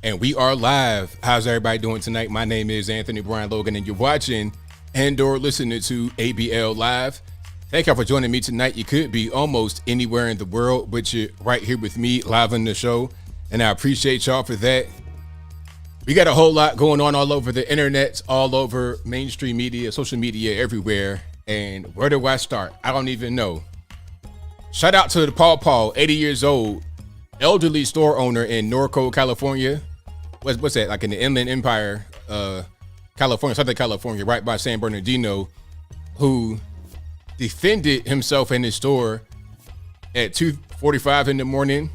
And we are live. How's everybody doing tonight? My name is Anthony Brian Logan, and you're watching and/or listening to ABL Live. Thank y'all for joining me tonight. You could be almost anywhere in the world, but you're right here with me live on the show, and I appreciate y'all for that. We got a whole lot going on all over the internet, all over mainstream media, social media, everywhere. And where do I start? I don't even know. Shout out to the Paul, 80 years old, elderly store owner in Norco, California. What's that? Like in the Inland Empire, California, Southern California, right by San Bernardino, who defended himself in his store at 2:45 in the morning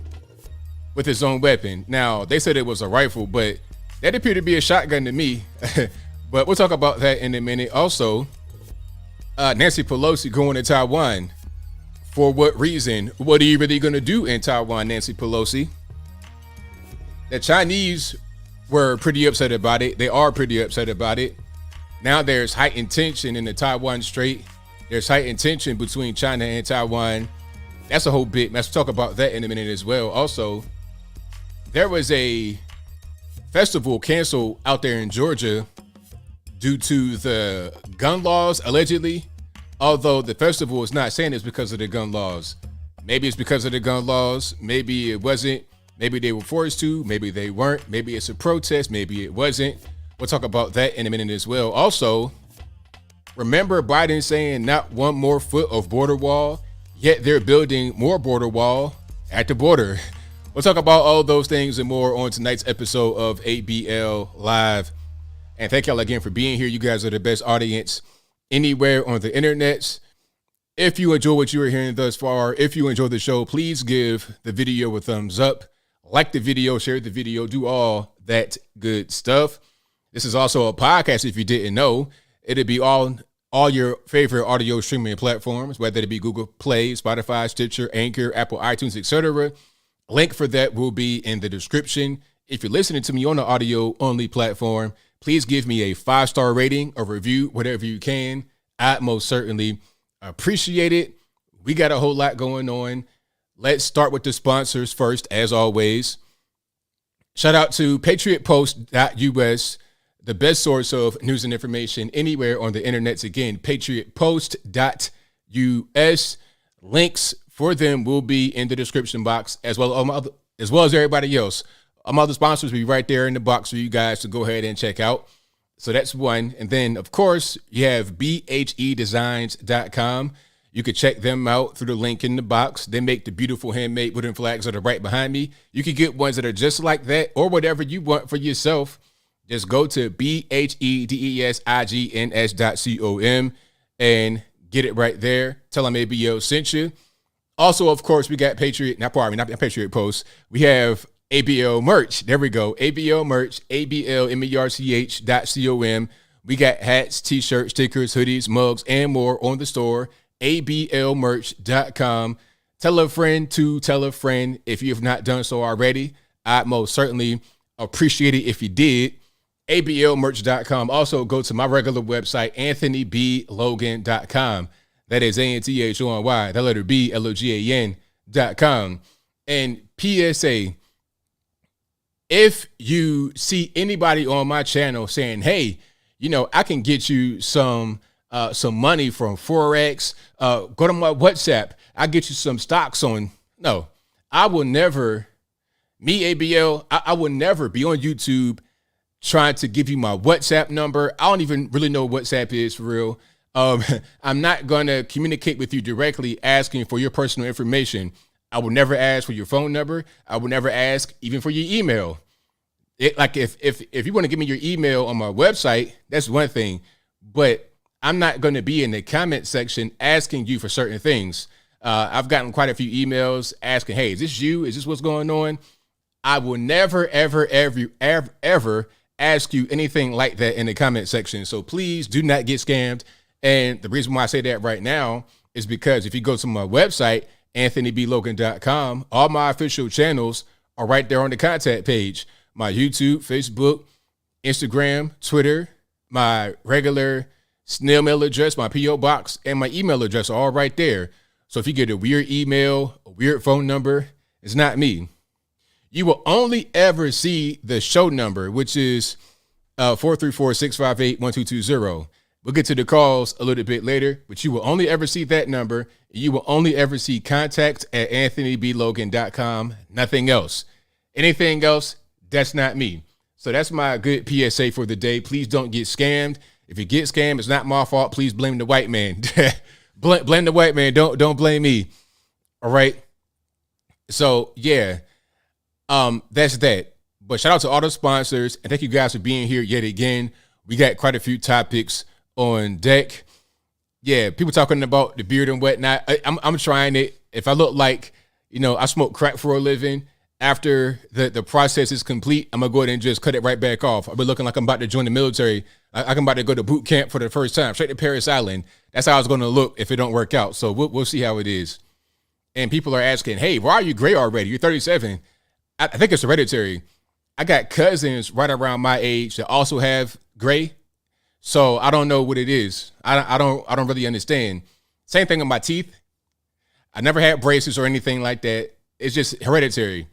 with his own weapon. Now, they said it was a rifle, but that appeared to be a shotgun to me. But we'll talk about that in a minute. Also, Nancy Pelosi going to Taiwan. For what reason? What are you really going to do in Taiwan, Nancy Pelosi? The Chinese were pretty upset about it. They are pretty upset about it. Now there's heightened tension in the Taiwan Strait. There's heightened tension between China and Taiwan. That's a whole bit. Let's talk about that in a minute as well. Also, there was a festival canceled out there in Georgia due to the gun laws, allegedly. Although the festival is not saying it's because of the gun laws. Maybe it's because of the gun laws. Maybe it wasn't. Maybe they were forced to. Maybe they weren't. Maybe it's a protest. Maybe it wasn't. We'll talk about that in a minute as well. Also, remember Biden saying not one more foot of border wall, yet they're building more border wall at the border. We'll talk about all those things and more on tonight's episode of ABL Live. And thank y'all again for being here. You guys are the best audience anywhere on the internet. If you enjoy what you are hearing thus far, if you enjoy the show, please give the video a thumbs up, like the video, share the video, do all that good stuff. This is also a podcast. If you didn't know, it'll be all your favorite audio streaming platforms, whether it be Google Play, Spotify, Stitcher, Anchor, Apple, iTunes, etc. Link for that will be in the description. If you're listening to me on the audio only platform, please give me a 5-star rating, a review, whatever you can. I'd most certainly appreciate it. We got a whole lot going on. Let's start with the sponsors first, as always. Shout out to patriotpost.us, the best source of news and information anywhere on the internet. Again, patriotpost.us. Links for them will be in the description box, as well as everybody else. My other sponsors will be right there in the box for you guys to go ahead and check out. So that's one. And then, of course, you have bhedesigns.com. You can check them out through the link in the box. They make the beautiful handmade wooden flags that are right behind me. You can get ones that are just like that or whatever you want for yourself. Just go to bhedesigns.com and get it right there. Tell them ABL sent you. Also, of course, we got not Patriot Post. We have ABL merch. There we go. ABL merch, ABLmerch.com. We got hats, t-shirts, stickers, hoodies, mugs, and more on the store. ABLmerch.com. Tell a friend to tell a friend if you have not done so already. I'd most certainly appreciate it if you did. ABLmerch.com. Also, go to my regular website, AnthonyBLogan.com. That is ANTHONY, the letter B, LOGAN.com. And PSA, if you see anybody on my channel saying, hey, I can get you some money from Forex, go to my WhatsApp, I'll get you some stocks on. No, I will never, ABL, I will never be on YouTube trying to give you my WhatsApp number. I don't even really know what WhatsApp is for real. I'm not going to communicate with you directly asking for your personal information. I will never ask for your phone number. I will never ask even for your email. If you want to give me your email on my website, that's one thing. But I'm not going to be in the comment section asking you for certain things. I've gotten quite a few emails asking, hey, is this you? Is this what's going on? I will never, ever, ever ask you anything like that in the comment section. So please do not get scammed. And the reason why I say that right now is because if you go to my website, AnthonyBLogan.com, all my official channels are right there on the contact page. My YouTube, Facebook, Instagram, Twitter, my regular snail mail address, my P.O. box, and my email address are all right there. So if you get a weird email, a weird phone number, it's not me. You will only ever see the show number, which is 434-658-1220. We'll get to the calls a little bit later, but you will only ever see that number. You will only ever see contact at anthonyblogan.com, nothing else. Anything else, that's not me. So that's my good PSA for the day. Please don't get scammed. If you get scammed, it's not my fault. Please blame the white man. Blame the white man. Don't blame me. All right. So yeah, that's that. But shout out to all the sponsors, and thank you guys for being here yet again. We got quite a few topics on deck. Yeah, people talking about the beard and whatnot. I'm trying it. If I look like, I smoke crack for a living, after the process is complete, I'm going to go ahead and just cut it right back off. I'll be looking like I'm about to join the military. I'm about to go to boot camp for the first time, straight to Paris Island. That's how I was going to look if it don't work out. So we'll see how it is. And people are asking, hey, why are you gray already? You're 37. I think it's hereditary. I got cousins right around my age that also have gray. So I don't know what it is. I don't really understand. Same thing with my teeth. I never had braces or anything like that. It's just hereditary.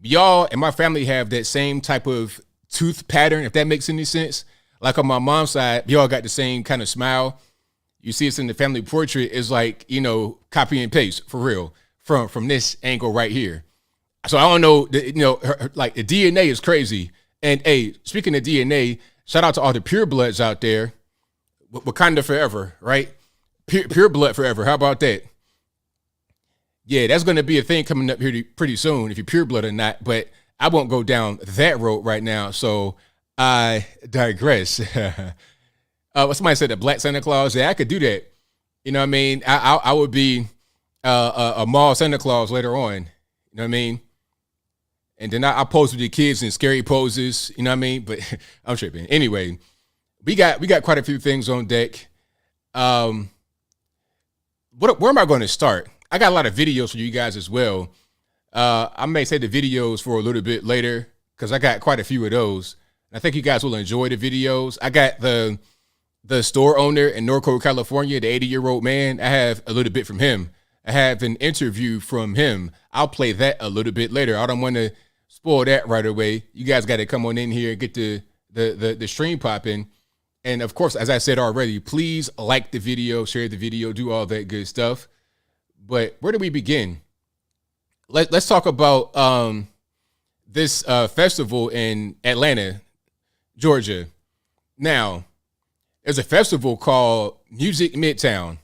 Y'all and my family have that same type of tooth pattern, if that makes any sense. Like on my mom's side, y'all got the same kind of smile. You see it's in the family portrait. It's like, copy and paste for real from this angle right here. So I don't know, like the DNA is crazy. And hey, speaking of DNA, shout out to all the pure bloods out there. Wakanda forever, right? Pure blood forever. How about that? Yeah, that's going to be a thing coming up here pretty soon, if you're pure blood or not. But I won't go down that road right now. So I digress. Somebody said a black Santa Claus. Yeah, I could do that. You know what I mean? I would be a mall Santa Claus later on. You know what I mean? And then I pose with the kids in scary poses. You know what I mean? But I'm tripping. Anyway, we got quite a few things on deck. Where am I going to start? I got a lot of videos for you guys as well. I may save the videos for a little bit later because I got quite a few of those. I think you guys will enjoy the videos. I got the store owner in Norco, California, the 80-year-old man. I have a little bit from him. I have an interview from him. I'll play that a little bit later. I don't want to spoil that right away. You guys got to come on in here and get the stream popping. And of course, as I said already, please like the video, share the video, do all that good stuff. But where do we begin? Let's talk about this festival in Atlanta, Georgia. Now, there's a festival called Music Midtown.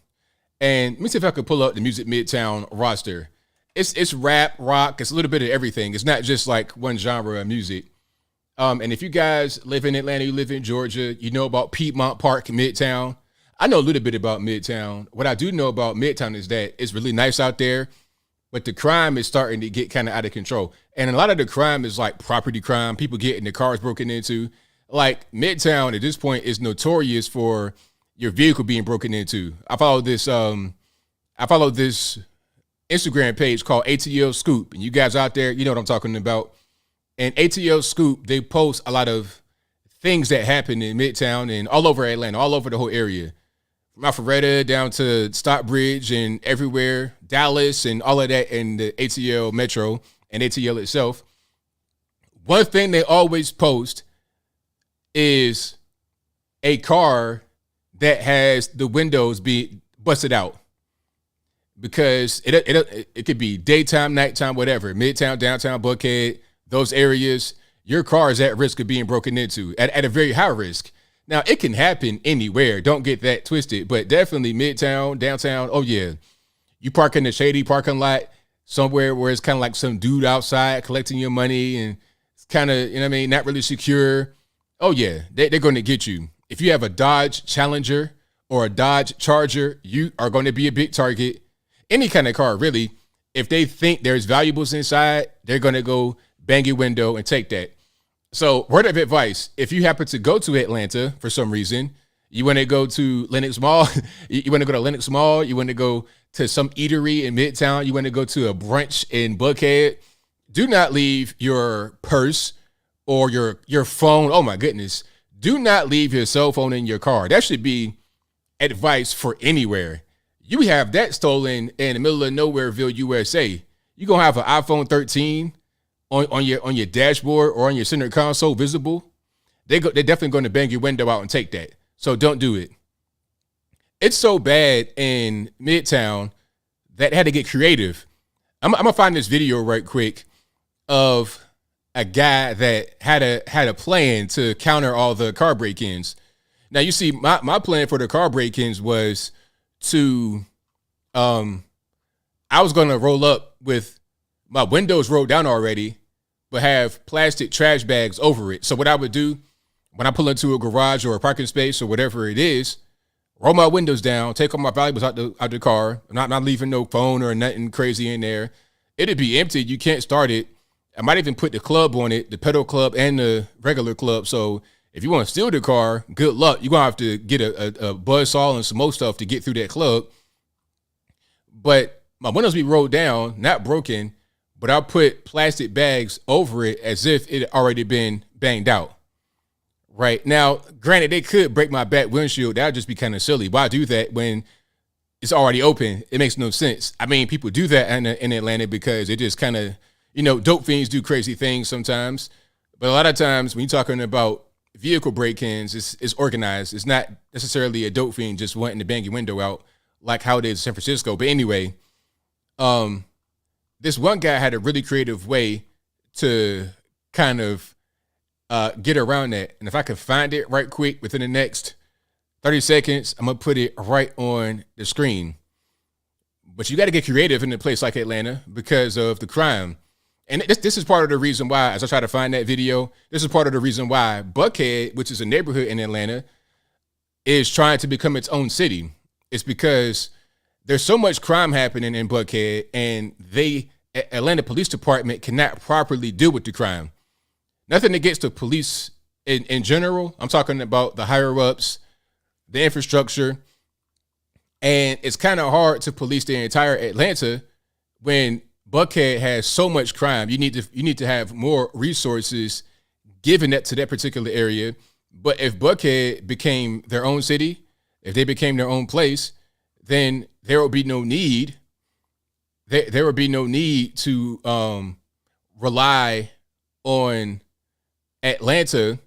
And let me see if I could pull up the Music Midtown roster. It's rap, rock, it's a little bit of everything. It's not just like one genre of music. And if you guys live in Atlanta, you live in Georgia, you know about Piedmont Park, Midtown. I know a little bit about Midtown. What I do know about Midtown is that it's really nice out there, but the crime is starting to get kind of out of control. And a lot of the crime is like property crime, people getting their cars broken into. Like Midtown at this point is notorious for your vehicle being broken into. I follow this Instagram page called ATL Scoop. And you guys out there, you know what I'm talking about. And ATL Scoop, they post a lot of things that happen in Midtown and all over Atlanta, all over the whole area. From Alpharetta down to Stockbridge and everywhere, Dallas and all of that in the ATL Metro and ATL itself. One thing they always post is a car that has the windows be busted out. Because it could be daytime, nighttime, whatever. Midtown, downtown, Buckhead, those areas, your car is at risk of being broken into at a very high risk. Now, it can happen anywhere. Don't get that twisted. But definitely Midtown, downtown, oh, yeah. You park in a shady parking lot somewhere where it's kind of like some dude outside collecting your money and it's kind of, not really secure. Oh, yeah, they're going to get you. If you have a Dodge Challenger or a Dodge Charger, you are going to be a big target. Any kind of car, really. If they think there's valuables inside, they're going to go bang your window and take that. So word of advice, if you happen to go to Atlanta for some reason, you want to go to Lenox Mall, you want to go to Lenox Mall, you want to go to some eatery in Midtown, you want to go to a brunch in Buckhead, do not leave your purse or your phone. Oh my goodness. Do not leave your cell phone in your car. That should be advice for anywhere. You have that stolen in the middle of Nowhereville, USA. You're going to have an iPhone 13 on your dashboard or on your center console visible, they're definitely going to bang your window out and take that. So don't do it. It's so bad in Midtown that had to get creative. I'm gonna find this video right quick of a guy that had a plan to counter all the car break-ins. Now you see, my plan for the car break-ins was to, I was gonna roll up with my windows rolled down already, but have plastic trash bags over it. So what I would do when I pull into a garage or a parking space or whatever it is, roll my windows down, take all my valuables out the car, not leaving no phone or nothing crazy in there. It'd be empty. You can't start it. I might even put the club on it, the pedal club and the regular club. So if you want to steal the car, good luck. You're going to have to get a buzzsaw and some more stuff to get through that club. But my windows be rolled down, not broken, but I'll put plastic bags over it as if it had already been banged out. Right. Now, granted, they could break my back windshield. That would just be kind of silly. Why do that when it's already open? It makes no sense. I mean, people do that in Atlanta because it just kind of, dope fiends do crazy things sometimes. But a lot of times when you're talking about vehicle break-ins, it's organized. It's not necessarily a dope fiend just wanting to bang your window out like how it is in San Francisco. But anyway, this one guy had a really creative way to kind of get around that. And if I can find it right quick within the next 30 seconds, I'm going to put it right on the screen. But you got to get creative in a place like Atlanta because of the crime. And this is part of the reason why, as I try to find that video, this is part of the reason why Buckhead, which is a neighborhood in Atlanta, is trying to become its own city. It's because there's so much crime happening in Buckhead, and Atlanta Police Department cannot properly deal with the crime. Nothing against the police in general. I'm talking about the higher ups, the infrastructure, and it's kind of hard to police the entire Atlanta when Buckhead has so much crime. You need to have more resources given that to that particular area. But if Buckhead became their own city, if they became their own place, then there would be no need. There would be no need to rely on Atlanta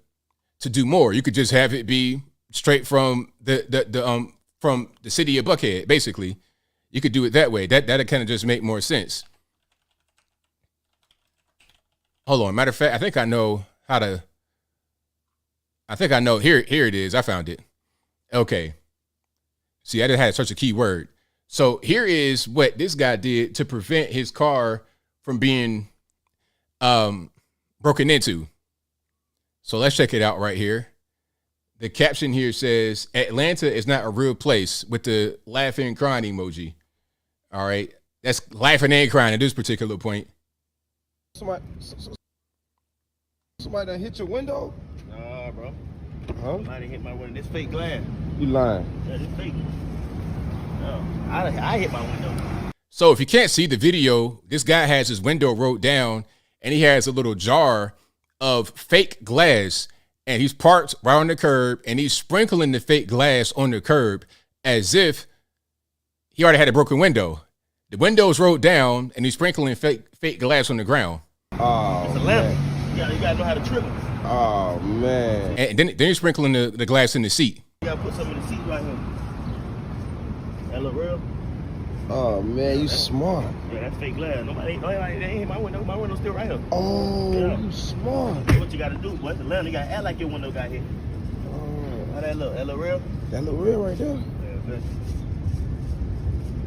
to do more. You could just have it be straight from the city of Buckhead. Basically, you could do it that way. That'd kind of just make more sense. Hold on. Matter of fact, I think I know. Here it is. I found it. Okay. See, I just had such a key word. So here is what this guy did to prevent his car from being broken into. So let's check it out right here. The caption here says, "Atlanta is not a real place," with the laughing and crying emoji. All right. That's laughing and crying at this particular point. Somebody done hit your window? Nah, bro. Huh? Somebody hit my window. This fake glass. You lying? Yeah, this fake. No, I hit my window. So if you can't see the video, this guy has his window rolled down and he has a little jar of fake glass, and he's parked right on the curb and he's sprinkling the fake glass on the curb as if he already had a broken window. The window's rolled down and he's sprinkling fake glass on the ground. Oh, It's a lamp. You gotta know how to trim it. Oh, man. And then he's sprinkling the glass in the seat. You gotta put some in the seat right here. That look real? Oh, man, you smart. Yeah, that's fake glass. Nobody they ain't hit my window. My window's still right here. Oh, Yeah. you smart. What you gotta do, boy? It's a lamp. You gotta act like your window got hit. Oh, How that look? That look real? that look real right there. Yeah, good.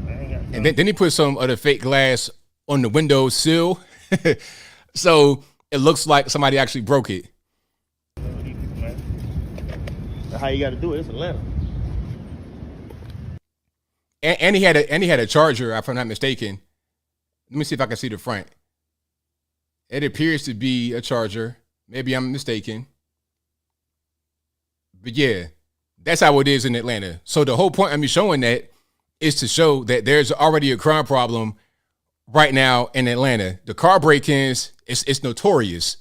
I ain't got And then he put some of the fake glass on the window sill. So it looks like somebody actually broke it. That's how you gotta do it. It's a lamp. And he had a charger, if I'm not mistaken. Let me see if I can see the front. It appears to be a charger. Maybe I'm mistaken. But yeah, that's how it is in Atlanta. So the whole point of me showing that is to show that there's already a crime problem right now in Atlanta. The car break-ins, it's notorious.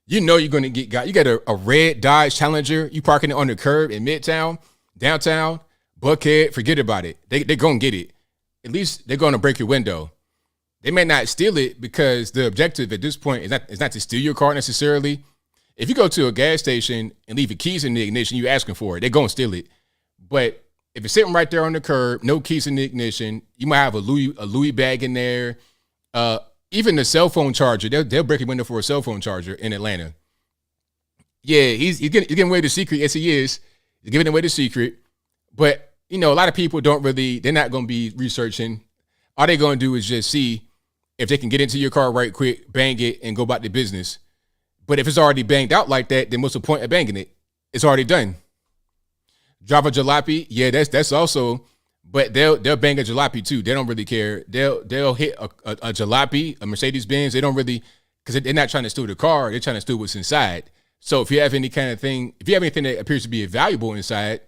You know you're going to get got. You got a red Dodge Challenger. You parking it on the curb in Midtown, downtown, Buckhead. Forget about it. They're going to get it. At least they're going to break your window. They may not steal it because the objective at this point is not to steal your car necessarily. If you go to a gas station and leave your keys in the ignition, you asking for it, they're going to steal it. But if it's sitting right there on the curb, no keys in the ignition, you might have a Louis bag in there. Even the cell phone charger, they'll break your window for a cell phone charger in Atlanta. Yeah, he's giving away the secret. Yes, he is. He's giving away the secret. But, a lot of people they're not going to be researching. All they're going to do is just see if they can get into your car right quick, bang it, and go about their business. But if it's already banged out like that, then what's the point of banging it? It's already done. Drive a jalopy, yeah, that's also, but they'll bang a jalopy too. They don't really care. They'll hit a jalopy, a Mercedes Benz. They don't really, because they're not trying to steal the car. They're trying to steal what's inside. So if you have any kind of thing, if you have anything that appears to be valuable inside,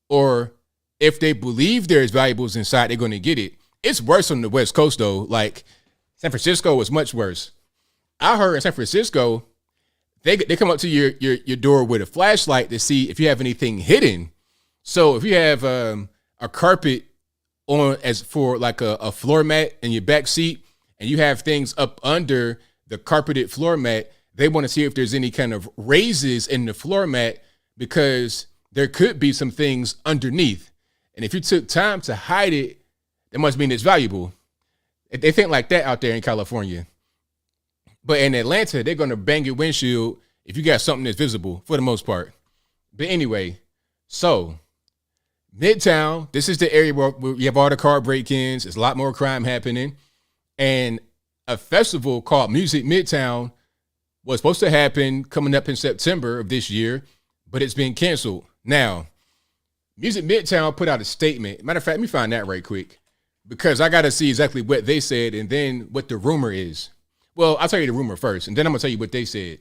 or if they believe there's valuables inside, they're going to get it. It's worse on the West Coast though. Like San Francisco was much worse. I heard in San Francisco, they come up to your door with a flashlight to see if you have anything hidden. So if you have a carpet on as for like a floor mat in your back seat, and you have things up under the carpeted floor mat, they want to see if there's any kind of raises in the floor mat because there could be some things underneath. And if you took time to hide it, that must mean it's valuable. They think like that out there in California. But in Atlanta, they're going to bang your windshield if you got something that's visible for the most part. But anyway, so Midtown, this is the area where you have all the car break-ins. There's a lot more crime happening. And a festival called Music Midtown was supposed to happen coming up in September of this year, but it's been canceled. Now, Music Midtown put out a statement. Matter of fact, let me find that right quick because I got to see exactly what they said and then what the rumor is. Well, I'll tell you the rumor first, and then I'm going to tell you what they said.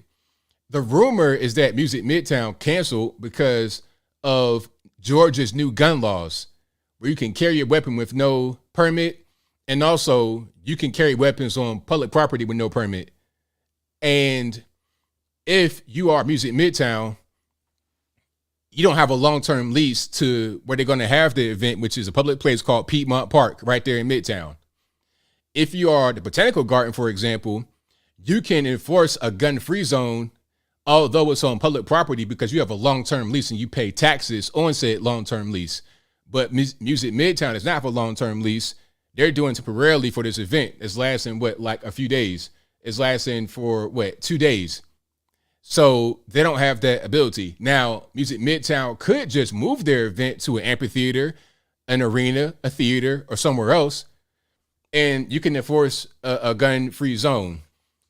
The rumor is that Music Midtown canceled because of Georgia's new gun laws, where you can carry a weapon with no permit, and also you can carry weapons on public property with no permit. And if you are Music Midtown, you don't have a long-term lease to where they're going to have the event, which is a public place called Piedmont Park right there in Midtown. If you are the Botanical Garden, for example, you can enforce a gun-free zone, although it's on public property, because you have a long-term lease and you pay taxes on said long-term lease. But Music Midtown is not for long-term lease. They're doing temporarily for this event. It's lasting, like a few days. It's lasting for, 2 days. So they don't have that ability. Now, Music Midtown could just move their event to an amphitheater, an arena, a theater, or somewhere else, and you can enforce a gun-free zone.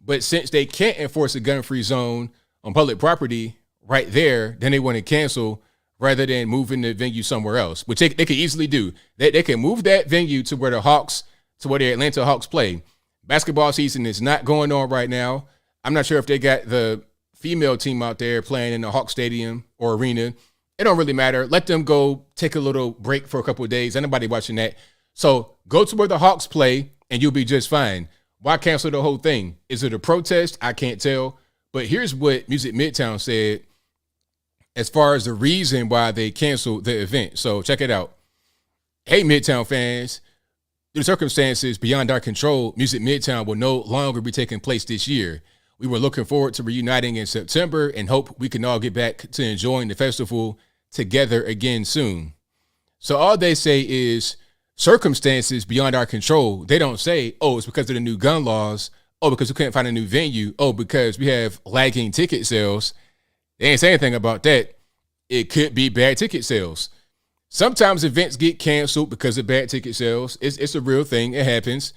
But since they can't enforce a gun-free zone on public property right there, then they want to cancel rather than moving the venue somewhere else, which they could easily do. They can move that venue to where the Atlanta Hawks play. Basketball season is not going on right now. I'm not sure if they got the female team out there playing in the Hawk Stadium or arena. It don't really matter. Let them go take a little break for a couple of days. Anybody watching that? So go to where the Hawks play and you'll be just fine. Why cancel the whole thing? Is it a protest? I can't tell. But here's what Music Midtown said as far as the reason why they canceled the event. So check it out. Hey, Midtown fans. Due to circumstances beyond our control, Music Midtown will no longer be taking place this year. We were looking forward to reuniting in September and hope we can all get back to enjoying the festival together again soon. So all they say is circumstances beyond our control. They don't say, oh, it's because of the new gun laws. Oh, because we couldn't find a new venue. Oh, because we have lagging ticket sales. They ain't say anything about that. It could be bad ticket sales. Sometimes events get canceled because of bad ticket sales. It's a real thing. It happens.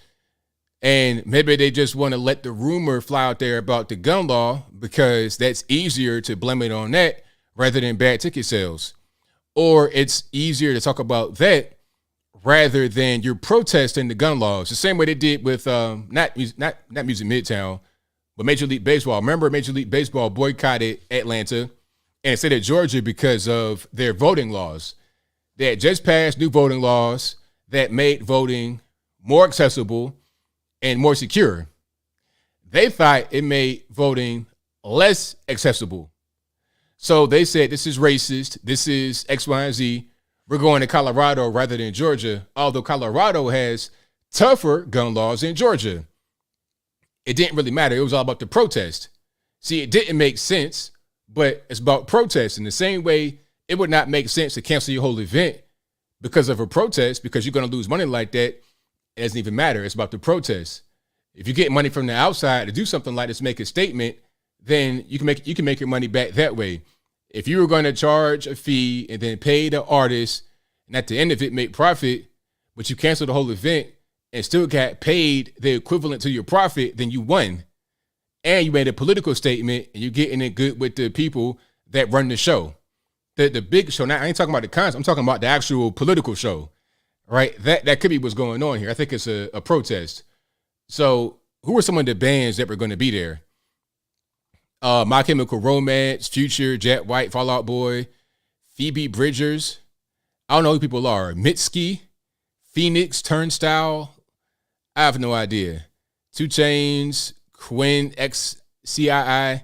And maybe they just want to let the rumor fly out there about the gun law because that's easier to blame it on that rather than bad ticket sales. Or it's easier to talk about that rather than you're protesting the gun laws. The same way they did with not Music Midtown, but Major League Baseball. Remember, Major League Baseball boycotted Atlanta and instead of Georgia because of their voting laws. They had just passed new voting laws that made voting more accessible and more secure. They thought it made voting less accessible. So they said, this is racist. This is X, Y, and Z. We're going to Colorado rather than Georgia, although Colorado has tougher gun laws in Georgia. It didn't really matter. It was all about the protest. See, it didn't make sense, but it's about protest. In the same way, it would not make sense to cancel your whole event because of a protest, because you're going to lose money like that. It doesn't even matter. It's about the protest. If you get money from the outside to do something like this, make a statement, then you can make your money back that way. If you were going to charge a fee and then pay the artist, and at the end of it make profit, but you cancel the whole event and still got paid the equivalent to your profit, then you won. And you made a political statement, and you're getting it good with the people that run the show. The big show. Now, I ain't talking about the concert. I'm talking about the actual political show, right? That could be what's going on here. I think it's a protest. So who are some of the bands that were going to be there? My Chemical Romance, Future, Jack White, Fall Out Boy, Phoebe Bridgers. I don't know who people are. Mitski, Phoenix, Turnstile. I have no idea. 2 Chainz, Quinn, XCII.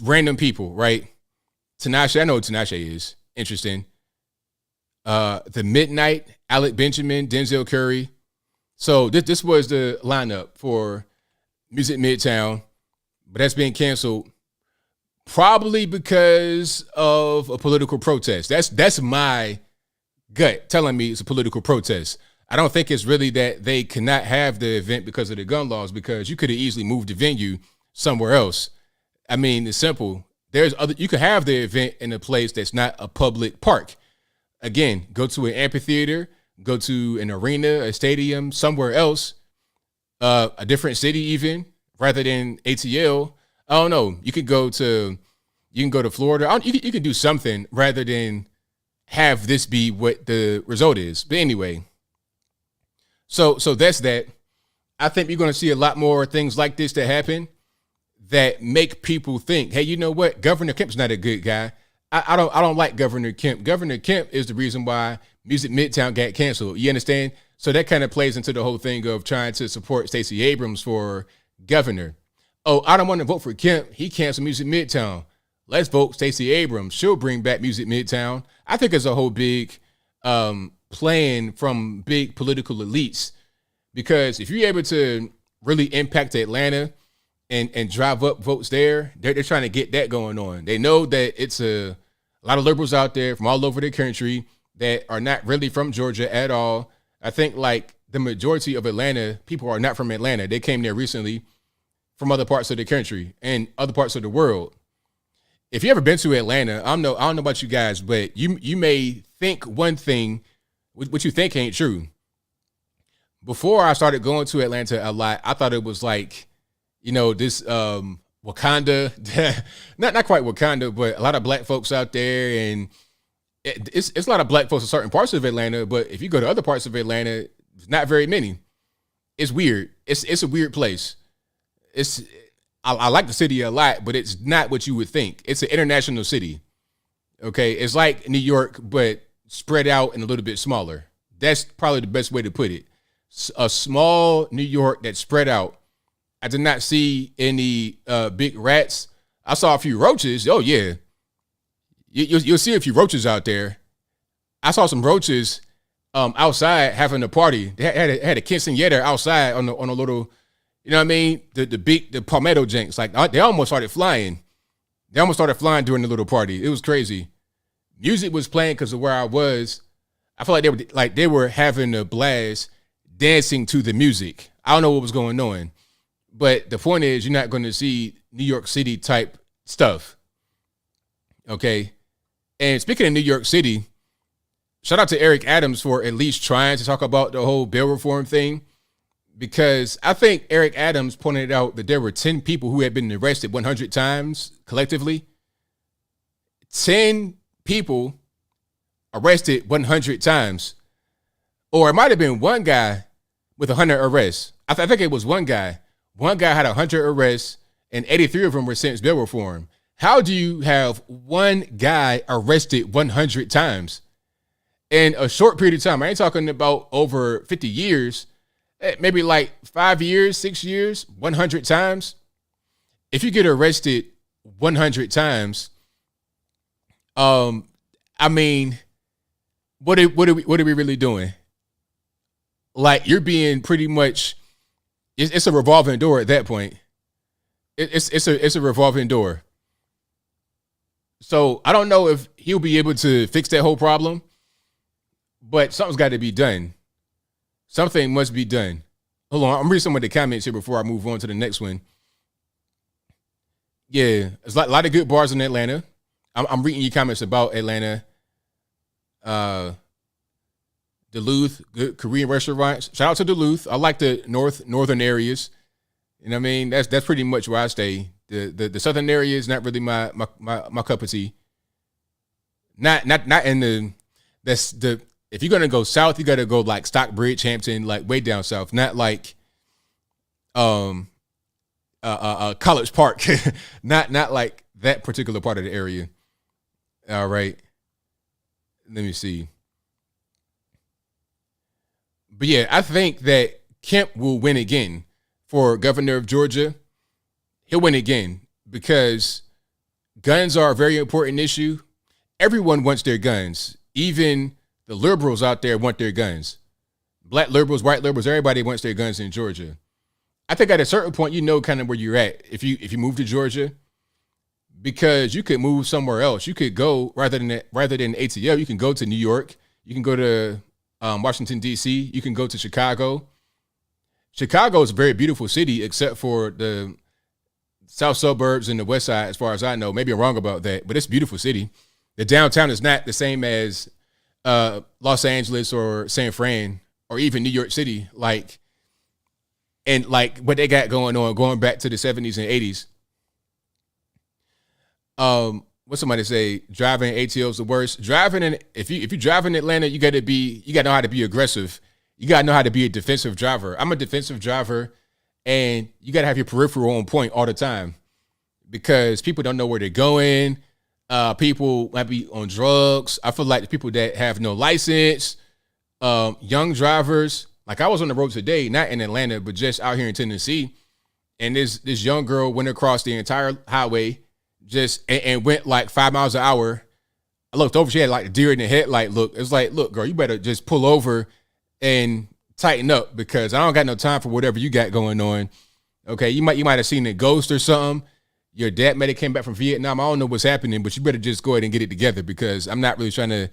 Random people, right? Tinashe, I know who Tinashe is. Interesting. The Midnight, Alec Benjamin, Denzel Curry. So this was the lineup for Music Midtown, but that's being canceled probably because of a political protest. That's my gut telling me it's a political protest. I don't think it's really that they cannot have the event because of the gun laws, because you could have easily moved the venue somewhere else. I mean, it's simple. You could have the event in a place that's not a public park. Again, go to an amphitheater, go to an arena, a stadium, somewhere else, a different city even, rather than ATL. I don't know. You can go to Florida. You can do something rather than have this be what the result is. But anyway, so that's that. I think you're going to see a lot more things like this that happen that make people think, hey, you know what? Governor Kemp's not a good guy. I don't like Governor Kemp. Governor Kemp is the reason why Music Midtown got canceled. You understand? So that kind of plays into the whole thing of trying to support Stacey Abrams for governor. Oh, I don't want to vote for Kemp. He canceled Music Midtown. Let's vote Stacey Abrams. She'll bring back Music Midtown. I think it's a whole big plan from big political elites, because if you're able to really impact Atlanta and drive up votes there, they're trying to get that going on. They know that it's a lot of liberals out there from all over the country that are not really from Georgia at all. I think like the majority of Atlanta people are not from Atlanta. They came there recently from other parts of the country and other parts of the world. If you ever been to Atlanta, I don't know about you guys, but you may think one thing, what you think ain't true. Before I started going to Atlanta a lot, I thought it was like, this Wakanda, not quite Wakanda, but a lot of black folks out there, and it's a lot of black folks in certain parts of Atlanta. But if you go to other parts of Atlanta, not very many. It's weird. It's a weird place. I like the city a lot, but it's not what you would think. It's an international city. Okay, it's like New York, but spread out and a little bit smaller. That's probably the best way to put it. A small New York that's spread out. I did not see any big rats. I saw a few roaches. Oh yeah, you'll see a few roaches out there. I saw some roaches outside having a party. They had a quinceañera outside on a little, you know what I mean? The palmetto jinx. Like they almost started flying. They almost started flying during the little party. It was crazy. Music was playing because of where I was. I felt like they were having a blast dancing to the music. I don't know what was going on. But the point is, you're not going to see New York City type stuff. Okay. And speaking of New York City, shout out to Eric Adams for at least trying to talk about the whole bail reform thing. Because I think Eric Adams pointed out that there were 10 people who had been arrested 100 times collectively. 10 people arrested 100 times. Or it might have been one guy with 100 arrests. I think it was one guy. One guy had 100 arrests and 83 of them were sentenced bail reform. How do you have one guy arrested 100 times in a short period of time? I ain't talking about over 50 years, maybe like 5 years, 6 years, 100 times. If you get arrested 100 times, I mean, what are we really doing? like you're being pretty much. It's a revolving door at that point. It's a revolving door. So I don't know if he'll be able to fix that whole problem, but something's got to be done. Something must be done. Hold on, I'm reading some of the comments here before I move on to the next one. Yeah, there's a lot of good bars in Atlanta. I'm reading your comments about Atlanta. Duluth, good Korean restaurants. Shout out to Duluth. I like the northern areas. You know what I mean? That's pretty much where I stay. The southern area is not really my cup of tea. Not in the that's the if you're gonna go south, you gotta go like Stockbridge, Hampton, like way down south. Not like College Park. not like that particular part of the area. All right. Let me see. But yeah, I think that Kemp will win again for governor of Georgia. He'll win again because guns are a very important issue. Everyone wants their guns. Even the liberals out there want their guns. Black liberals, white liberals, everybody wants their guns in Georgia. I think at a certain point, you know kind of where you're at if you move to Georgia, because you could move somewhere else. You could go rather than ATL, you can go to New York. You can go to Washington, D.C. You can go to Chicago. Chicago is a very beautiful city, except for the south suburbs and the west side, as far as I know. Maybe I'm wrong about that, but it's a beautiful city. The downtown is not the same as Los Angeles or San Fran or even New York City. Like what they got going on, going back to the 70s and 80s. What somebody say? Driving ATL is the worst. If you drive in Atlanta, you gotta know how to be aggressive. You gotta know how to be a defensive driver. I'm a defensive driver, and you gotta have your peripheral on point all the time because people don't know where they're going. People might be on drugs. I feel like the people that have no license, young drivers. Like I was on the road today, not in Atlanta, but just out here in Tennessee, and this young girl went across the entire highway. And went like 5 miles an hour. I looked over, she had like a deer in the headlight look. It's like, look, girl, you better just pull over and tighten up because I don't got no time for whatever you got going on. Okay, you might have seen a ghost or something. Your dad might have came back from Vietnam. I don't know what's happening, but you better just go ahead and get it together because I'm not really trying to,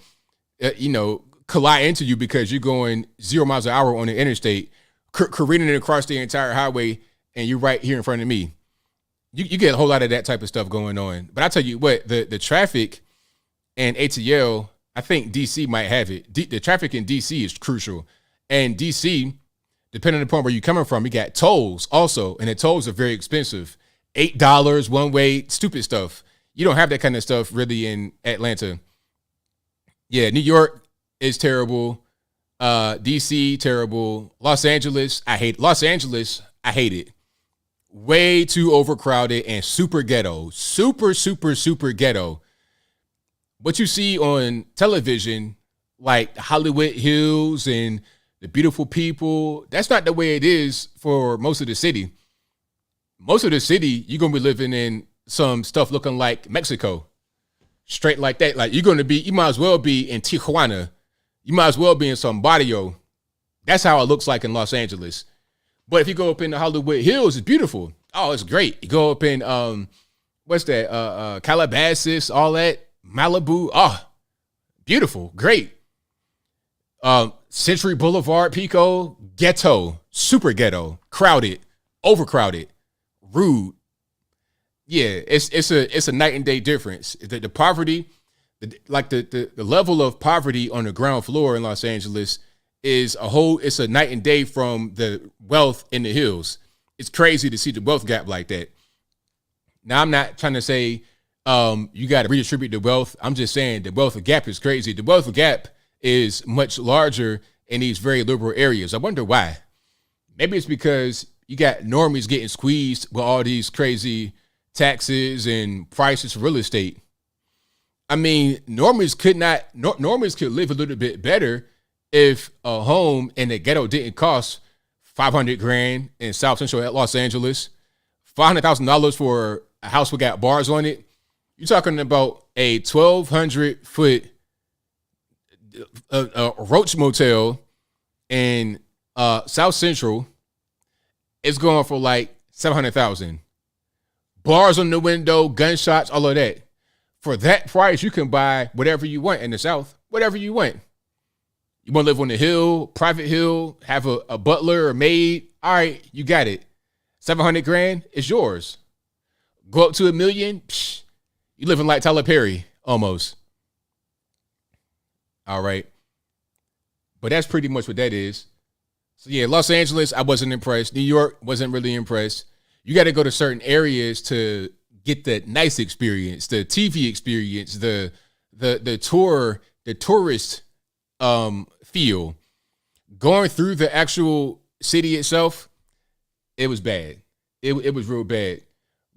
collide into you because you're going 0 miles an hour on the interstate, careening across the entire highway, and you're right here in front of me. You get a whole lot of that type of stuff going on. But I tell you what, the traffic and ATL, I think DC might have it. The traffic in DC is crucial. And DC, depending upon where you're coming from, you got tolls also. And the tolls are very expensive. $8 one way, stupid stuff. You don't have that kind of stuff really in Atlanta. Yeah, New York is terrible. DC, terrible. Los Angeles, I hate it. Way too overcrowded and super ghetto. Super, super, super ghetto. What you see on television, like Hollywood Hills and the beautiful people, that's not the way it is for most of the city. Most of the city, you're going to be living in some stuff looking like Mexico. Straight like that. Like you might as well be in Tijuana. You might as well be in some barrio. That's how it looks like in Los Angeles. But if you go up in the Hollywood Hills, it's beautiful. Oh, it's great. You go up in what's that? Calabasas, all that, Malibu. Oh, beautiful, great. Century Boulevard, Pico, ghetto, super ghetto, crowded, overcrowded, rude. Yeah, it's a night and day difference. The poverty, the level of poverty on the ground floor in Los Angeles it's a night and day from the wealth in the hills. It's crazy to see the wealth gap like that. Now, I'm not trying to say you got to redistribute the wealth. I'm just saying the wealth gap is crazy. The wealth gap is much larger in these very liberal areas. I wonder why. Maybe it's because you got normies getting squeezed with all these crazy taxes and prices for real estate. I mean, normies could live a little bit better if a home in the ghetto didn't cost $500,000 in South Central Los Angeles, $500,000 for a house with got bars on it. You're talking about a 1,200-foot Roach Motel in South Central is going for like 700,000. Bars on the window, gunshots, all of that. For that price, you can buy whatever you want in the South, whatever you want. You want to live on the hill, private hill, have a butler or maid. All right, you got it. 700 grand is yours. Go up to $1 million. Psh, you living like Tyler Perry almost. All right. But that's pretty much what that is. So yeah, Los Angeles, I wasn't impressed. New York, wasn't really impressed. You got to go to certain areas to get the nice experience, the TV experience, the tourist feel. Going through the actual city itself, it was bad. It was real bad.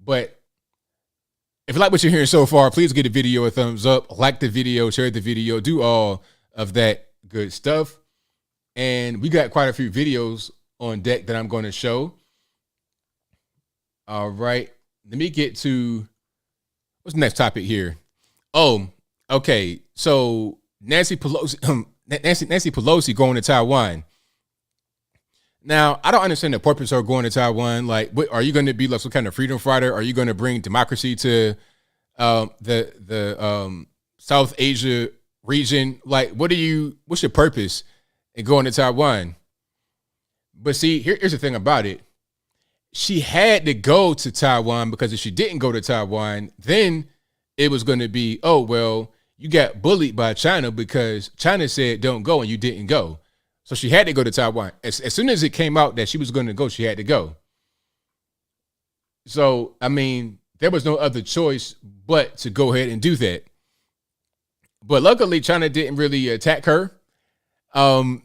But if you like what you're hearing so far, please give the video a thumbs up, like the video, share the video, do all of that good stuff. And we got quite a few videos on deck that I'm going to show. All right. Let me get to what's the next topic here. Oh, okay. So Nancy Pelosi going to Taiwan. Now, I don't understand the purpose of going to Taiwan. Like, what, are you going to be like some kind of freedom fighter? Are you going to bring democracy to the South Asia region? Like, what's your purpose in going to Taiwan? But see, here's the thing about it. She had to go to Taiwan because if she didn't go to Taiwan, then it was going to be, oh, well, you got bullied by China because China said don't go and you didn't go. So she had to go to Taiwan. As soon as it came out that she was going to go, she had to go. So, I mean, there was no other choice but to go ahead and do that. But luckily, China didn't really attack her.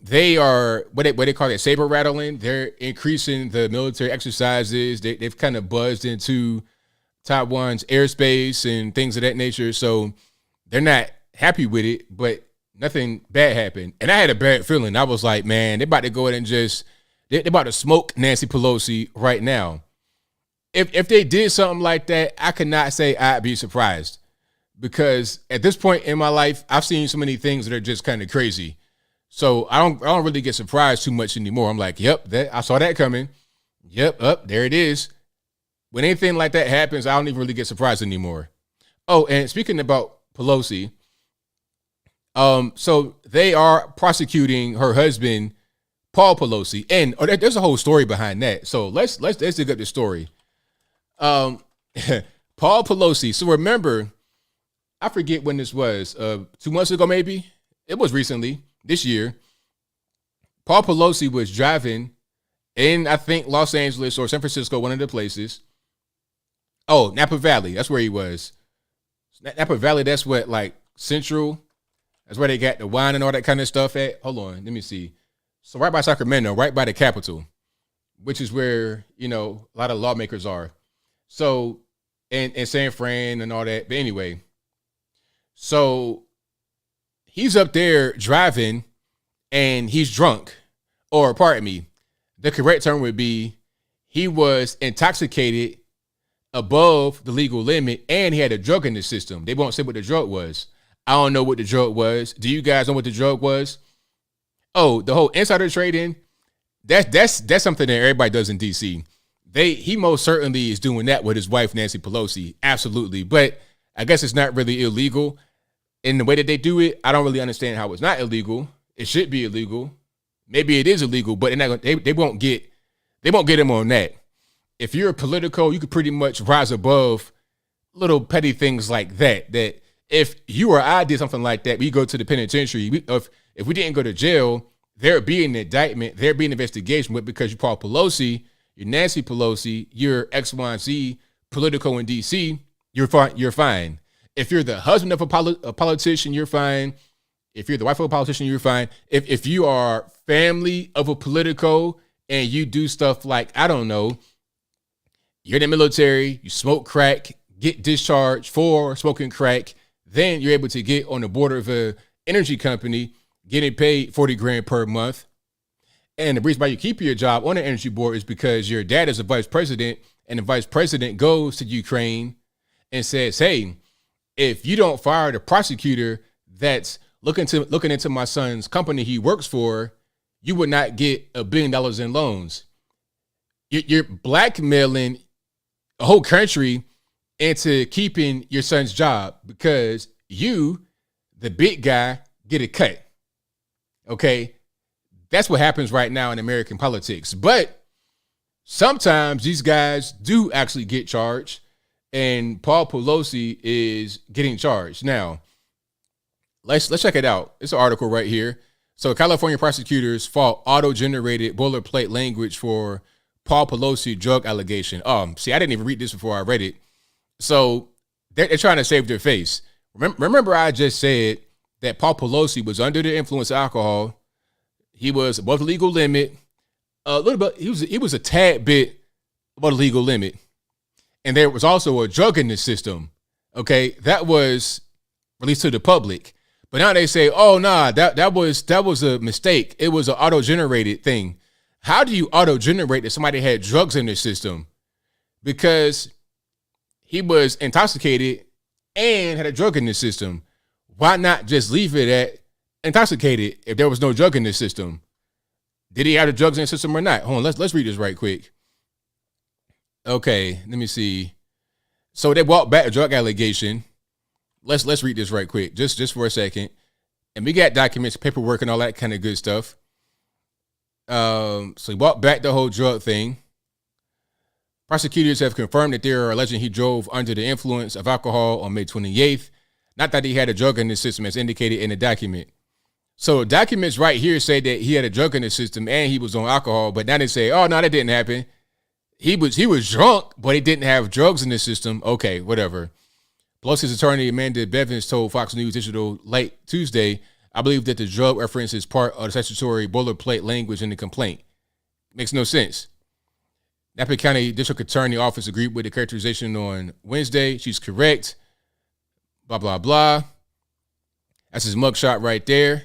They are what they call it, saber rattling. They're increasing the military exercises. They've kind of buzzed into Taiwan's airspace and things of that nature. So they're not happy with it, but nothing bad happened. And I had a bad feeling. I was like, man, they're about to go ahead and they're about to smoke Nancy Pelosi right now. If they did something like that, I could not say I'd be surprised, because at this point in my life, I've seen so many things that are just kind of crazy. So I don't really get surprised too much anymore. I'm like, yep, I saw that coming. Yep, up there it is. When anything like that happens, I don't even really get surprised anymore. Oh, and speaking about Pelosi, so they are prosecuting her husband, Paul Pelosi, and there's a whole story behind that. So let's dig up the story. Paul Pelosi. So remember, I forget when this was, 2 months ago, maybe. It was recently, this year. Paul Pelosi was driving in, I think, Los Angeles or San Francisco, one of the places. Oh, Napa Valley. That's where he was. Napa Valley, that's what, like, Central. That's where they got the wine and all that kind of stuff at. Hold on, let me see. So right by Sacramento, right by the Capitol, which is where, a lot of lawmakers are. So, and San Fran and all that. But anyway, so he's up there driving and he's drunk. Or pardon me, the correct term would be he was intoxicated above the legal limit and he had a drug in the system. They won't say what the drug was. I don't know what the drug was. Do you guys know what the drug was? Oh, the whole insider trading. That's something that everybody does in DC. He most certainly is doing that with his wife, Nancy Pelosi. Absolutely. But I guess it's not really illegal. In the way that they do it, I don't really understand how it's not illegal. It should be illegal. Maybe it is illegal, but they won't get him on that. If you're a politico, you could pretty much rise above little petty things like that. That if you or I did something like that, we go to the penitentiary. If we didn't go to jail, there'd be an indictment, there'd be an investigation. But because you're Paul Pelosi, you're Nancy Pelosi, you're X, Y, and Z, politico in DC, you're fine. If you're the husband of a politician, you're fine. If you're the wife of a politician, you're fine. If you are family of a politico and you do stuff like, I don't know, you're in the military, you smoke crack, get discharged for smoking crack, then you're able to get on the board of an energy company, getting paid 40 grand per month. And the reason why you keep your job on the energy board is because your dad is a vice president, and the vice president goes to Ukraine and says, hey, if you don't fire the prosecutor that's looking into my son's company he works for, you would not get $1 billion in loans. You're blackmailing a whole country into keeping your son's job because you, the big guy, get a cut. Okay? That's what happens right now in American politics. But sometimes these guys do actually get charged, and Paul Pelosi is getting charged. Now, let's check it out. It's an article right here. So California prosecutors fought auto-generated boilerplate language for Paul Pelosi drug allegation. See, I didn't even read this before I read it. So they're trying to save their face. Remember I just said that Paul Pelosi was under the influence of alcohol. He was above the legal limit. A little bit. He was a tad bit above the legal limit. And there was also a drug in the system. Okay, that was released to the public. But now they say, oh, nah, that was a mistake. It was an auto-generated thing. How do you auto-generate that somebody had drugs in their system? Because he was intoxicated and had a drug in the system. Why not just leave it at intoxicated if there was no drug in the system? Did he have the drugs in the system or not? Hold on, let's read this right quick. Okay, let me see. So they brought back a drug allegation. Let's read this right quick, just for a second. And we got documents, paperwork, and all that kind of good stuff. So he brought back the whole drug thing. Prosecutors have confirmed that they are alleging he drove under the influence of alcohol on May 28th. Not that he had a drug in his system as indicated in the document. So documents right here say that he had a drug in his system and he was on alcohol, but now they say, oh, no, that didn't happen. He was drunk, but he didn't have drugs in his system. Okay, whatever. Pelosi's attorney, Amanda Bevins, told Fox News Digital late Tuesday, I believe that the drug reference is part of the statutory boilerplate language in the complaint. Makes no sense. Napa County District Attorney Office agreed with the characterization on Wednesday. She's correct. Blah, blah, blah. That's his mugshot right there.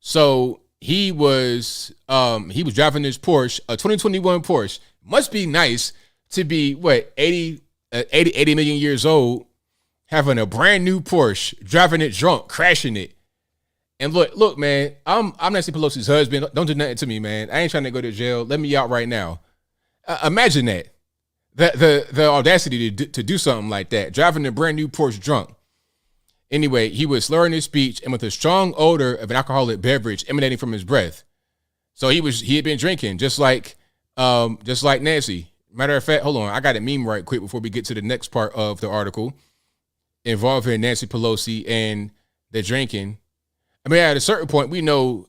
So he was driving this Porsche, a 2021 Porsche. Must be nice to be, 80 million years old, having a brand new Porsche, driving it drunk, crashing it. And look, man, I'm Nancy Pelosi's husband. Don't do nothing to me, man. I ain't trying to go to jail. Let me out right now. Imagine that. The audacity to do something like that, driving a brand new Porsche drunk. Anyway, he was slurring his speech and with a strong odor of an alcoholic beverage emanating from his breath. So he had been drinking, just like Nancy. Matter of fact, hold on, I got a meme right quick before we get to the next part of the article involving Nancy Pelosi and the drinking. I mean, at a certain point, we know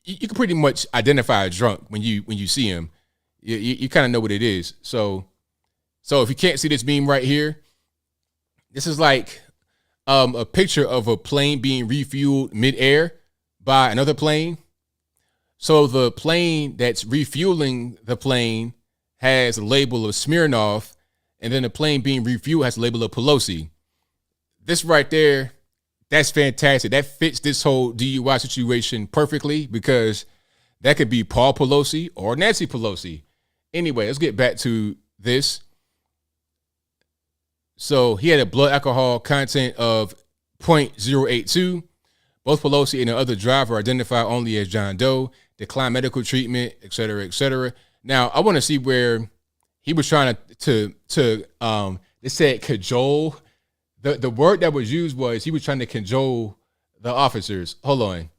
you can pretty much identify a drunk when you see him. You kind of know what it is. So if you can't see this meme right here, this is like a picture of a plane being refueled midair by another plane. So the plane that's refueling the plane has a label of Smirnoff, and then the plane being refueled has a label of Pelosi. This right there, that's fantastic. That fits this whole DUI situation perfectly because that could be Paul Pelosi or Nancy Pelosi. Anyway, let's get back to this. So he had a blood alcohol content of 0.082. Both Pelosi and the other driver identified only as John Doe, declined medical treatment, et cetera, et cetera. Now, I want to see where he was trying to they said cajole. The word that was used was he was trying to cajole the officers. Hold on.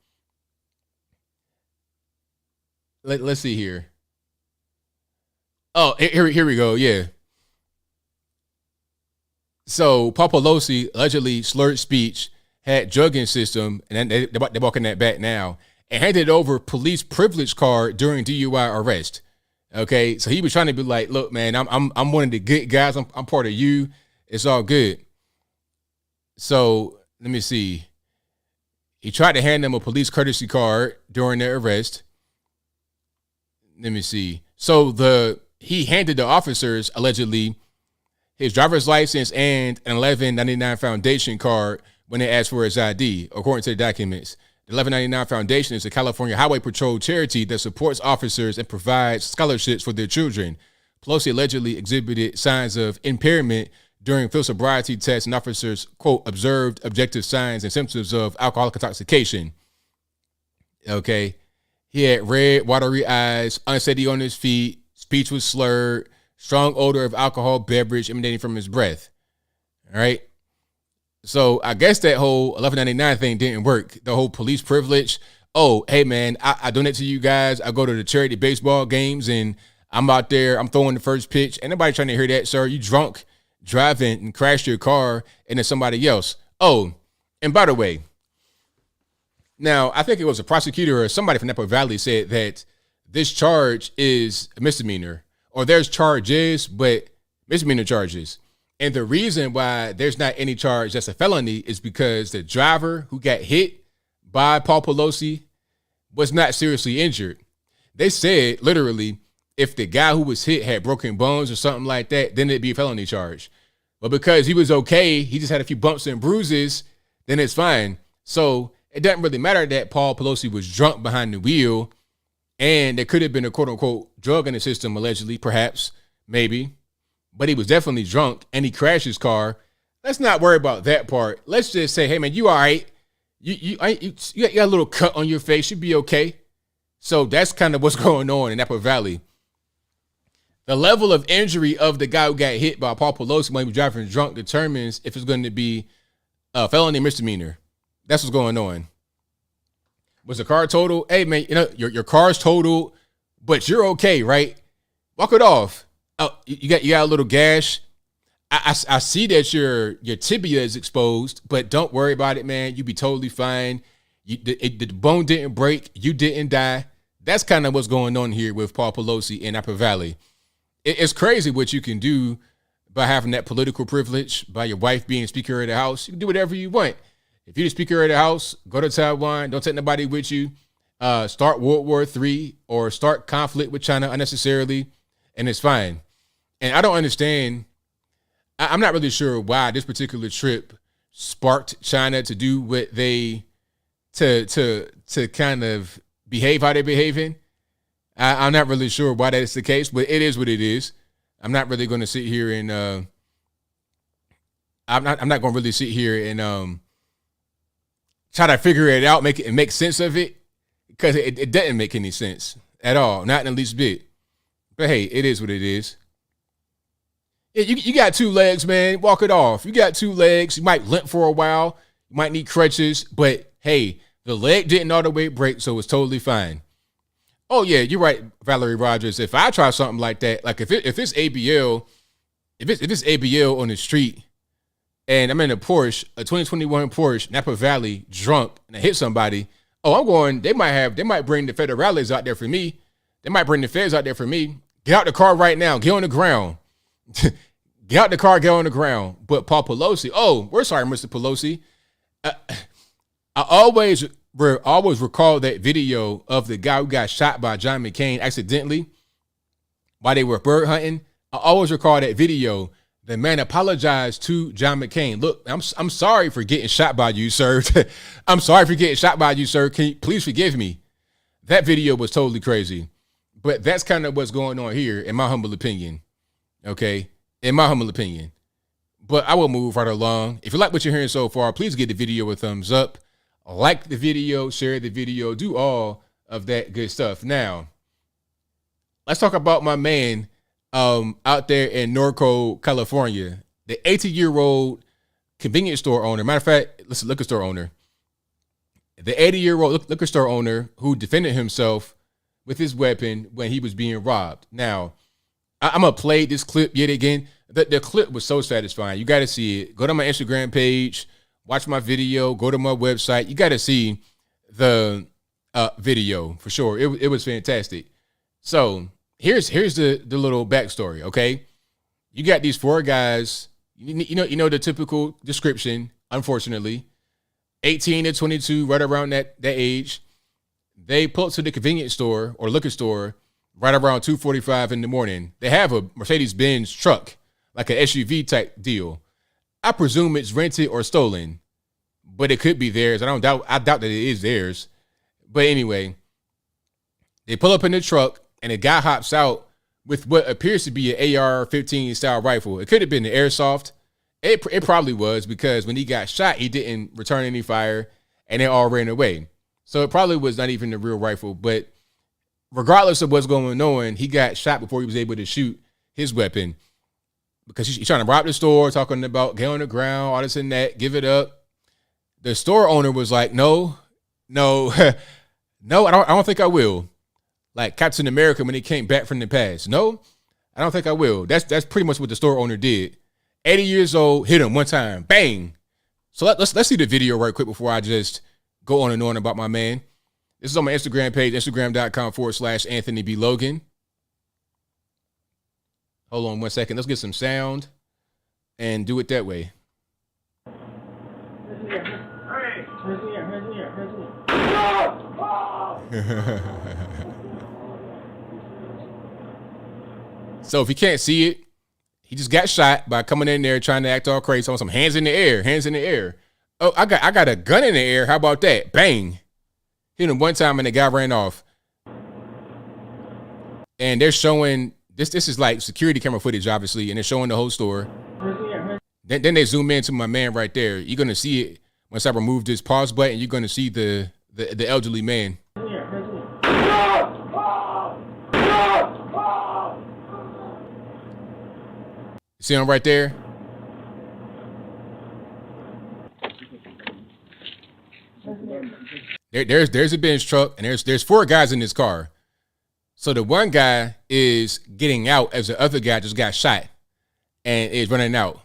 Let's see here. Oh, here we go. Yeah. So Paul Pelosi allegedly slurred speech, had drugging system, and then they're walking that back now, and handed over police privilege card during DUI arrest. Okay, so he was trying to be like, look, man, I'm one of the good guys. I'm part of you. It's all good. So let me see. He tried to hand them a police courtesy card during their arrest. Let me see. So he handed the officers allegedly his driver's license and an $11.99 foundation card when they asked for his ID, according to the documents. The $11.99 Foundation is a California Highway Patrol charity that supports officers and provides scholarships for their children. Pelosi allegedly exhibited signs of impairment during field sobriety tests, and officers, quote, observed objective signs and symptoms of alcoholic intoxication. Okay. He had red, watery eyes, unsteady on his feet, speech was slurred, strong odor of alcohol beverage emanating from his breath. All right. So I guess that whole 1199 thing didn't work. The whole police privilege. Oh, hey, man, I donate to you guys. I go to the charity baseball games and I'm out there. I'm throwing the first pitch. Ain't nobody trying to hear that, sir. You drunk, driving and crashed your car and then somebody else. Oh, and by the way, now I think it was a prosecutor or somebody from Napa Valley said that this charge is a misdemeanor, or there's charges, but misdemeanor charges. And the reason why there's not any charge that's a felony is because the driver who got hit by Paul Pelosi was not seriously injured. They said literally if the guy who was hit had broken bones or something like that, then it'd be a felony charge. But because he was okay, he just had a few bumps and bruises, then it's fine. So it doesn't really matter that Paul Pelosi was drunk behind the wheel and there could have been a quote unquote drug in the system, allegedly, perhaps, maybe. But he was definitely drunk and he crashed his car. Let's not worry about that part. Let's just say, hey, man, you all right? You got a little cut on your face. You'll be okay. So that's kind of what's going on in Napa Valley. The level of injury of the guy who got hit by Paul Pelosi when he was driving drunk determines if it's going to be a felony or misdemeanor. That's what's going on. Was the car totaled? Hey, man, you know, your car's totaled, but you're okay, right? Walk it off. Oh, you got a little gash. I see that your tibia is exposed, but don't worry about it, man. You be totally fine. The bone didn't break. You didn't die. That's kind of what's going on here with Paul Pelosi in Napa Valley. It's crazy what you can do by having that political privilege, by your wife being Speaker of the House. You can do whatever you want. If you're the Speaker of the House, go to Taiwan. Don't take nobody with you. Start World War III or start conflict with China unnecessarily, and it's fine. And I don't understand. I'm not really sure why this particular trip sparked China to do what they to kind of behave how they're behaving. I'm not really sure why that's the case, but it is what it is. I'm not really going to sit here and I'm not going to really sit here and try to figure it out, make sense of it, because it doesn't make any sense at all, not in the least bit. But hey, it is what it is. You got two legs, man. Walk it off. You got two legs. You might limp for a while. You might need crutches, but hey, the leg didn't all the way break, so it's totally fine. Oh yeah, you're right, Valerie Rogers. If I try something like that, like if it's ABL, if it's ABL on the street, and I'm in a Porsche, a 2021 Porsche, Napa Valley, drunk, and I hit somebody, oh, I'm going. They might bring the federales out there for me. They might bring the feds out there for me. Get out the car right now. Get on the ground. Get out the car, get on the ground. But Paul Pelosi, oh, we're sorry, Mr. Pelosi. I always recall that video of the guy who got shot by John McCain accidentally while they were bird hunting. I always recall that video. The man apologized to John McCain. Look, I'm sorry for getting shot by you, sir. I'm sorry for getting shot by you, sir. Can you please forgive me? That video was totally crazy. But that's kind of what's going on here, in my humble opinion. Okay, in my humble opinion. But I will move right along. If you like what you're hearing so far, please give the video a thumbs up. Like the video, share the video, do all of that good stuff. Now, let's talk about my man out there in Norco, California. The 80-year-old convenience store owner, matter of fact, listen, liquor store owner. The 80-year-old liquor store owner who defended himself with his weapon when he was being robbed. Now, I'm going to play this clip yet again. The clip was so satisfying. You got to see it. Go to my Instagram page, watch my video, go to my website. You got to see the video for sure. It was fantastic. So here's the little backstory, okay? You got these four guys, you know the typical description, unfortunately. 18 to 22, right around that age. They pull up to the convenience store or liquor store right around 2:45 in the morning. They have a Mercedes-Benz truck, like an SUV type deal. I presume it's rented or stolen, but it could be theirs. I doubt that it is theirs. But anyway, they pull up in the truck and a guy hops out with what appears to be an AR-15 style rifle. It could have been the airsoft. It probably was, because when he got shot, he didn't return any fire and they all ran away. So it probably was not even the real rifle, but regardless of what's going on, he got shot before he was able to shoot his weapon because he's trying to rob the store, talking about get on the ground, all this and that, give it up. The store owner was like, no, no, no, I don't think I will. Like Captain America when he came back from the past. No, I don't think I will. That's pretty much what the store owner did. 80 years old, hit him one time, bang. So let's see the video right quick before I just go on and on about my man. This is on my Instagram page, instagram.com/Anthony B. Logan. Hold on 1 second. Let's get some sound and do it that way. So if you can't see it, he just got shot by coming in there trying to act all crazy on some hands in the air, hands in the air. Oh, I got a gun in the air. How about that? Bang. Hit him one time and the guy ran off. And they're showing this is like security camera footage, obviously, and they're showing the whole store. Then they zoom in to my man right there. You're gonna see it once I remove this pause button. You're gonna see the elderly man. See him right there? There's a Benz truck, and there's 4 guys in this car. So the one guy is getting out as the other guy just got shot and is running out.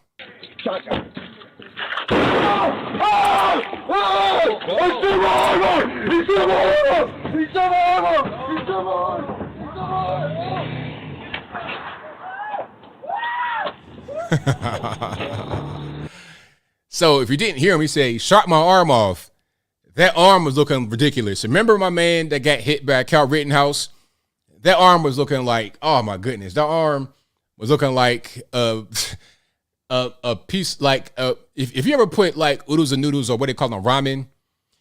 So if you didn't hear him, he said, shot my arm off. That arm was looking ridiculous. Remember my man that got hit by Cal Rittenhouse? That arm was looking like, oh my goodness. That arm was looking like a piece, like if you ever put like oodles and noodles, or what they call them, ramen,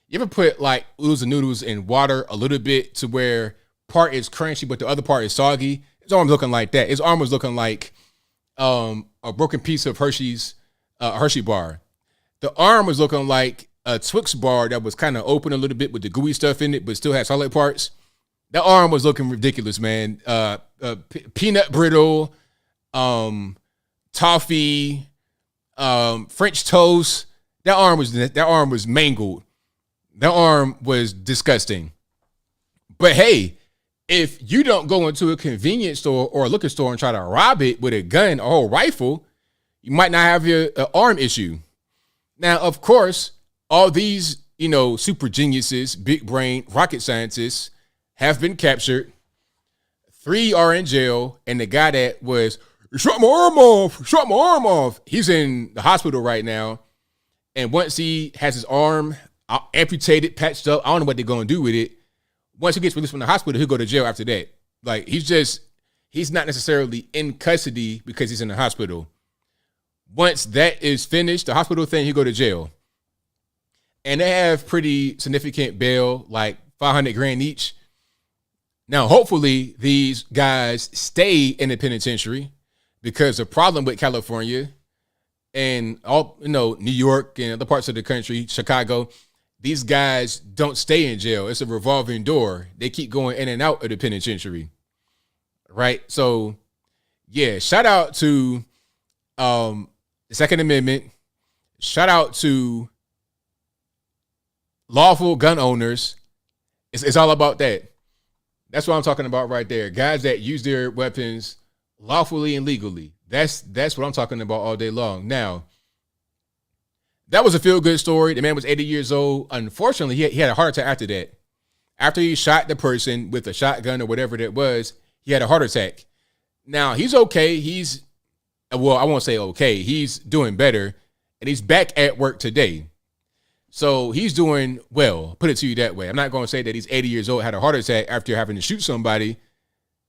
you ever put like oodles and noodles in water a little bit to where part is crunchy but the other part is soggy? His arm was looking like that. His arm was looking like a broken piece of Hershey bar. The arm was looking like a Twix bar that was kind of open a little bit with the gooey stuff in it, but still had solid parts. That arm was looking ridiculous, man. Peanut brittle, toffee, French toast. That arm was mangled. That arm was disgusting. But hey, if you don't go into a convenience store or a liquor store and try to rob it with a gun or a rifle, you might not have an arm issue. Now, of course, all these, super geniuses, big brain, rocket scientists have been captured. 3 are in jail, and the guy that was shot my arm off. He's in the hospital right now. And once he has his arm amputated, patched up, I don't know what they're going to do with it. Once he gets released from the hospital, he'll go to jail after that. Like, he's not necessarily in custody because he's in the hospital. Once that is finished, the hospital thing, he'll go to jail. And they have pretty significant bail, like $500,000 each. Now, hopefully these guys stay in the penitentiary, because the problem with California and all, New York and other parts of the country, Chicago, these guys don't stay in jail. It's a revolving door. They keep going in and out of the penitentiary. Right? So, yeah, shout out to the Second Amendment. Shout out to lawful gun owners. It's all about that. That's what I'm talking about right there. Guys that use their weapons lawfully and legally. That's what I'm talking about all day long. Now, that was a feel-good story. The man was 80 years old. Unfortunately, he had a heart attack after that. After he shot the person with a shotgun or whatever that was, he had a heart attack. Now, he's okay. I won't say okay. He's doing better, and he's back at work today. So he's doing well, put it to you that way. I'm not going to say that he's 80 years old, had a heart attack after having to shoot somebody,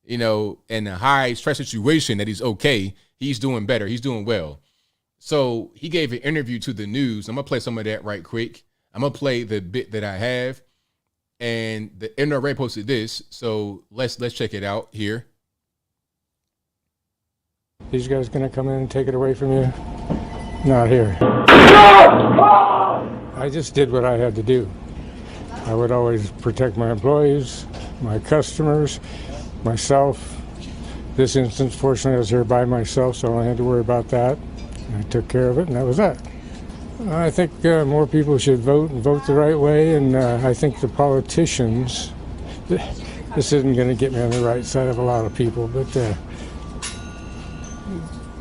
in a high stress situation, that he's okay. He's doing better. He's doing well. So he gave an interview to the news. I'm going to play some of that right quick. I'm going to play the bit that I have. And the NRA posted this. So let's check it out here. These guys going to come in and take it away from you? Not here. I just did what I had to do. I would always protect my employees, my customers, myself. This instance, fortunately, I was here by myself, so I only had to worry about that. I took care of it, and that was that. I think more people should vote and vote the right way, and I think the politicians, this isn't going to get me on the right side of a lot of people, but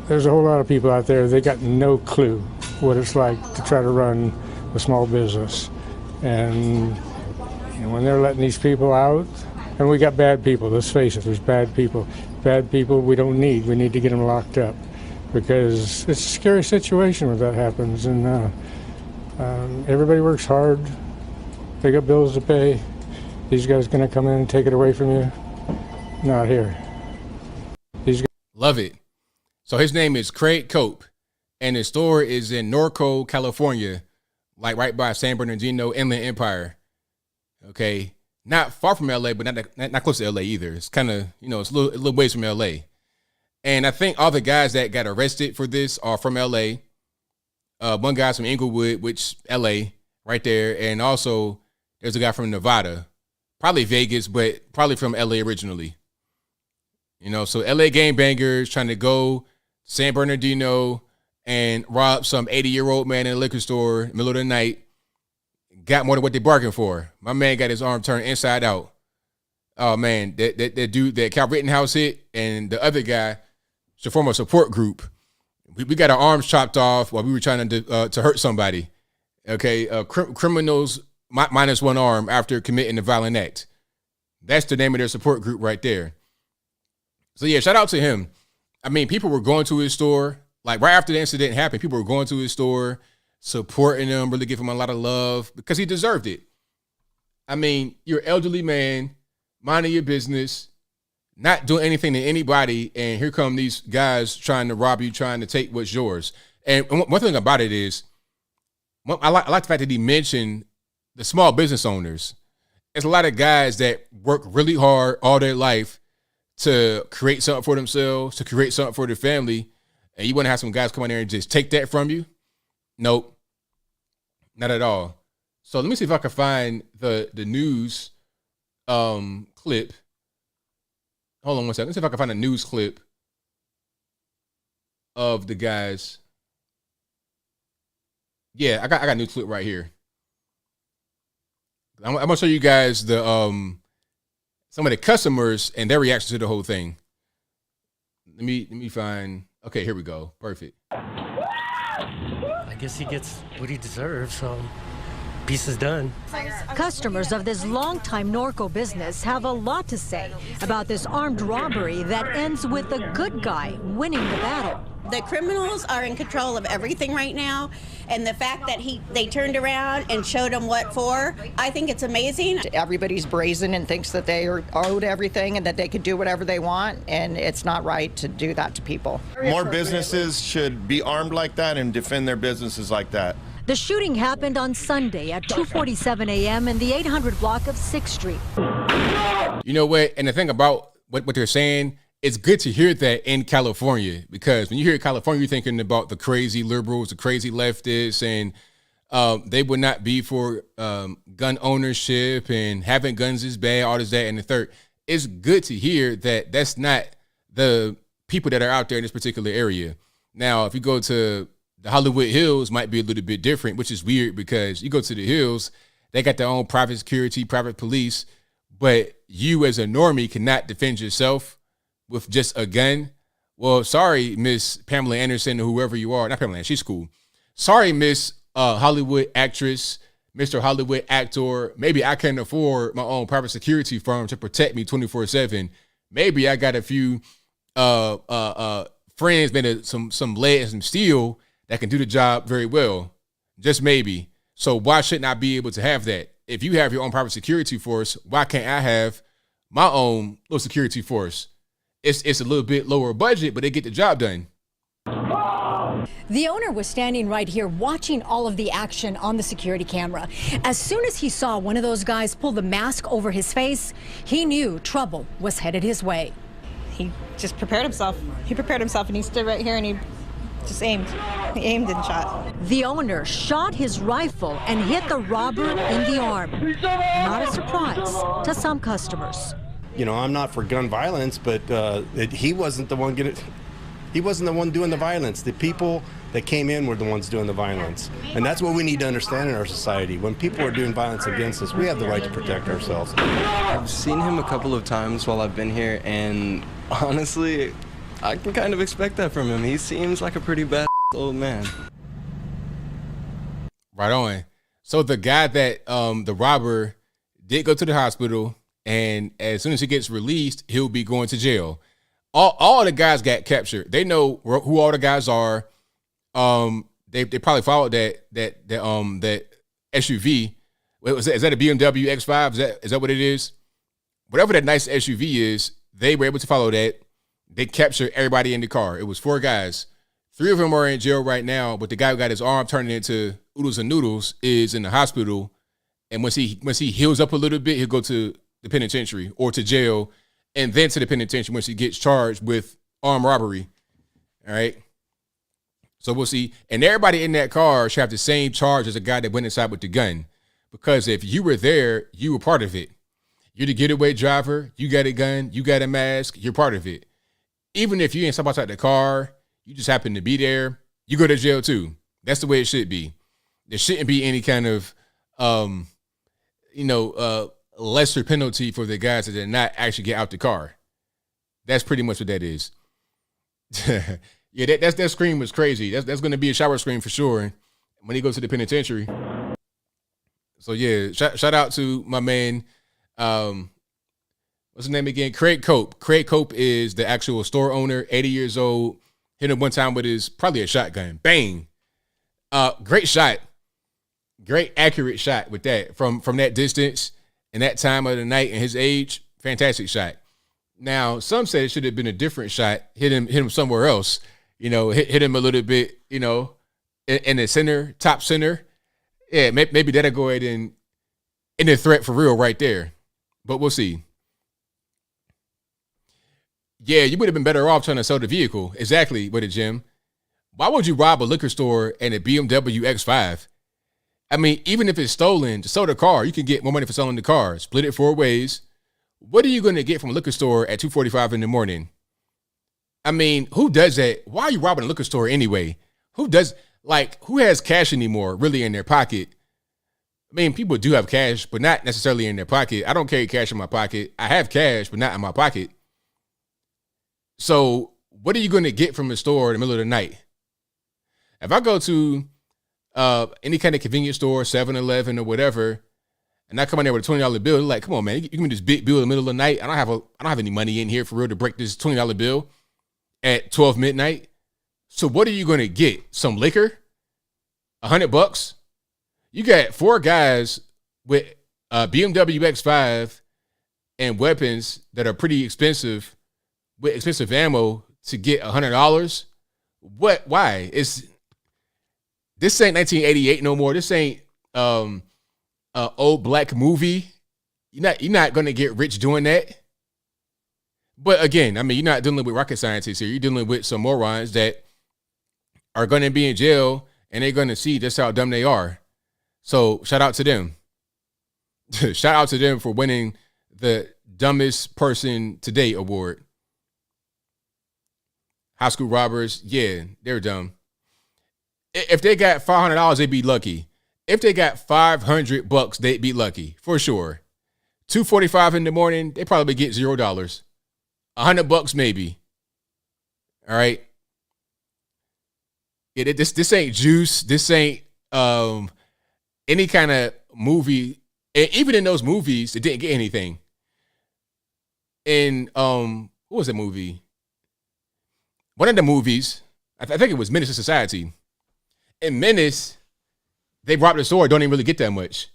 there's a whole lot of people out there, they got no clue what it's like to try to run a small business. And when they're letting these people out, and we got bad people, let's face it, there's bad people. Bad people we don't need. We need to get them locked up because it's a scary situation when that happens. And everybody works hard. They got bills to pay. These guys going to come in and take it away from you? Not here. These guys. Love it. So his name is Craig Cope, and his store is in Norco, California, like right by San Bernardino Inland Empire. Okay. Not far from LA, but not close to LA either. It's kind of, it's a little ways from LA. And I think all the guys that got arrested for this are from LA. One guy's from Inglewood, which LA right there. And also there's a guy from Nevada, probably Vegas, but probably from LA originally. So LA gangbangers trying to go San Bernardino and rob some 80-year-old man in a liquor store in the middle of the night. Got more than what they bargained for. My man got his arm turned inside out. Oh man, that dude that Cal Rittenhouse hit, and the other guy should form a support group. We got our arms chopped off while we were trying to hurt somebody. Okay, criminals minus one arm after committing a violent act. That's the name of their support group right there. So yeah, shout out to him. I mean, people were going to his store like right after the incident happened. People were going to his store, supporting him, really giving him a lot of love because he deserved it. I mean, you're an elderly man, minding your business, not doing anything to anybody, and here come these guys trying to rob you, trying to take what's yours. And one thing about it is, I like the fact that he mentioned the small business owners. There's a lot of guys that work really hard all their life to create something for themselves, to create something for their family, and you want to have some guys come in there and just take that from you? Nope. Not at all. So let me see if I can find the news clip. Hold on one second. Let's see if I can find a news clip of the guys. Yeah, I got a news clip right here. I'm gonna show you guys the some of the customers and their reaction to the whole thing. Let me find. Okay, here we go. Perfect. I guess he gets what he deserves, so piece is done. Customers of this longtime Norco business have a lot to say about this armed robbery that ends with the good guy winning the battle. The criminals are in control of everything right now, and the fact that they turned around and showed them what for, I think it's amazing. Everybody's brazen and thinks that they are owed everything and that they could do whatever they want, and it's not right to do that to people. More businesses should be armed like that and defend their businesses like that. The shooting happened on Sunday at 2:47 a.m. in the 800 block of 6th Street. You know what? And the thing about what they're saying, it's good to hear that in California, because when you hear California, you're thinking about the crazy liberals, the crazy leftists, and they would not be for gun ownership and having guns is bad, all this, that, and the third. It's good to hear that that's not the people that are out there in this particular area. Now, if you go to the Hollywood Hills, might be a little bit different, which is weird because you go to the Hills, they got their own private security, private police, but you as a normie cannot defend yourself with just a gun. Well, sorry, Miss Pamela Anderson or whoever you are. Not Pamela Anderson, she's cool. Sorry, Miss Hollywood actress, Mr. Hollywood actor. Maybe I can't afford my own private security firm to protect me 24/7. Maybe I got a few friends made of some lead and some steel that can do the job very well. Just maybe. So why shouldn't I be able to have that? If you have your own private security force, why can't I have my own little security force? It's a little bit lower budget, but they get the job done. The owner was standing right here watching all of the action on the security camera. As soon as he saw one of those guys pull the mask over his face, he knew trouble was headed his way. He just prepared himself. He prepared himself and he stood right here and he Just aimed. He aimed and shot. The owner shot his rifle and hit the robber in the arm. Not a surprise to some customers. You know, I'm not for gun violence, but he wasn't the one he wasn't the one doing the violence. The people that came in were the ones doing the violence. And that's what we need to understand in our society. When people are doing violence against us, we have the right to protect ourselves. I've seen him a couple of times while I've been here, and honestly, I can kind of expect that from him. He seems like a pretty bad old man. Right on. So the guy that the robber did go to the hospital, and as soon as he gets released, he'll be going to jail. All the guys got captured. They know who all the guys are. They probably followed that SUV. Is that a BMW X5? Is that what it is? Whatever that nice SUV is, they were able to follow that. They captured everybody in the car. It was 4 guys. 3 of them are in jail right now, but the guy who got his arm turned into oodles and noodles is in the hospital. And once he heals up a little bit, he'll go to the penitentiary or to jail, and then to the penitentiary once he gets charged with armed robbery. All right. So we'll see. And everybody in that car should have the same charge as the guy that went inside with the gun. Because if you were there, you were part of it. You're the getaway driver. You got a gun. You got a mask. You're part of it. Even if you ain't step outside the car, you just happen to be there, you go to jail too. That's the way it should be. There shouldn't be any kind of, lesser penalty for the guys that did not actually get out the car. That's pretty much what that is. Yeah, that scream was crazy. That's going to be a shower scream for sure when he goes to the penitentiary. So yeah, shout out to my man. What's his name again? Craig Cope. Craig Cope is the actual store owner, 80 years old. Hit him one time with probably a shotgun. Bang. Great shot. Great accurate shot with that from that distance and that time of the night and his age. Fantastic shot. Now, some say it should have been a different shot. Hit him somewhere else. Hit him a little bit, in the center, top center. Yeah, maybe that'll go ahead and end the threat for real right there. But we'll see. Yeah, you would have been better off trying to sell the vehicle. Exactly, with it, Jim. Why would you rob a liquor store and a BMW X5? I mean, even if it's stolen, to sell the car, you can get more money for selling the car. Split it 4 ways. What are you going to get from a liquor store at 2:45 in the morning? I mean, who does that? Why are you robbing a liquor store anyway? Who has cash anymore really in their pocket? I mean, people do have cash, but not necessarily in their pocket. I don't carry cash in my pocket. I have cash, but not in my pocket. So what are you going to get from the store in the middle of the night? If I go to any kind of convenience store, 7-Eleven or whatever, and I come in there with a $20 bill, they're like, come on, man, you give me this big bill in the middle of the night. I don't have any money in here for real to break this $20 bill at 12 midnight. So what are you going to get? Some liquor? $100? You got 4 guys with BMW X5 and weapons that are pretty expensive with expensive ammo to get $100. What? Why? This ain't 1988 no more. This ain't old black movie. You're not gonna get rich doing that. But again, I mean, you're not dealing with rocket scientists here. You're dealing with some morons that are gonna be in jail and they're gonna see just how dumb they are. So shout out to them. Shout out to them for winning the dumbest person today award. High school robbers, yeah, they're dumb. If they got $500, they'd be lucky. If they got $500, they'd be lucky for sure. 2:45 in the morning, they probably get $0. $100 maybe. All right. Yeah, this ain't Juice. This ain't any kind of movie. And even in those movies, it didn't get anything. In what was that movie? One of the movies, I think it was Menace to Society. In Menace, they robbed the store, don't even really get that much.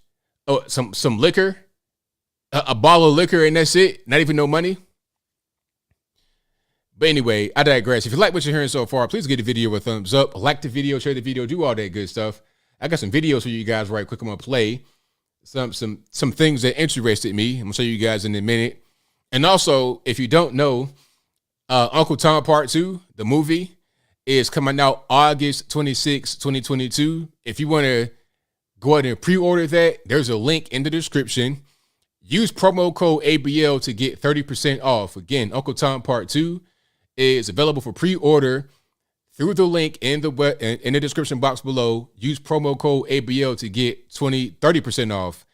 Oh, some liquor, a bottle of liquor, and that's it. Not even no money. But anyway, I digress. If you like what you're hearing so far, please give the video a thumbs up. Like the video, share the video, do all that good stuff. I got some videos for you guys right quick. I'm gonna play some things that interested me. I'm gonna show you guys in a minute. And also, if you don't know, Uncle Tom Part 2, the movie, is coming out August 26, 2022. If you want to go ahead and pre-order that, there's a link in the description. Use promo code ABL to get 30% off. Again, Uncle Tom Part 2 is available for pre-order through the link in the description box below. Use promo code ABL to get 30% off.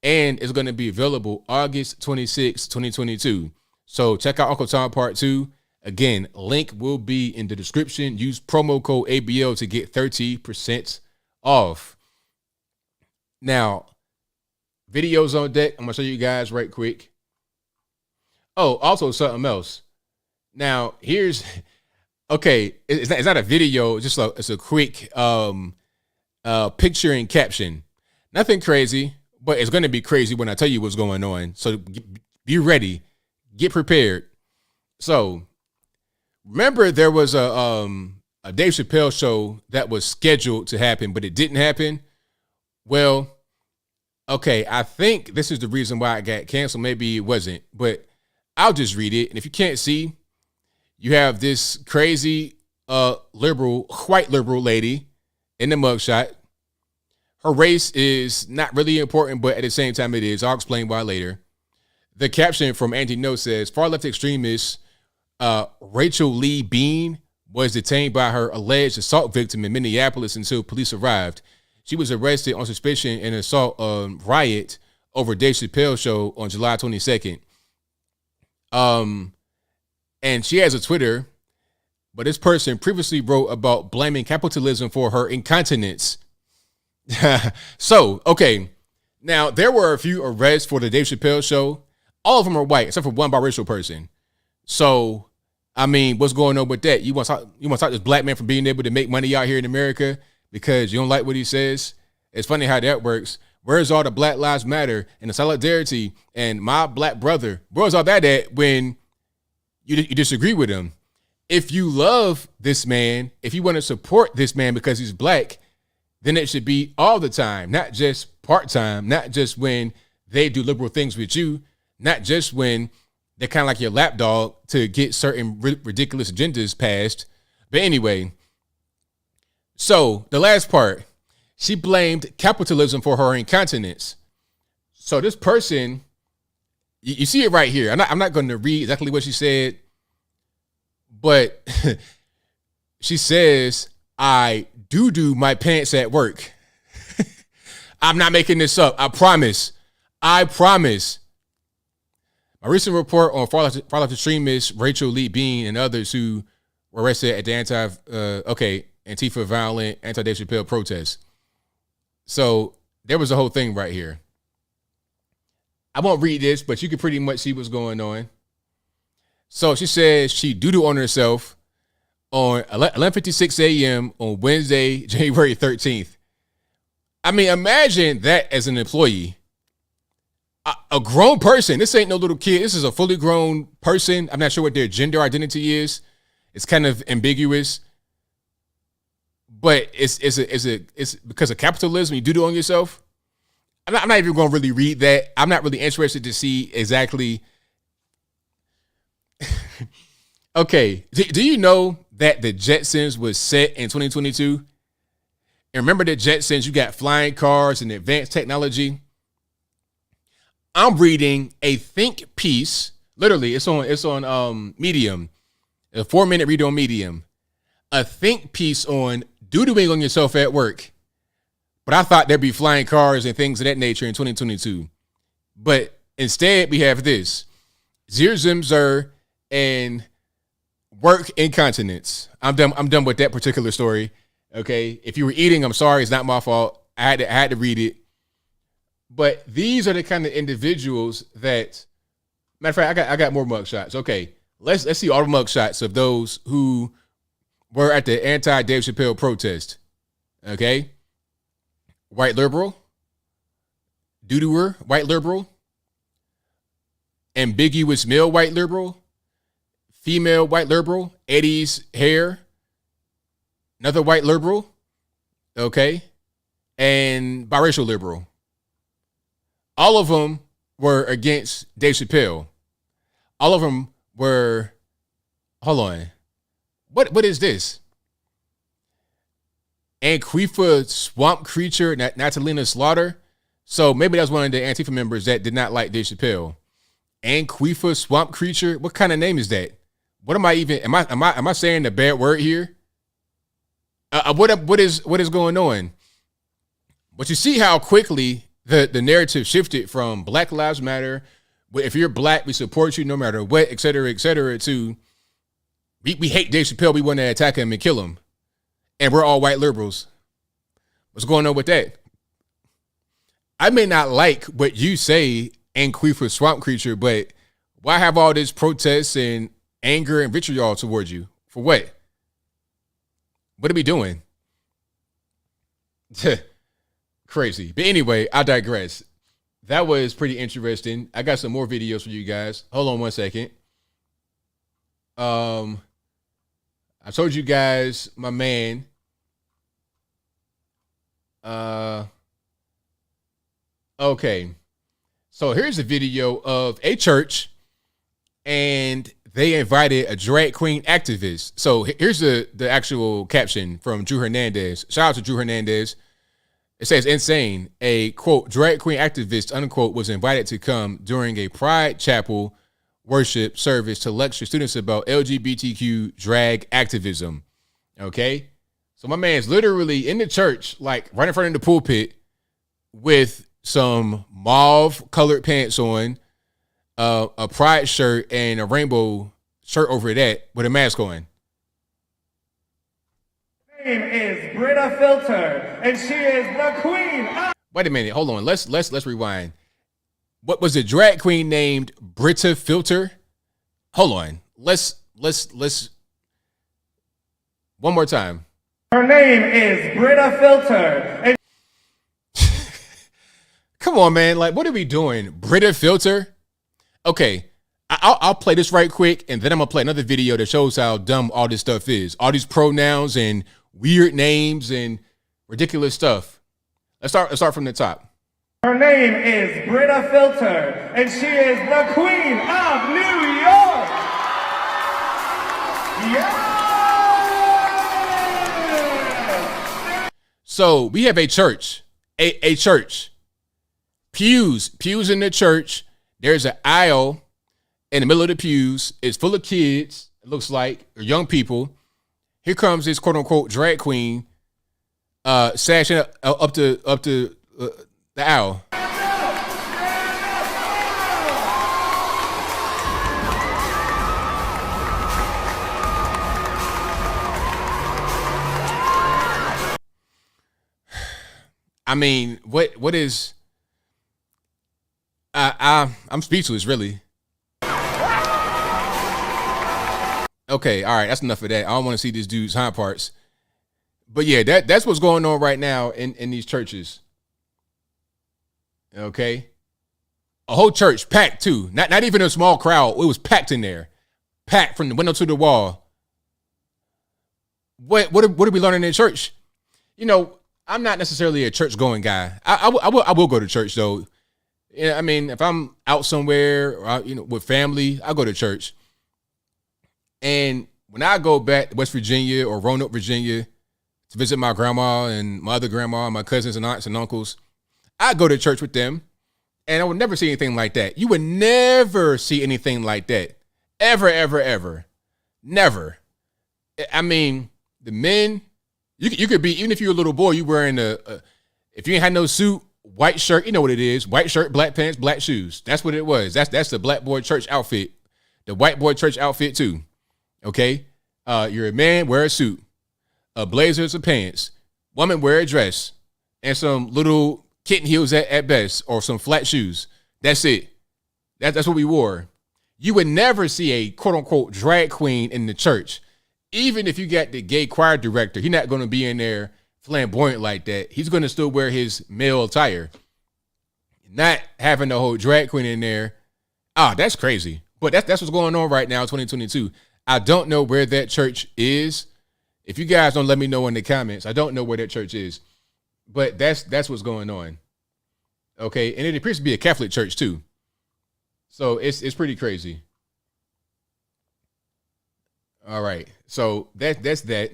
And it's going to be available August 26, 2022. So check out Uncle Tom Part 2. Again, link will be in the description. Use promo code ABL to get 30% off. Now, videos on deck. I'm going to show you guys right quick. Oh, also something else. Now, here's... Okay, it's not a video. It's a quick picture and caption. Nothing crazy, but it's going to be crazy when I tell you what's going on. So be ready. Get prepared. So remember there was a Dave Chappelle show that was scheduled to happen, but it didn't happen. Well, okay, I think this is the reason why it got canceled. Maybe it wasn't, but I'll just read it. And if you can't see, you have this crazy white liberal lady in the mugshot. Her race is not really important, but at the same time it is. I'll explain why later. The caption from Andy No says, far left extremist Rachel Lee Bean was detained by her alleged assault victim in Minneapolis until police arrived. She was arrested on suspicion in an assault riot over Dave Chappelle show on July 22nd. And she has a Twitter, but this person previously wrote about blaming capitalism for her incontinence. So, okay. Now, there were a few arrests for the Dave Chappelle show. All of them are white, except for one biracial person. So, I mean, what's going on with that? You want to stop this black man from being able to make money out here in America because you don't like what he says? It's funny how that works. Where's all the Black Lives Matter and the solidarity and my black brother? Where's all that at when you disagree with him? If you love this man, if you want to support this man because he's black, then it should be all the time, not just part-time, not just when they do liberal things with you, not just when they're kind of like your lapdog to get certain ridiculous agendas passed. But anyway, so the last part, she blamed capitalism for her incontinence. So this person, you see it right here. I'm not going to read exactly what she said, but she says, I do my pants at work. I'm not making this up. I promise. A recent report on far left extremist Rachel Lee Bean and others who were arrested at the Antifa violent anti-Dave Chappelle protests. So there was a whole thing right here. I won't read this, but you can pretty much see what's going on. So she says she doo-doo on herself on 11:56 a.m. on Wednesday, January 13th. I mean, imagine that as an employee. A grown person. This ain't no little kid. This is a fully grown person. I'm not sure what their gender identity is. It's kind of ambiguous. But it's because of capitalism. You do it on yourself. I'm not even going to really read that. I'm not really interested to see exactly. Okay. Do you know that the Jetsons was set in 2022? And remember the Jetsons, you got flying cars and advanced technology. I'm reading a think piece. Literally, it's on Medium. A 4-minute read on Medium. A think piece on doodling on yourself at work. But I thought there'd be flying cars and things of that nature in 2022. But instead, we have this. Zir Zim Zer and work incontinence. I'm done with that particular story. Okay. If you were eating, I'm sorry. It's not my fault. I had to read it. But these are the kind of individuals that, matter of fact, I got more mugshots. Okay. Let's see all the mugshots of those who were at the anti-Dave Chappelle protest. Okay. White liberal, doo-dooer, white liberal, ambiguous male white liberal, female white liberal, Eddie's hair, another white liberal, okay, and biracial liberal. All of them were against Dave Chappelle. All of them were, hold on, what is this? Anquifa Swamp Creature, Natalina Slaughter. So maybe that's one of the Antifa members that did not like Dave Chappelle. Anquifa Swamp Creature. What kind of name is that? What am I even? Am I saying the bad word here? What is going on? But you see how quickly the narrative shifted from Black Lives Matter. If you're black, we support you no matter what, et cetera, to we hate Dave Chappelle. We want to attack him and kill him. And we're all white liberals. What's going on with that? I may not like what you say, Anquifa Swamp Creature, but why have all this protests and anger and vitriol towards you? For what? What are we doing? Crazy. But anyway, I digress. That was pretty interesting. I got some more videos for you guys. Hold on one second. I told you guys, my man. Okay. So here's a video of a church, and they invited a drag queen activist. So here's the actual caption from Drew Hernandez. Shout out to Drew Hernandez. It says, insane. A, quote, drag queen activist, unquote, was invited to come during a Pride Chapel worship service to lecture students about LGBTQ drag activism. Okay? So my man's literally in the church, like right in front of the pulpit with some mauve colored pants on, a pride shirt and a rainbow shirt over that with a mask on. Name is Britta Filter, and she is the queen. Wait a minute, hold on. Let's rewind. What was the drag queen named Britta Filter? Hold on. Let's one more time. Her name is Britta Filter. And come on, man. Like, what are we doing? Britta Filter? Okay, I'll play this right quick, and then I'm gonna play another video that shows how dumb all this stuff is. All these pronouns and weird names and ridiculous stuff. Let's start from the top. Her name is Britta Filter, and she is the queen of New York. Yeah. So we have a church, a church, pews in the church. There's an aisle in the middle of the pews. It's full of kids. It looks like, or young people. Here comes this quote unquote drag queen, sashing up to the aisle. I mean, what is? I'm speechless, really. Okay, all right, that's enough of that. I don't want to see this dude's hind parts. But yeah, that's what's going on right now in these churches. Okay. A whole church packed too. Not even a small crowd. It was packed in there. Packed from the window to the wall. What are we learning in church? You know, I'm not necessarily a church going guy. I will go to church though. Yeah, I mean, if I'm out somewhere or with family, I go to church. And when I go back to West Virginia or Roanoke, Virginia, to visit my grandma and my other grandma, my cousins and aunts and uncles, I go to church with them, and I would never see anything like that. You would never see anything like that. Ever, ever, ever. Never. I mean, the men, you could be, even if you're a little boy, you wearing if you ain't had no suit, white shirt, you know what it is. White shirt, black pants, black shoes. That's what it was. That's the black boy church outfit. The white boy church outfit too. Okay? You're a man, wear a suit. A blazer, some pants. Woman, wear a dress. And some little kitten heels at best, or some flat shoes. That's it. That's what we wore. You would never see a quote unquote drag queen in the church. Even if you got the gay choir director, he's not going to be in there flamboyant like that. He's going to still wear his male attire. Not having the whole drag queen in there. That's crazy. But that's what's going on right now in 2022. I don't know where that church is. If you guys don't let me know in the comments, I don't know where that church is. But that's what's going on. Okay, and it appears to be a Catholic church too. So it's pretty crazy. All right, so that's that.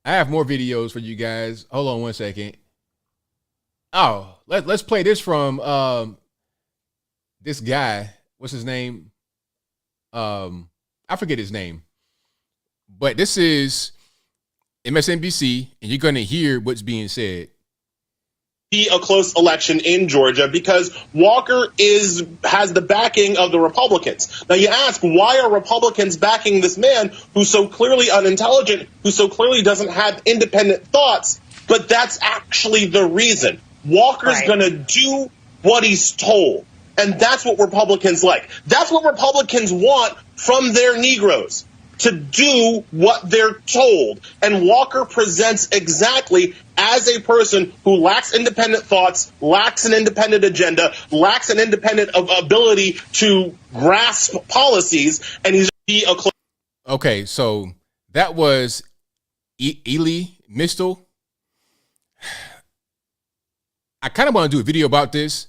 I have more videos for you guys. Hold on one second. Oh, let's play this from this guy. What's his name? I forget his name. But this is MSNBC, and you're going to hear what's being said. Be a close election in Georgia because Walker has the backing of the Republicans. Now you ask, why are Republicans backing this man who's so clearly unintelligent, who so clearly doesn't have independent thoughts? But that's actually the reason. Walker's going to do what he's told. And that's what Republicans like. That's what Republicans want from their Negroes, to do what they're told. And Walker presents exactly as a person who lacks independent thoughts, lacks an independent agenda, lacks an independent ability to grasp policies, and he's Okay, so that was Ely Mistel. I kind of want to do a video about this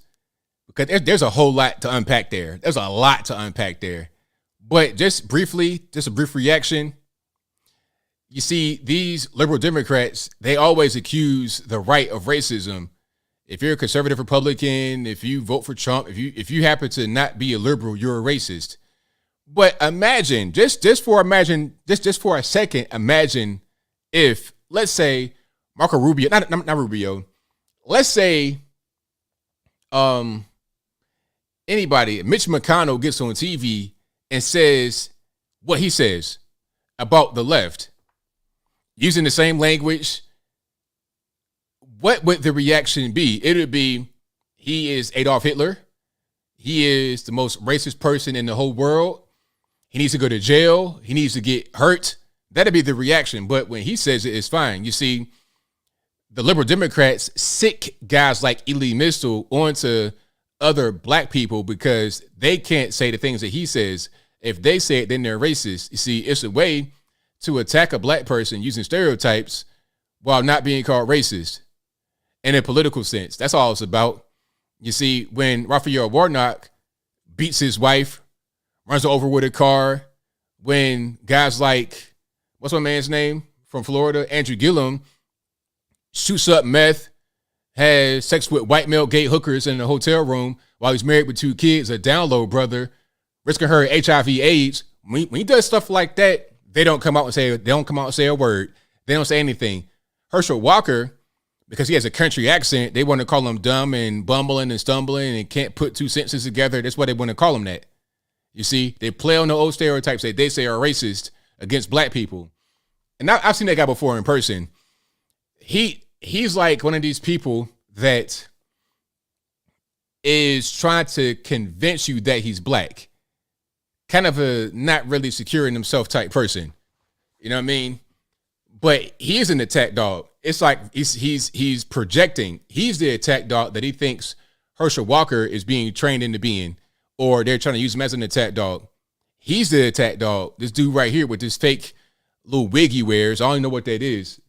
because there's a whole lot to unpack there. There's a lot to unpack there. But just briefly, just a brief reaction. You see, these liberal Democrats, they always accuse the right of racism. If you're a conservative Republican, if you vote for Trump, if you happen to not be a liberal, you're a racist. But imagine, just for a second, imagine if, let's say, Marco Rubio, not Rubio, let's say anybody, Mitch McConnell gets on TV and says what he says about the left, using the same language, what would the reaction be? It would be, he is Adolf Hitler. He is the most racist person in the whole world. He needs to go to jail. He needs to get hurt. That'd be the reaction. But when he says it, it's fine. You see, the liberal Democrats sick guys like Ely Mistel onto other black people because they can't say the things that he says. If they say it, then they're racist. You see, it's a way to attack a black person using stereotypes while not being called racist in a political sense. That's all it's about. You see, when Raphael Warnock beats his wife, runs her over with a car, when guys like, what's my man's name from Florida, Andrew Gillum, shoots up meth, has sex with white male gay hookers in a hotel room while he's married with 2 kids, a down low brother, risking her HIV/AIDS. When he does stuff like that, they don't come out and say a word. They don't say anything. Herschel Walker, because he has a country accent, they want to call him dumb and bumbling and stumbling and can't put 2 sentences together. That's why they want to call him that. You see, they play on the old stereotypes that they say are racist against black people. And I've seen that guy before in person. He's like one of these people that is trying to convince you that he's black. Kind of a not really secure in himself type person. You know what I mean? But he is an attack dog. It's like he's projecting. He's the attack dog that he thinks Herschel Walker is being trained into being, or they're trying to use him as an attack dog. He's the attack dog. This dude right here with this fake little wig he wears. I don't even know what that is.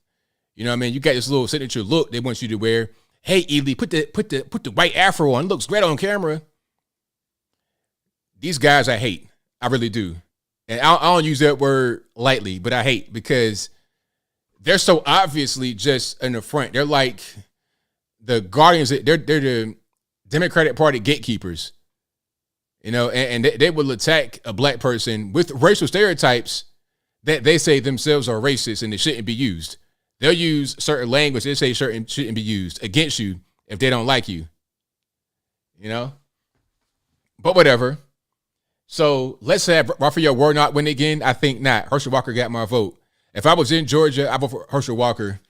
You know what I mean? You got this little signature look they want you to wear. Hey, Ely, put the white afro on. It looks great on camera. These guys I hate. I really do. And I don't use that word lightly, but I hate because they're so obviously just in the front. They're like the guardians. They're the Democratic Party gatekeepers. You know, and they will attack a black person with racial stereotypes that they say themselves are racist and they shouldn't be used. They'll use certain language they say shouldn't be used against you if they don't like you. You know? But whatever. So let's have Raphael Warnock win again. I think not. Herschel Walker got my vote. If I was in Georgia, I vote for Herschel Walker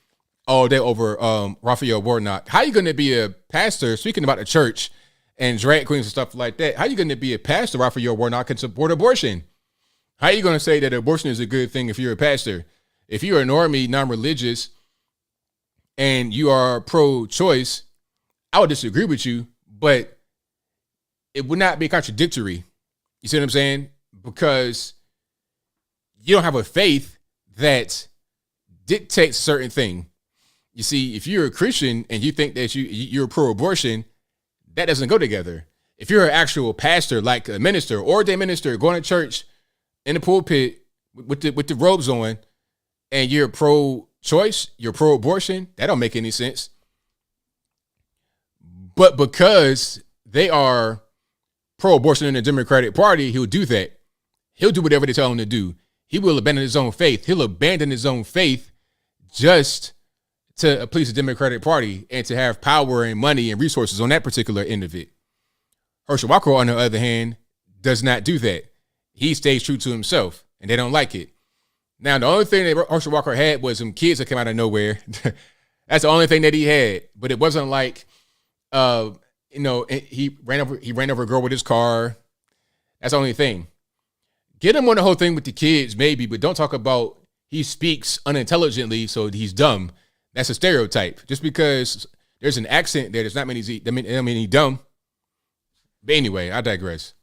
all day over Raphael Warnock. How are you going to be a pastor, speaking about the church and drag queens and stuff like that, how are you going to be a pastor, Raphael Warnock, and support abortion? How are you going to say that abortion is a good thing if you're a pastor? If you're a normie, non-religious, and you are pro-choice, I would disagree with you, but it would not be contradictory. You see what I'm saying? Because you don't have a faith that dictates a certain thing. You see, if you're a Christian and you think that you're pro-abortion, that doesn't go together. If you're an actual pastor, like a minister or a minister, going to church in the pulpit with the robes on, and you're pro pro-choice, you're pro-abortion. That don't make any sense. But because they are pro-abortion in the Democratic Party, he'll do that. He'll do whatever they tell him to do. He will abandon his own faith. He'll abandon his own faith just to please the Democratic Party and to have power and money and resources on that particular end of it. Herschel Walker, on the other hand, does not do that. He stays true to himself, and they don't like it. Now, the only thing that Herschel Walker had was some kids that came out of nowhere. That's the only thing that he had. But it wasn't like, he ran over a girl with his car. That's the only thing. Get him on the whole thing with the kids, maybe, but don't talk about he speaks unintelligently, so he's dumb. That's a stereotype. Just because there's an accent there does not mean he's dumb. But anyway, I digress.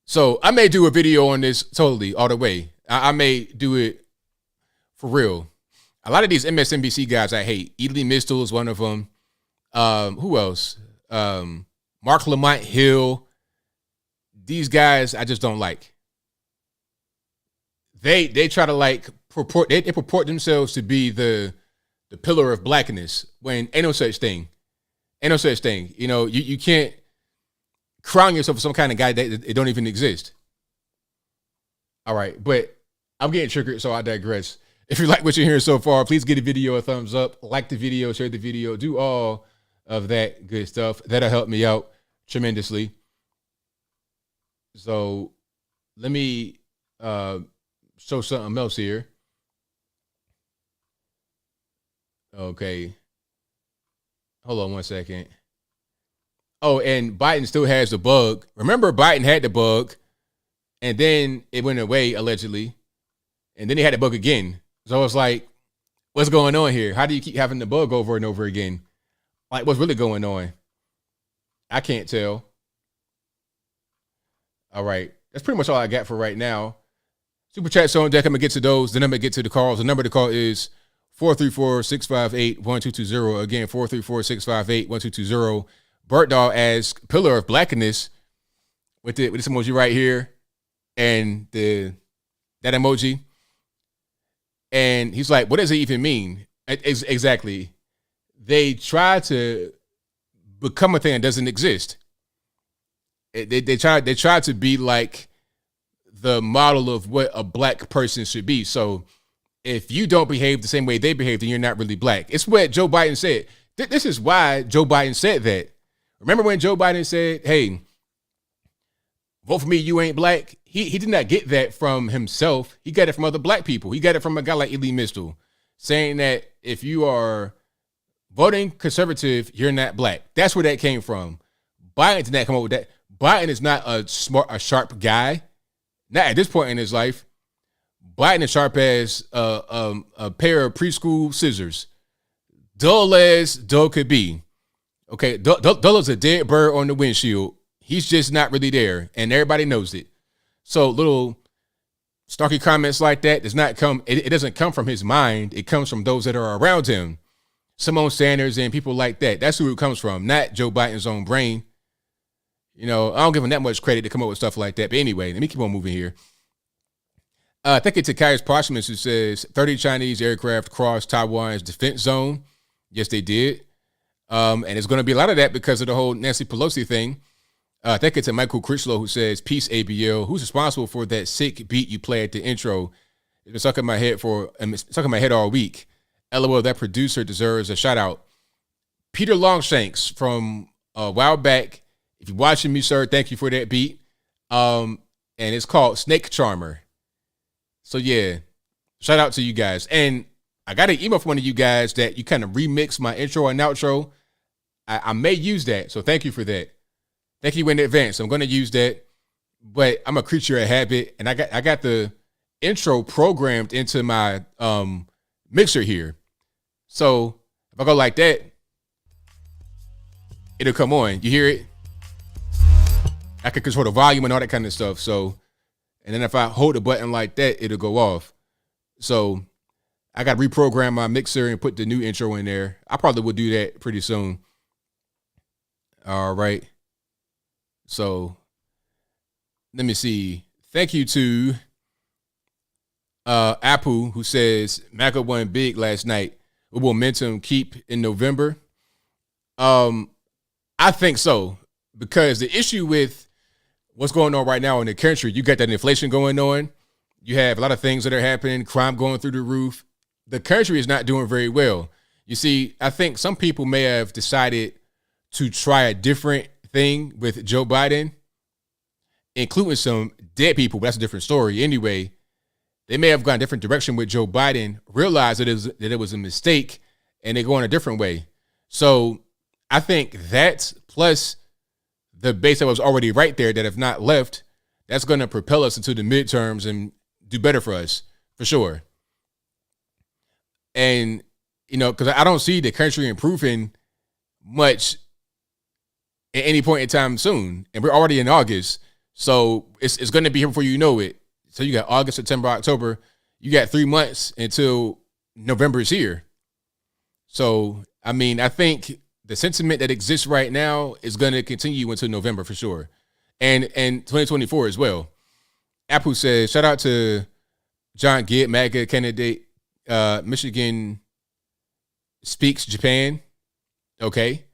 So I may do a video on this totally all the way. I may do it for real. A lot of these MSNBC guys I hate. Ely Mistel is one of them. Who else? Mark Lamont Hill. These guys I just don't like. They try to purport themselves to be the pillar of blackness when ain't no such thing. Ain't no such thing. You can't crown yourself as some kind of guy that it don't even exist. All right, but I'm getting triggered, so I digress. If you like what you're hearing so far, please give the video a thumbs up, like the video, share the video, do all of that good stuff. That'll help me out tremendously. So let me show something else here. Okay. Hold on one second. Oh, and Biden still has the bug. Remember, Biden had the bug, and then it went away, allegedly. And then he had the bug again. So it's like, what's going on here? How do you keep having the bug over and over again? Like, what's really going on? I can't tell. All right. That's pretty much all I got for right now. Super chat on deck. I'm going to get to those. Then I'm going to get to the calls. The number to call is 434-658-1220. Again, 434-658-1220. Bert Dog as pillar of blackness with this emoji right here and that emoji. And he's like, what does it even mean? Exactly. They try to become a thing that doesn't exist. They try to be like the model of what a black person should be. So if you don't behave the same way they behave, then you're not really black. It's what Joe Biden said. This is why Joe Biden said that. Remember when Joe Biden said, hey, vote for me, you ain't black? He did not get that from himself. He got it from other black people. He got it from a guy like Ely Mistel saying that if you are voting conservative, you're not black. That's where that came from. Biden did not come up with that. Biden is not a sharp guy. Not at this point in his life. Biden is sharp as a pair of preschool scissors. Dull as dull could be. Okay, dull as a dead bird on the windshield. He's just not really there, and everybody knows it. So little snarky comments like that does not come. It doesn't come from his mind. It comes from those that are around him. Simone Sanders and people like that. That's who it comes from, not Joe Biden's own brain. I don't give him that much credit to come up with stuff like that. But anyway, let me keep on moving here. Thank you to Kaius Parchment, who says 30 Chinese aircraft crossed Taiwan's defense zone. Yes, they did. And there's going to be a lot of that because of the whole Nancy Pelosi thing. Thank you to Michael Critchlow, who says, peace, ABL. Who's responsible for that sick beat you play at the intro? It's been stuck in my head all week. LOL, that producer deserves a shout out. Peter Longshanks from a while back. If you're watching me, sir, thank you for that beat. And it's called Snake Charmer. So yeah, shout out to you guys. And I got an email from one of you guys that you kind of remix my intro and outro. I may use that. So thank you for that. Thank you in advance. I'm going to use that, but I'm a creature of habit, and I got the intro programmed into my mixer here. So if I go like that, it'll come on. You hear it? I can control the volume and all that kind of stuff. So, and then if I hold the button like that, it'll go off. So I got to reprogram my mixer and put the new intro in there. I probably will do that pretty soon. All right. So let me see. Thank you to Apple, who says MAGA won big last night. Will momentum keep in November? I think so, because the issue with what's going on right now in the country, you got that inflation going on. You have a lot of things that are happening, crime going through the roof. The country is not doing very well. You see, I think some people may have decided to try a different thing with Joe Biden, including some dead people, but that's a different story. Anyway, they may have gone a different direction with Joe Biden, realized that it was a mistake, and they're going a different way. So I think that, plus the base that was already right there that have not left, that's going to propel us into the midterms and do better for us, for sure. And, because I don't see the country improving much at any point in time soon. And we're already in August. So it's going to be here before you know it. So you got August, September, October. You got 3 months until November is here. So, I think the sentiment that exists right now is going to continue until November for sure. And 2024 as well. Apple says, shout out to John Gibb, MAGA candidate, Michigan speaks Japan. Okay.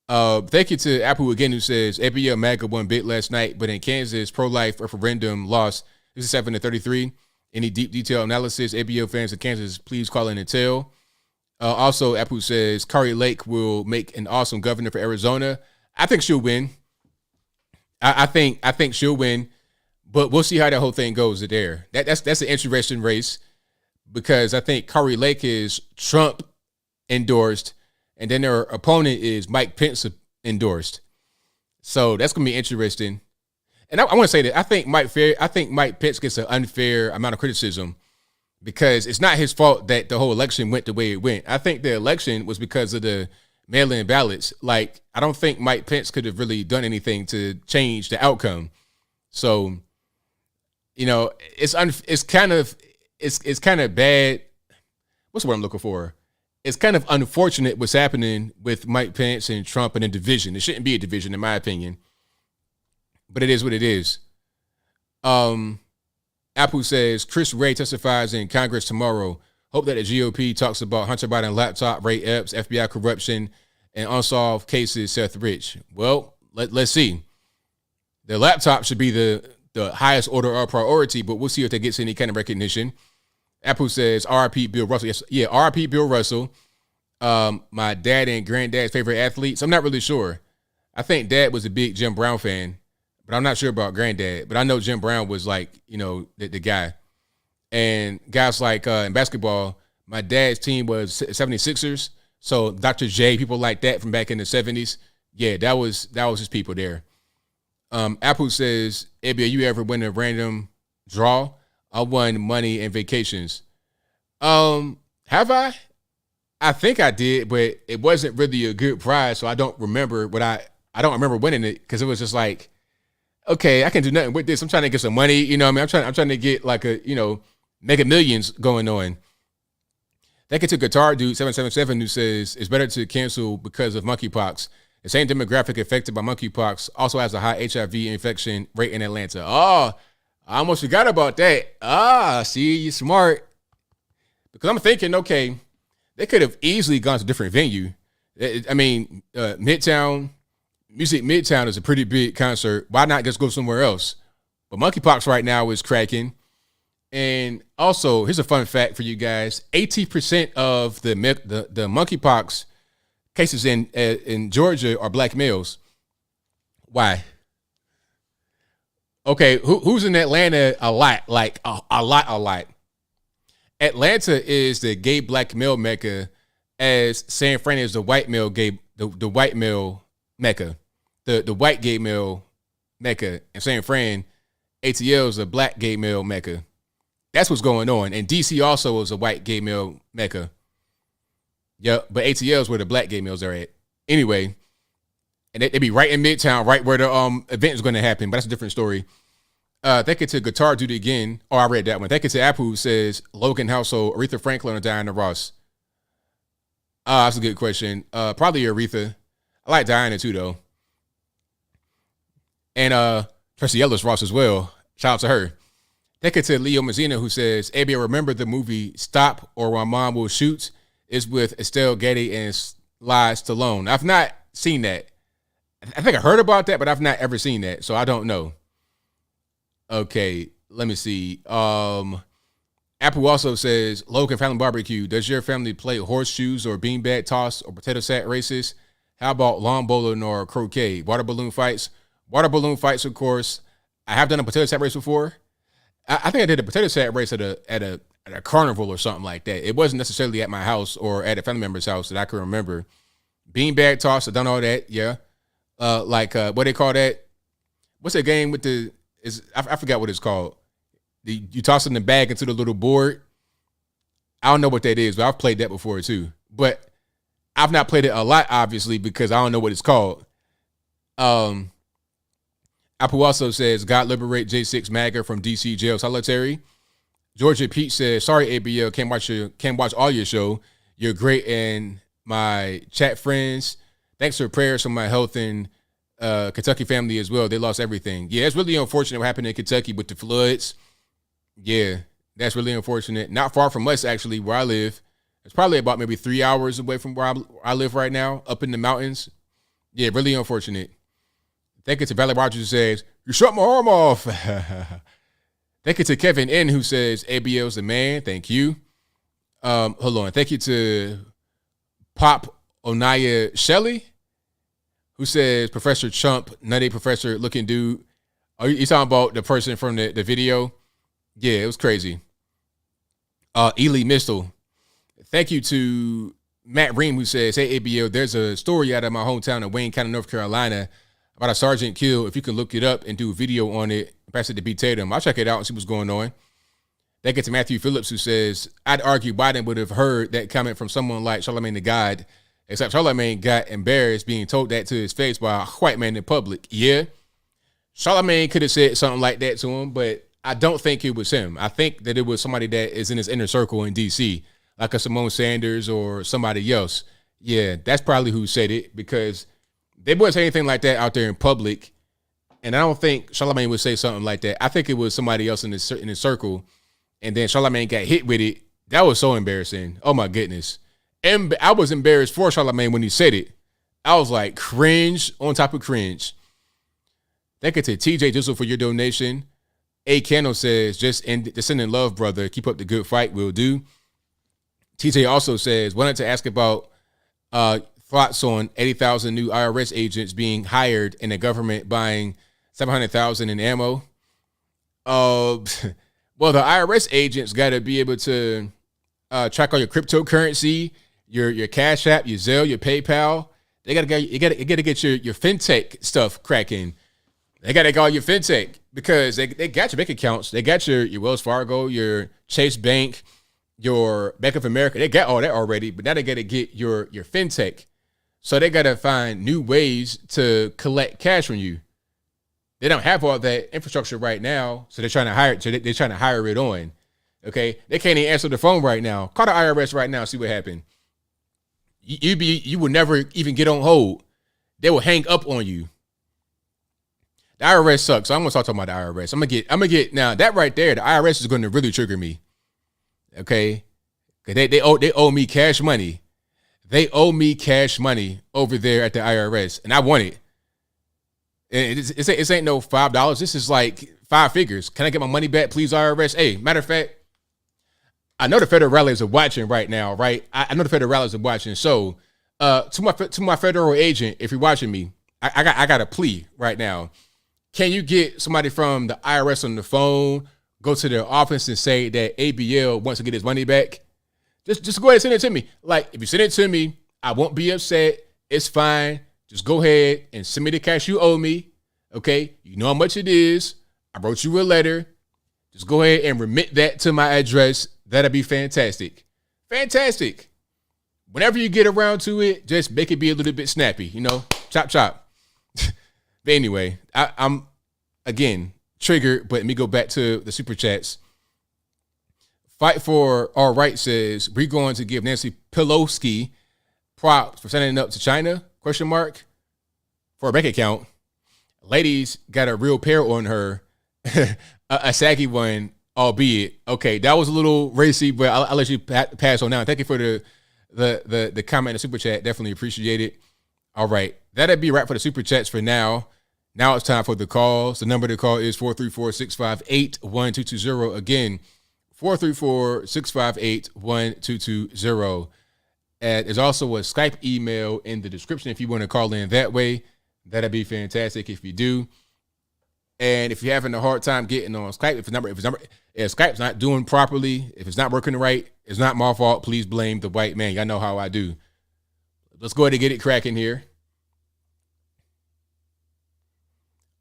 Thank you to Apple again, who says ABL MAGA won big last night, but in Kansas, pro-life referendum lost 67-33. Any deep detail analysis? ABL fans in Kansas, please call in and tell. Also, Apple says Kari Lake will make an awesome governor for Arizona. I think she'll win. I think she'll win, but we'll see how that whole thing goes there. That's an interesting race, because I think Kari Lake is Trump endorsed, and then their opponent is Mike Pence endorsed. So that's gonna be interesting. And I want to say that I think Mike Pence gets an unfair amount of criticism, because it's not his fault that the whole election went the way it went. I think the election was because of the mail-in ballots. Like, I don't think Mike Pence could have really done anything to change the outcome. So, it's kind of bad. What's the word I'm looking for? It's kind of unfortunate what's happening with Mike Pence and Trump and a division. It shouldn't be a division, in my opinion, but it is what it is. Apple says Chris Wray testifies in Congress tomorrow. Hope that the GOP talks about Hunter Biden laptop, Ray Epps, FBI corruption, and unsolved cases, Seth Rich. Well, let's see. The laptop should be the highest order of priority, but we'll see if that gets any kind of recognition. Apple says RIP Bill Russell. Yes, yeah, RIP Bill Russell. My dad and granddad's favorite athletes. I'm not really sure. I think dad was a big Jim Brown fan, but I'm not sure about granddad. But I know Jim Brown was like, the guy. And guys like in basketball, my dad's team was 76ers. So Dr. J, people like that from back in the 70s. Yeah, that was his people there. Apple says, ABL, you ever win a random draw? I won money and vacations. Have I? I think I did, but it wasn't really a good prize, so I don't remember I don't remember winning it, because it was just like, okay, I can do nothing with this. I'm trying to get some money, I'm trying to get like a, mega millions going on. Thank you to Guitar Dude 777, who says it's better to cancel because of monkeypox. The same demographic affected by monkeypox also has a high HIV infection rate in Atlanta. Oh, I almost forgot about that. See, you're smart. Because I'm thinking, okay, they could have easily gone to a different venue. Midtown is a pretty big concert. Why not just go somewhere else? But monkeypox right now is cracking. And also, here's a fun fact for you guys. 80% of the monkeypox cases in Georgia are black males. Why? Okay, who's in Atlanta a lot? Like a lot. Atlanta is the gay black male mecca, as San Fran is the white male gay, the white male mecca, the white gay male mecca, and San Fran, ATL is a black gay male mecca. That's what's going on. And DC also is a white gay male mecca. Yeah, but ATL is where the black gay males are at. Anyway, and they be right in Midtown, right where the event is going to happen. But that's a different story. Thank you to Guitar Dude again. Oh, I read that one. Thank you to Apple, who says Logan household, Aretha Franklin or Diana Ross. That's a good question. Probably Aretha. I like Diana too, though. And Tracy Ellis Ross as well. Shout out to her. Thank you to Leo Mazzina, who says, ABL, remember the movie Stop or My Mom Will Shoot? Is with Estelle Getty and Sly Stallone. I've not seen that. I think I heard about that, but I've not ever seen that, so I don't know. Okay, let me see. Apple also says, Logan Family Barbecue, does your family play horseshoes or beanbag toss or potato sack races? How about lawn bowling or croquet? Water balloon fights? Water balloon fights, of course. I have done a potato sack race before. I think I did a potato sack race at a carnival or something like that. It wasn't necessarily at my house or at a family member's house that I can remember. Beanbag toss, I've done all that, yeah. What they call that? What's that game with I forgot what it's called. You toss in the bag into the little board. I don't know what that is, but I've played that before too. But I've not played it a lot, obviously, because I don't know what it's called. Apple also says, God liberate J6 MAGA from DC jail solitary. Georgia Pete says, sorry, ABL, can't watch all your show. You're great, and my chat friends. Thanks for prayers for my health and Kentucky family as well. They lost everything. Yeah, it's really unfortunate what happened in Kentucky with the floods. Yeah, that's really unfortunate. Not far from us, actually, where I live. It's probably about maybe 3 hours away from where I live right now, up in the mountains. Yeah, really unfortunate. Thank you to Valley Rogers, who says, you shut my arm off. Thank you to Kevin N, who says, ABL's the man. Thank you. Hold on. Thank you to Pop Onaya Shelley, who says, Professor Chump, nutty professor looking dude. Are you talking about the person from the video? Yeah, it was crazy. Ely Mistel. Thank you to Matt Ream, who says, hey, ABL, there's a story out of my hometown of Wayne County, North Carolina, about a sergeant killed. If you can look it up and do a video on it, pass it to B. Tatum, I'll check it out and see what's going on. Thank you to Matthew Phillips, who says, I'd argue Biden would have heard that comment from someone like Charlamagne the God, except Charlamagne got embarrassed being told that to his face by a white man in public. Yeah, Charlamagne could have said something like that to him, but I don't think it was him. I think that it was somebody that is in his inner circle in D.C., like a Simone Sanders or somebody else. Yeah, that's probably who said it, because they wouldn't say anything like that out there in public. And I don't think Charlamagne would say something like that. I think it was somebody else in his circle. And then Charlamagne got hit with it. That was so embarrassing. Oh, my goodness. And I was embarrassed for Charlamagne when he said it. I was like, cringe on top of cringe. Thank you to TJ Jizzle for your donation. A. Candle says, just send in love, brother. Keep up the good fight. Will do. TJ also says, wanted to ask about thoughts on 80,000 new IRS agents being hired and the government buying 700,000 in ammo. Well, the IRS agents got to be able to track all your cryptocurrency, your Cash App, your Zelle, your PayPal. You got to get your fintech stuff cracking. They got to get all your fintech, because they got your bank accounts. They got your Wells Fargo, your Chase Bank, your Bank of America. They got all that already, but now they got to get your fintech. So they got to find new ways to collect cash from you. They don't have all that infrastructure right now, so they're trying to hire. So they're trying to hire it on. Okay, they can't even answer the phone right now. Call the IRS right now, see what happened. You will never even get on hold. They will hang up on you. The IRS sucks. So I'm gonna start talking about the IRS. I'm gonna get now that right there. The IRS is going to really trigger me. Okay, they owe me cash money. They owe me cash money over there at the IRS, and I want it. And it ain't no $5. This is like 5 figures. Can I get my money back, please, IRS? Hey, matter of fact, I know the federal rallies are watching right now, right? I know the federal rallies are watching. So, to my federal agent, if you're watching me, I got a plea right now. Can you get somebody from the IRS on the phone, go to their office and say that ABL wants to get his money back? Just go ahead and send it to me. Like, if you send it to me, I won't be upset. It's fine. Just go ahead and send me the cash you owe me. Okay? You know how much it is. I wrote you a letter. Just go ahead and remit that to my address. That'd be fantastic. Fantastic. Whenever you get around to it, just make it be a little bit snappy, chop, chop. But anyway, I'm, again, triggered, but let me go back to the super chats. Fight for All Right says, we're going to give Nancy Pelosi props for sending up to China, ? For a bank account. Ladies got a real pair on her, a saggy one, albeit. Okay, that was a little racy, but I'll let you pass on now. Thank you for the comment in the super chat. Definitely appreciate it. All right, that'd be right for the super chats for now. Now it's time for the calls. The number to call is 434-658-1220. Again, 434-658-1220. And there's also a Skype email in the description if you want to call in that way. That'd be fantastic if you do. And if you're having a hard time getting on Skype, if Skype's not doing properly, if it's not working right, it's not my fault. Please blame the white man. Y'all know how I do. Let's go ahead and get it cracking here.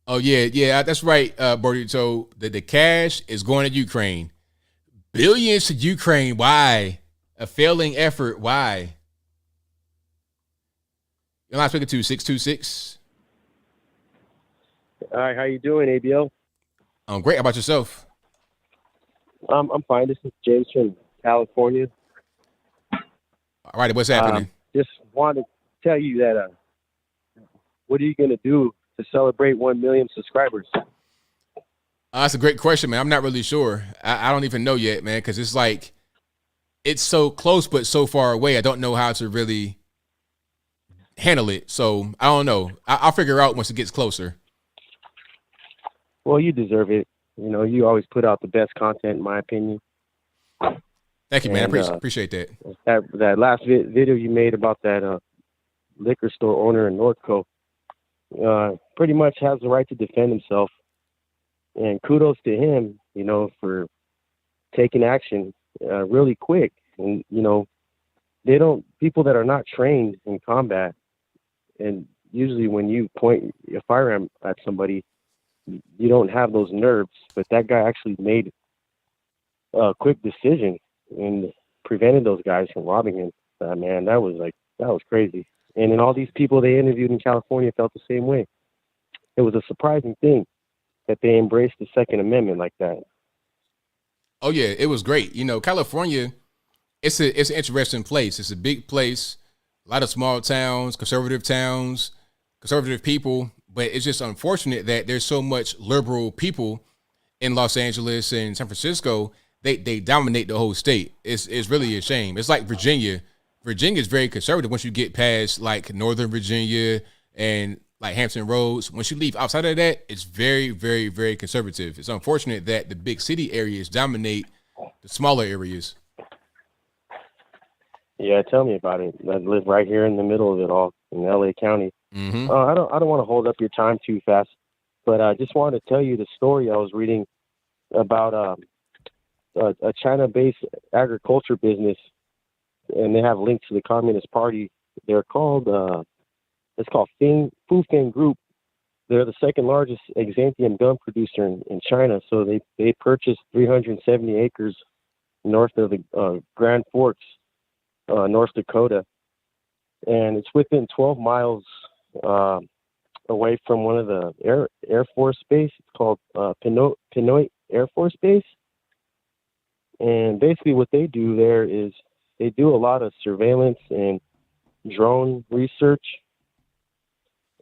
Oh, yeah, that's right, Brody. So the cash is going to Ukraine. Billions to Ukraine. Why? A failing effort. Why? You're not speaking to 626. Hi, how you doing, ABL? I'm great. How about yourself? I'm fine. This is James from California. All right, what's happening? Just wanted to tell you that what are you going to do to celebrate 1 million subscribers? That's a great question, man. I'm not really sure. I don't even know yet, man, because it's like it's so close but so far away. I don't know how to really handle it. So I don't know. I'll figure out once it gets closer. Well, you deserve it. You know, you always put out the best content, in my opinion. Thank you, man. I appreciate that. That last video you made about that liquor store owner in Northco pretty much has the right to defend himself. And kudos to him, you know, for taking action really quick. And, you know, people that are not trained in combat, and usually when you point a firearm at somebody, you don't have those nerves, but that guy actually made a quick decision and prevented those guys from robbing him. Man, that was crazy. And then all these people they interviewed in California felt the same way. It was a surprising thing that they embraced the Second Amendment like that. Oh yeah, it was great. You know, California, it's an interesting place. It's a big place, a lot of small towns, conservative people. But it's just unfortunate that there's so much liberal people in Los Angeles and San Francisco. They dominate the whole state. It's really a shame. It's like Virginia. Virginia is very conservative once you get past like Northern Virginia and like Hampton Roads. Once you leave outside of that, it's very, very, very conservative. It's unfortunate that the big city areas dominate the smaller areas. Yeah, tell me about it. I live right here in the middle of it all in LA County. Mm-hmm. I don't want to hold up your time too fast, but I just wanted to tell you the story I was reading about a China-based agriculture business, and they have links to the Communist Party. They're called it's called Fufeng Group. They're the second largest xanthium gum producer in China. So they purchased 370 acres north of the Grand Forks, North Dakota, and it's within 12 miles away from one of the Air Force Base. It's called Pinoy Air Force Base. And basically what they do there is they do a lot of surveillance and drone research.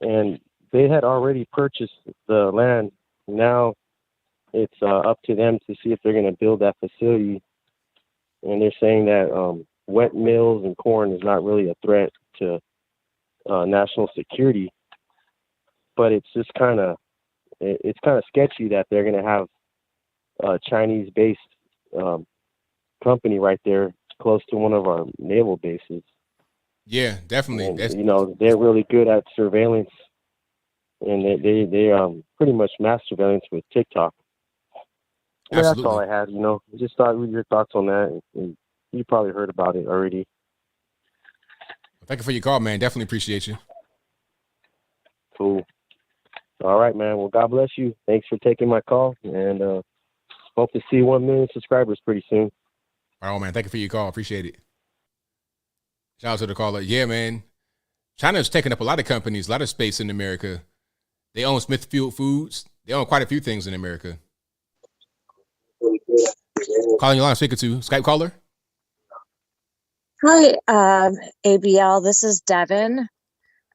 And they had already purchased the land. Now it's up to them to see if they're going to build that facility. And they're saying that wet mills and corn is not really a threat to national security, but it's just kind of sketchy that they're going to have a Chinese-based company right there close to one of our naval bases. Yeah, definitely. And, you know, they're really good at surveillance, and they pretty much mass surveillance with TikTok. Yeah, that's all I had. You know, just thought your thoughts on that, and you probably heard about it already. Thank you for your call, man. Definitely appreciate you. Cool. All right, man. Well, God bless you. Thanks for taking my call, and hope to see 1 million subscribers pretty soon. All right, man. Thank you for your call. Appreciate it. Shout out to the caller. Yeah, man. China's taking up a lot of companies, a lot of space in America. They own Smithfield Foods. They own quite a few things in America. Calling your line, speaking to Skype caller. Hi, ABL. This is Devin.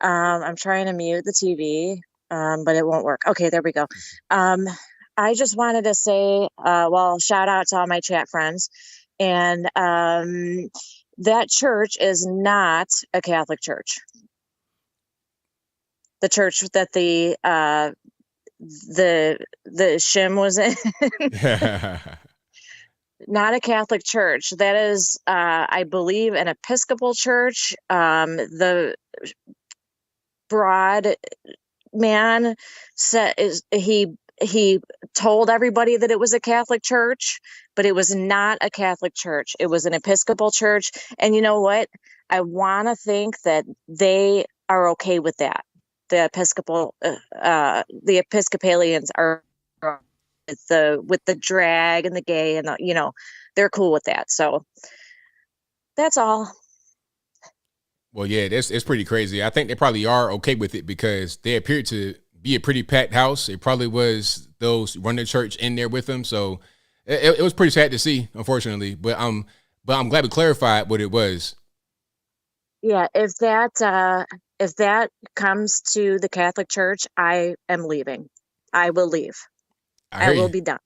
I'm trying to mute the TV, but it won't work. Okay, there we go. I just wanted to say, well, shout out to all my chat friends. And that church is not a Catholic church. The church that the shim was in, not a Catholic church. That is, I believe, an Episcopal church. The broad man said he told everybody that it was a Catholic church, but it was not a Catholic church. It was an Episcopal church. And you know what? I want to think that they are okay with that. The Episcopalians are with the drag and the gay and they're cool with that. So that's all. Well, yeah, it's pretty crazy. I think they probably are okay with it because they appear to be a pretty packed house. It probably was those running the church in there with them. So it was pretty sad to see, unfortunately. But I'm glad we clarified what it was. Yeah, if that comes to the Catholic Church, I am leaving. I will leave. I will be done.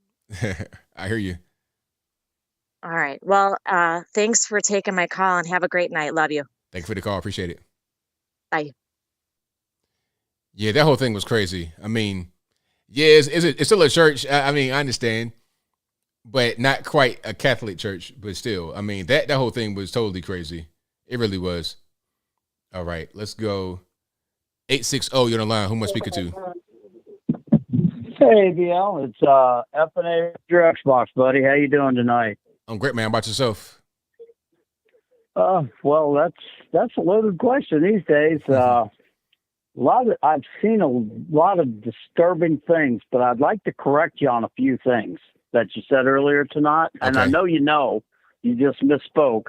I hear you. All right. Well, thanks for taking my call and have a great night. Love you. Thank you for the call. Appreciate it. Bye. Yeah, that whole thing was crazy. I mean, yeah, it's still a church. I mean, I understand, but not quite a Catholic church, but still. I mean, that whole thing was totally crazy. It really was. All right, let's go. 860, you're on the line. Who am I speaking to? Hey, ABL, it's F&A your Xbox, buddy. How you doing tonight? I'm great, man. How about yourself? Well, that's a loaded question these days. I've seen a lot of disturbing things, but I'd like to correct you on a few things that you said earlier tonight. Okay. And I know you just misspoke.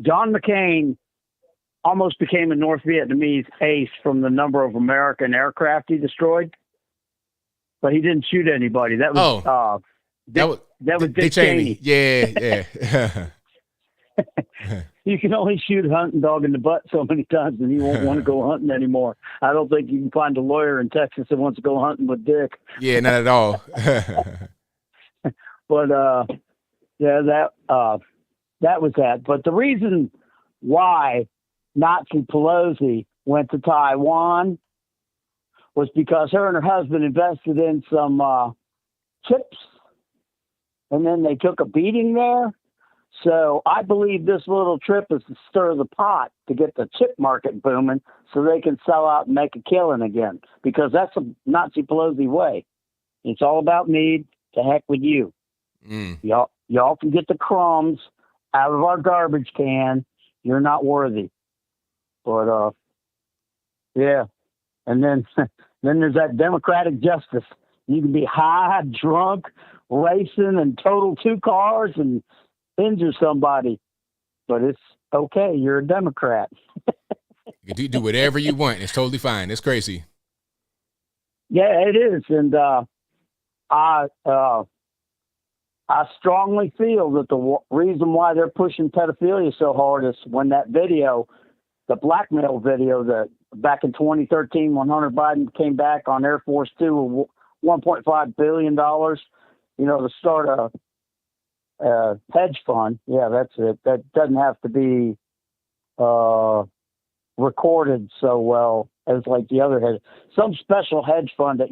John McCain almost became a North Vietnamese ace from the number of American aircraft he destroyed, but he didn't shoot anybody. That was that was Dick Cheney. Yeah. You can only shoot a hunting dog in the butt so many times, and he won't want to go hunting anymore. I don't think you can find a lawyer in Texas that wants to go hunting with Dick. Yeah, not at all. But that was that. But the reason why Nancy Pelosi went to Taiwan was because her and her husband invested in some chips, and then they took a beating there. So I believe this little trip is to stir the pot to get the chip market booming so they can sell out and make a killing again, because that's a Nancy Pelosi way. It's all about me. To heck with you. Y'all can get the crumbs out of our garbage can. You're not worthy. But, yeah. And then there's that democratic justice. You can be high, drunk, racing, and total two cars and injure somebody, but it's okay. You're a Democrat. You can do whatever you want. It's totally fine. It's crazy. Yeah, it is. And I strongly feel that the reason why they're pushing pedophilia so hard is when that video, the blackmail video that back in 2013 when Hunter Biden came back on Air Force Two with $1.5 billion, to start a hedge fund. Yeah, that's it. That doesn't have to be recorded so well as like the other hedge. Some special hedge fund that,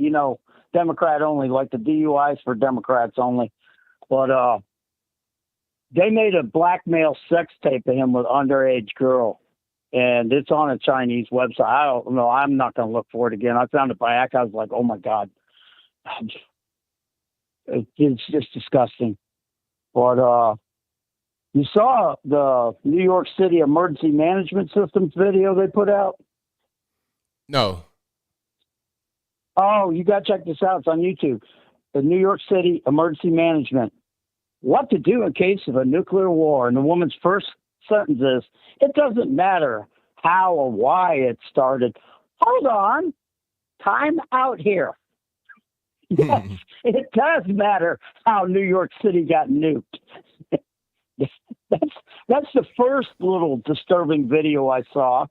Democrat only, like the DUIs for Democrats only. But they made a blackmail sex tape of him with underage girl. And it's on a Chinese website. I don't know. I'm not going to look for it again. I found it by accident. I was like, oh my God. It's just disgusting. But you saw the New York City Emergency Management Systems video they put out? No. Oh, you got to check this out. It's on YouTube. The New York City Emergency Management. What to do in case of a nuclear war. And the woman's first sentence is, it doesn't matter how or why it started. Hold on. Time out here. Yes, it does matter how New York City got nuked. That's the first little disturbing video I saw.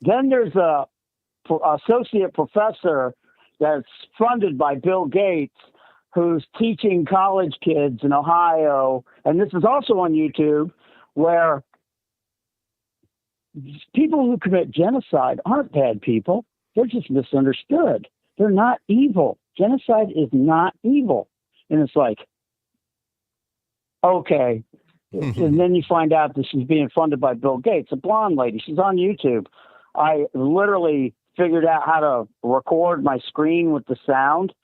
Then there's a associate professor that's funded by Bill Gates who's teaching college kids in Ohio, and this is also on YouTube, where people who commit genocide aren't bad people. They're just misunderstood. They're not evil. Genocide is not evil. And it's like, okay. And then you find out that she's being funded by Bill Gates, a blonde lady. She's on YouTube. I literally figured out how to record my screen with the sound.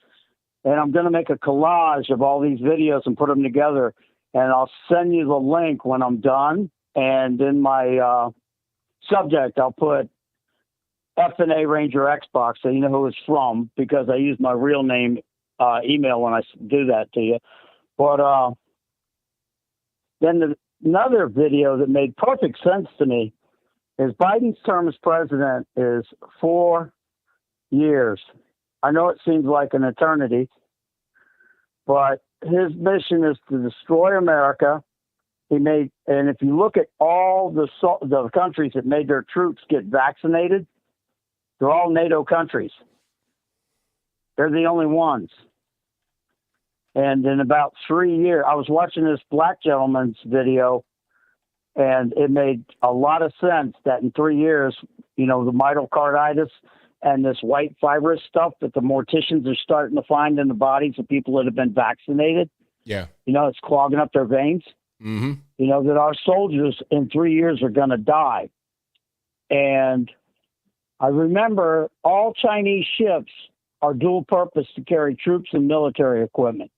And I'm going to make a collage of all these videos and put them together. And I'll send you the link when I'm done. And in my subject, I'll put F&A Ranger Xbox, so you know who it's from, because I use my real name email when I do that to you. But then another video that made perfect sense to me is Biden's term as president is 4 years. I know it seems like an eternity, but his mission is to destroy America. And if you look at all the countries that made their troops get vaccinated, they're all NATO countries. They're the only ones. And in about 3 years, I was watching this black gentleman's video, and it made a lot of sense that in 3 years, the myocarditis and this white fibrous stuff that the morticians are starting to find in the bodies of people that have been vaccinated. Yeah. It's clogging up their veins. Mm-hmm. That our soldiers in 3 years are going to die. And I remember all Chinese ships are dual purpose to carry troops and military equipment.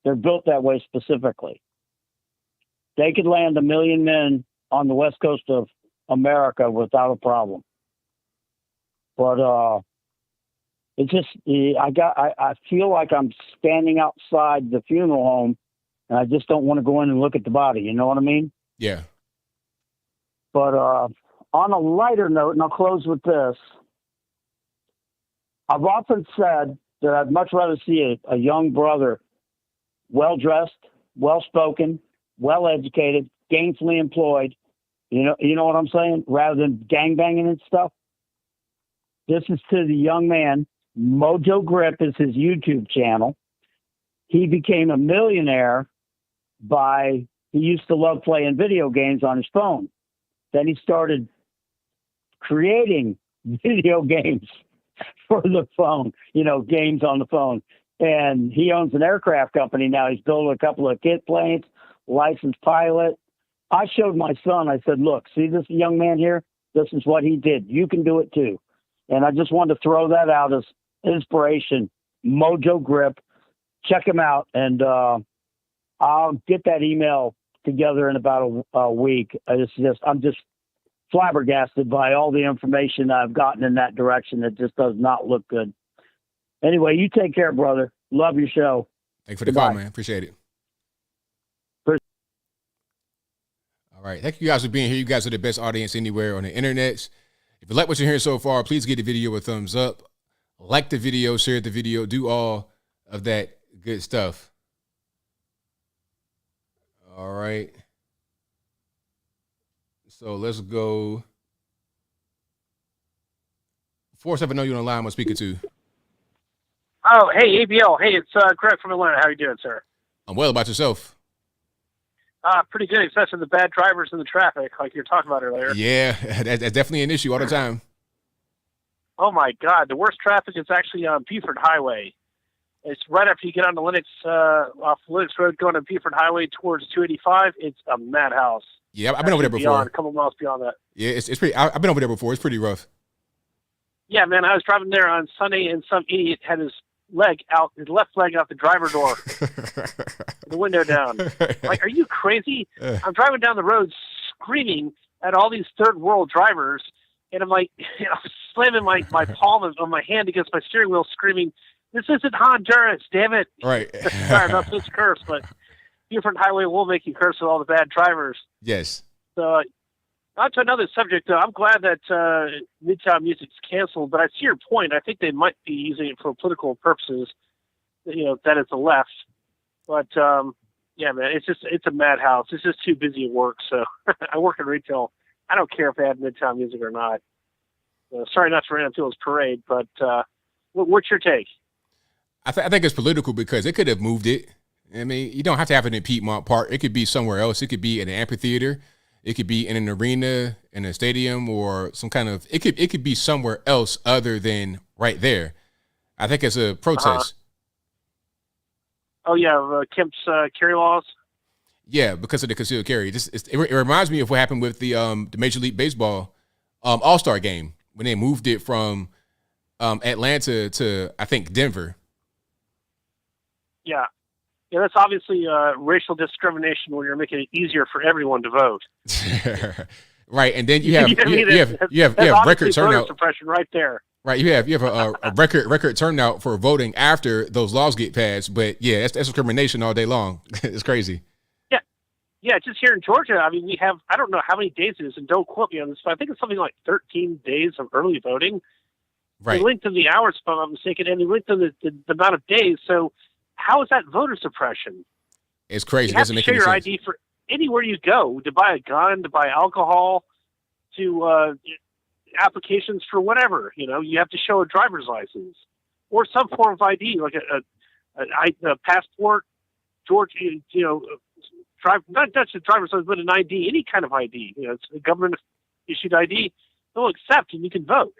They're built that way specifically. They could land 1 million men on the west coast of America without a problem. But it's just I feel like I'm standing outside the funeral home, and I just don't want to go in and look at the body. You know what I mean? Yeah. But on a lighter note, and I'll close with this, I've often said that I'd much rather see a young brother, well-dressed, well-spoken, well-educated, gainfully employed, you know what I'm saying, rather than gangbanging and stuff. This is to the young man. Mojo Grip is his YouTube channel. He became a millionaire he used to love playing video games on his phone. Then he started creating video games for the phone, games on the phone. And he owns an aircraft company now. He's built a couple of kit planes, licensed pilot. I showed my son, I said, look, see this young man here? This is what he did. You can do it too. And I just wanted to throw that out as inspiration. Mojo Grip. Check him out. And I'll get that email together in about a week. I'm just flabbergasted by all the information I've gotten in that direction. It just does not look good. Anyway, you take care, brother. Love your show. Thanks for the call, man. Appreciate it. All right. Thank you guys for being here. You guys are the best audience anywhere on the internet. If you like what you're hearing so far, please give the video a thumbs up. Like the video, share the video, do all of that good stuff. All right. So let's go. 470, you on the line. I'm speaking to. Oh, hey, ABL. Hey, it's Greg from Atlanta. How are you doing, sir? I'm well. About yourself? Pretty good, especially the bad drivers in the traffic, like you were talking about earlier. Yeah, that's definitely an issue all the time. Oh, my God. The worst traffic is actually on Buford Highway. It's right after you get on the off Linux Road going to Buford Highway towards 285. It's a madhouse. Yeah, I've been over there before. A couple miles beyond that. Yeah, it's pretty. I've been over there before. It's pretty rough. Yeah, man, I was driving there on Sunday, and some idiot had his left leg out the driver door, the window down. Like, are you crazy? I'm driving down the road screaming at all these third world drivers, and I'm like, slamming my palm on my hand against my steering wheel, screaming, "This isn't Honduras, damn it!" Right. Sorry, I'm not supposed to curse, but Buford Highway will make you curse with all the bad drivers. Yes. So, on to another subject. I'm glad that Midtown Music's canceled, but I see your point. I think they might be using it for political purposes, that it's a left. But, yeah, man, it's a madhouse. It's just too busy at work. So I work in retail. I don't care if they have Midtown Music or not. Sorry not to rain on people's parade, but what's your take? I think it's political because it could have moved it. I mean, you don't have to have it in Piedmont Park. It could be somewhere else. It could be in an amphitheater. It could be in an arena, in a stadium, or some kind of. It could be somewhere else other than right there. I think it's a protest. Oh yeah, Kemp's carry laws. Yeah, because of the concealed carry. It reminds me of what happened with the Major League Baseball All-Star game when they moved it from Atlanta to, I think, Denver. Yeah. Yeah, that's obviously racial discrimination when you're making it easier for everyone to vote. Right, and then you have record turnout. Suppression right there. Right, you have a record turnout for voting after those laws get passed. But yeah, that's discrimination all day long. It's crazy. Yeah, just here in Georgia, I mean, we have, I don't know how many days it is, and don't quote me on this, but I think it's something like 13 days of early voting. Right. They lengthened the hours, if I'm not mistaken, and they lengthened the amount of days. So how is that voter suppression? It's crazy. You have to show your ID for anywhere you go, to buy a gun, to buy alcohol, to applications for whatever. You know, you have to show a driver's license or some form of ID, like a passport, not just a driver's license, but an ID, any kind of ID. You know, it's a government-issued ID. They'll accept, and you can vote.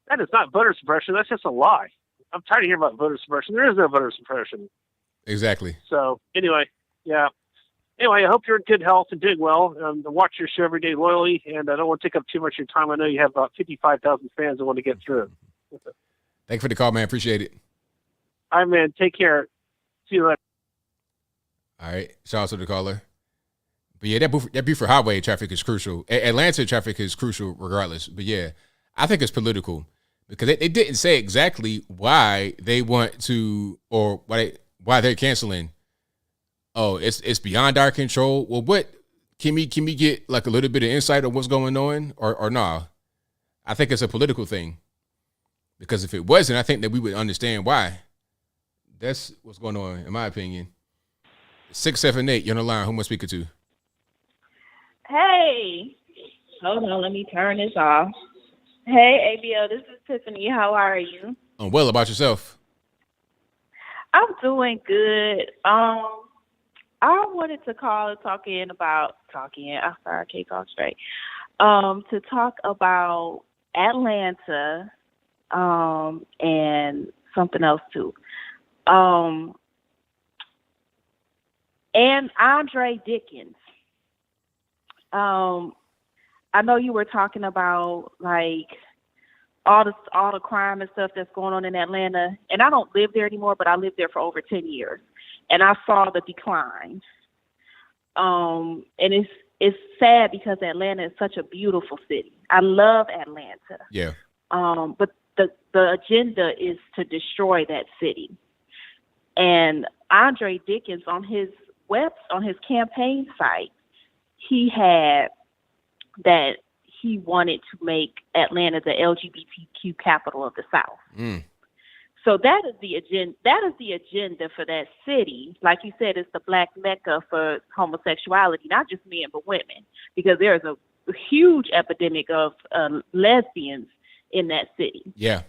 That is not voter suppression. That's just a lie. I'm tired of hearing about voter suppression. There is no voter suppression. Exactly. So, anyway, yeah. Anyway, I hope you're in good health and doing well. Watch your show every day loyally, and I don't want to take up too much of your time. I know you have about 55,000 fans that want to get through. Thank you for the call, man. Appreciate it. All right, man. Take care. See you later. All right. Shout out to the caller. But yeah, that Buford Highway traffic is crucial. Atlanta traffic is crucial regardless. But yeah, I think it's political because they didn't say exactly why they want to or why they're canceling. Oh, it's beyond our control. Well, what can we get like a little bit of insight on what's going on or nah? I think it's a political thing because if it wasn't, I think that we would understand why. That's what's going on, in my opinion. 678, you're on the line. Who am I speaking to? Hey. Hold on, let me turn this off. Hey, ABL, this is Tiffany. How are you? I'm well. About yourself? I'm doing good. I wanted to call and I can't talk straight. To talk about Atlanta, and something else too. And Andre Dickens. I know you were talking about like all the crime and stuff that's going on in Atlanta, and I don't live there anymore, but I lived there for over 10 years, and I saw the decline. And it's sad because Atlanta is such a beautiful city. I love Atlanta. Yeah. But the agenda is to destroy that city. And Andre Dickens on his campaign site, he had that he wanted to make Atlanta the LGBTQ capital of the South. Mm. So that is the agenda. That is the agenda for that city. Like you said, it's the black mecca for homosexuality, not just men but women, because there's a huge epidemic of lesbians in that city. Yeah,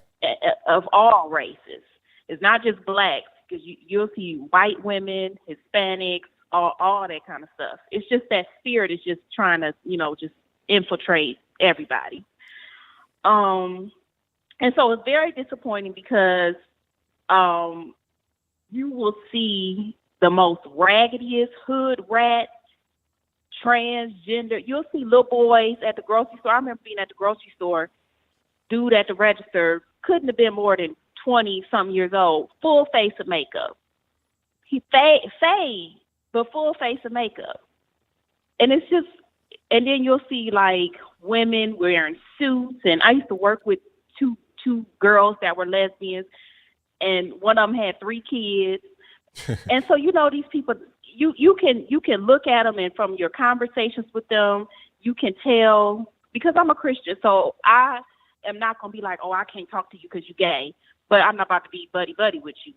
of all races. It's not just blacks, because you'll see white women, Hispanics, all that kind of stuff. It's just that spirit is just trying to, just infiltrate everybody. And so it's very disappointing because you will see the most raggediest hood rat, transgender. You'll see little boys at the grocery store. I remember being at the grocery store. Dude at the register couldn't have been more than 20-something years old, full face of makeup. He fade, but full face of makeup. And it's just, and then you'll see like women wearing suits. And I used to work with two girls that were lesbians, and one of them had 3 kids. And so, these people, you can look at them, and from your conversations with them, you can tell, because I'm a Christian, so I am not going to be like, oh, I can't talk to you because you're gay, but I'm not about to be buddy-buddy with you.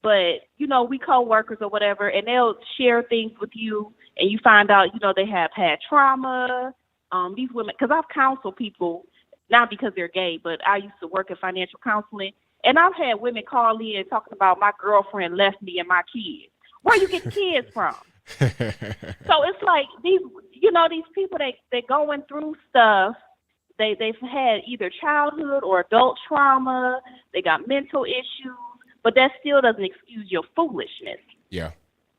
But, we co-workers or whatever, and they'll share things with you, and you find out, they have had trauma. These women, because I've counseled people, not because they're gay, but I used to work in financial counseling, And I've had women call in talking about my girlfriend left me and my kids. Where you get kids from? So it's like these people, they're going through stuff. They've had either childhood or adult trauma. They got mental issues, but that still doesn't excuse your foolishness. Yeah.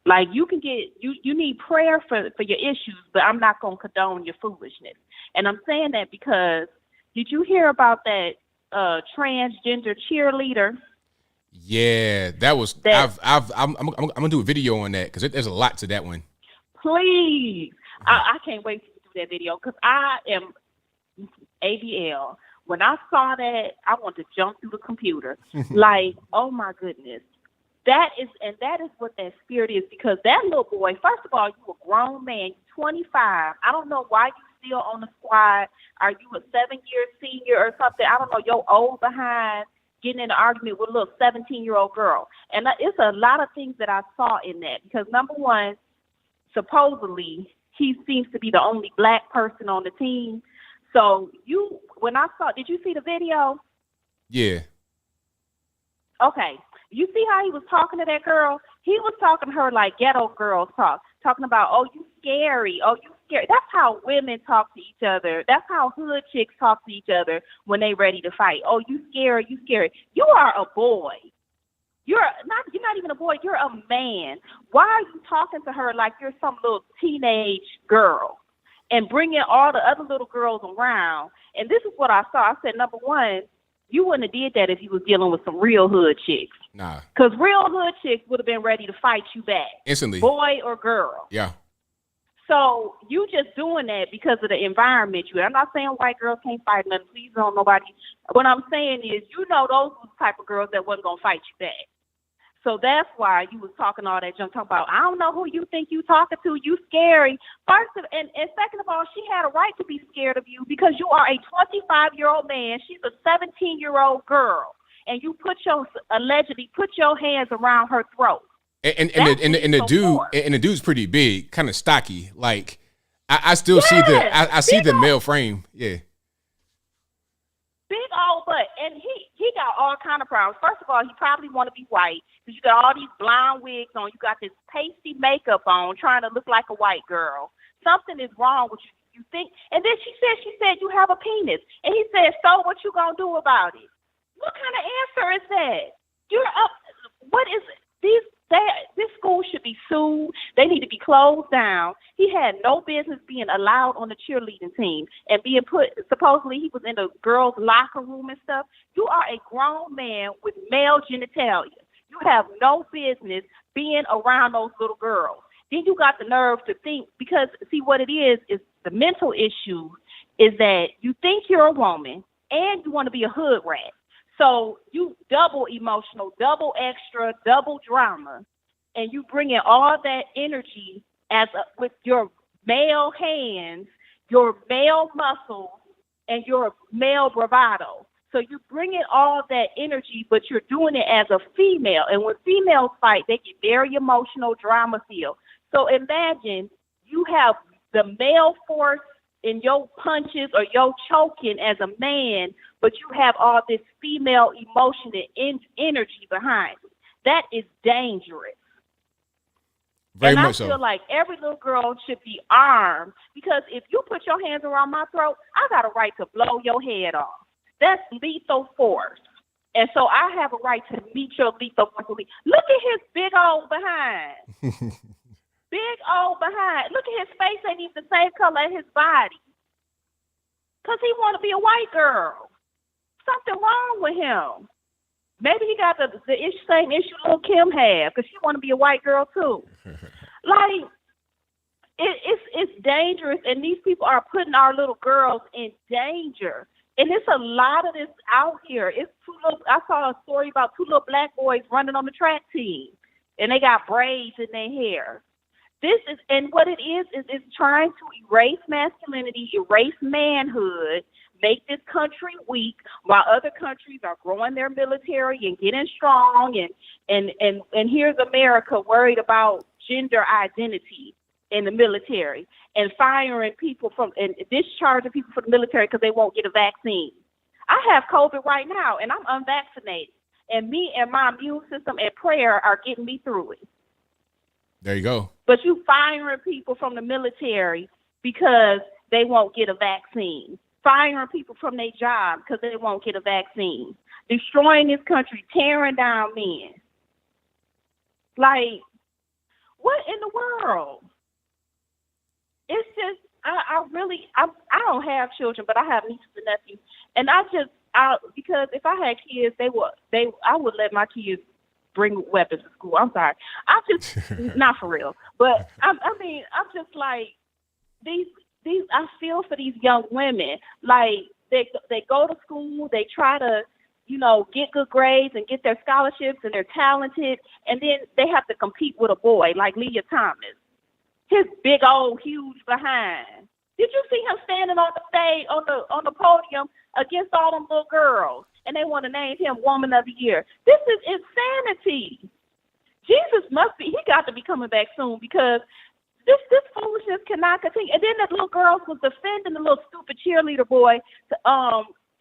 Like you need prayer for your issues, but I'm not going to condone your foolishness. And I'm saying that because did you hear about that transgender cheerleader? Yeah, that was. I'm gonna do a video on that because there's a lot to that one. Please, I can't wait to do that video because I am ABL. When I saw that, I want to jump through the computer. Like, oh my goodness. That is what that spirit is, because that little boy, first of all, you a grown man, you're 25. I don't know why you still on the squad. Are you a 7-year senior or something? I don't know. You're old behind getting in an argument with a little 17-year-old girl. And it's a lot of things that I saw in that, because number one, supposedly he seems to be the only black person on the team. So did you see the video? Yeah. Okay. You see how he was talking to that girl? He was talking to her like ghetto girls talking about, oh, you scary. Oh, you scary. That's how women talk to each other. That's how hood chicks talk to each other when they ready to fight. Oh, you scary. You scary. You are a boy. You're not even a boy. You're a man. Why are you talking to her like you're some little teenage girl and bringing all the other little girls around? And this is what I saw. I said, number one, you wouldn't have did that if you was dealing with some real hood chicks. Nah. Because real hood chicks would have been ready to fight you back. Instantly. Boy or girl. Yeah. So you just doing that because of the environment you're in. I'm not saying white girls can't fight nothing. Please don't nobody. What I'm saying is, those were the type of girls that wasn't going to fight you back. So that's why you was talking all that junk, talking about, I don't know who you think you talking to, you scary. And second of all, she had a right to be scared of you because you are a 25-year-old man. She's a 17-year-old girl. And you allegedly put your hands around her throat. And the dude's pretty big, kind of stocky. Like I still see the male frame. Yeah. Big old butt, and he got all kind of problems. First of all, he probably want to be white because you got all these blonde wigs on. You got this pasty makeup on, trying to look like a white girl. Something is wrong with you. You think? And then she said you have a penis, and he said, so what you gonna do about it? What kind of answer is that? You're up. What is it? This school should be sued. They need to be closed down. He had no business being allowed on the cheerleading team and being supposedly he was in the girls' locker room and stuff. You are a grown man with male genitalia. You have no business being around those little girls. Then you got the nerve to think, because see what it is the mental issue is that you think you're a woman and you want to be a hood rat. So you double emotional, double extra, double drama, and you bring in all that energy with your male hands, your male muscles, and your male bravado. So you bring in all that energy, but you're doing it as a female. And when females fight, they get very emotional, drama filled. So imagine you have the male force in your punches or your choking as a man, but you have all this female emotion and energy behind it. That is dangerous. Very and much so. I feel like every little girl should be armed, because if you put your hands around my throat, I got a right to blow your head off. That's lethal force. And so I have a right to meet your lethal force. Look at his big old behind. Big old behind. Look at his face, ain't even the same color as his body. Because he want to be a white girl. Something wrong with him. Maybe he got the same issue little Kim had, because she want to be a white girl too. Like, it's dangerous, and these people are putting our little girls in danger. And it's a lot of this out here. I saw a story about 2 little black boys running on the track team, and they got braids in their hair. What it is it's trying to erase masculinity, erase manhood, make this country weak, while other countries are growing their military and getting strong. And here's America worried about gender identity in the military and firing people and discharging people from the military because they won't get a vaccine. I have COVID right now, and I'm unvaccinated. And me and my immune system and prayer are getting me through it. There you go. But you firing people from the military because they won't get a vaccine. Firing people from their job because they won't get a vaccine. Destroying this country, tearing down men. Like, what in the world? It's just, I don't have children, but I have nieces and nephews. And because if I had kids, I would let my kids bring weapons to school. I'm sorry. I just, not for real. But I'm just like, these, I feel for these young women. Like, they go to school, they try to, get good grades and get their scholarships, and they're talented, and then they have to compete with a boy like Leah Thomas. His big old huge behind. Did you see him standing on the stage on the podium against all them little girls, and they want to name him Woman of the Year? This is insanity. Jesus he got to be coming back soon, because this foolishness cannot continue. And then that little girl was defending the little stupid cheerleader boy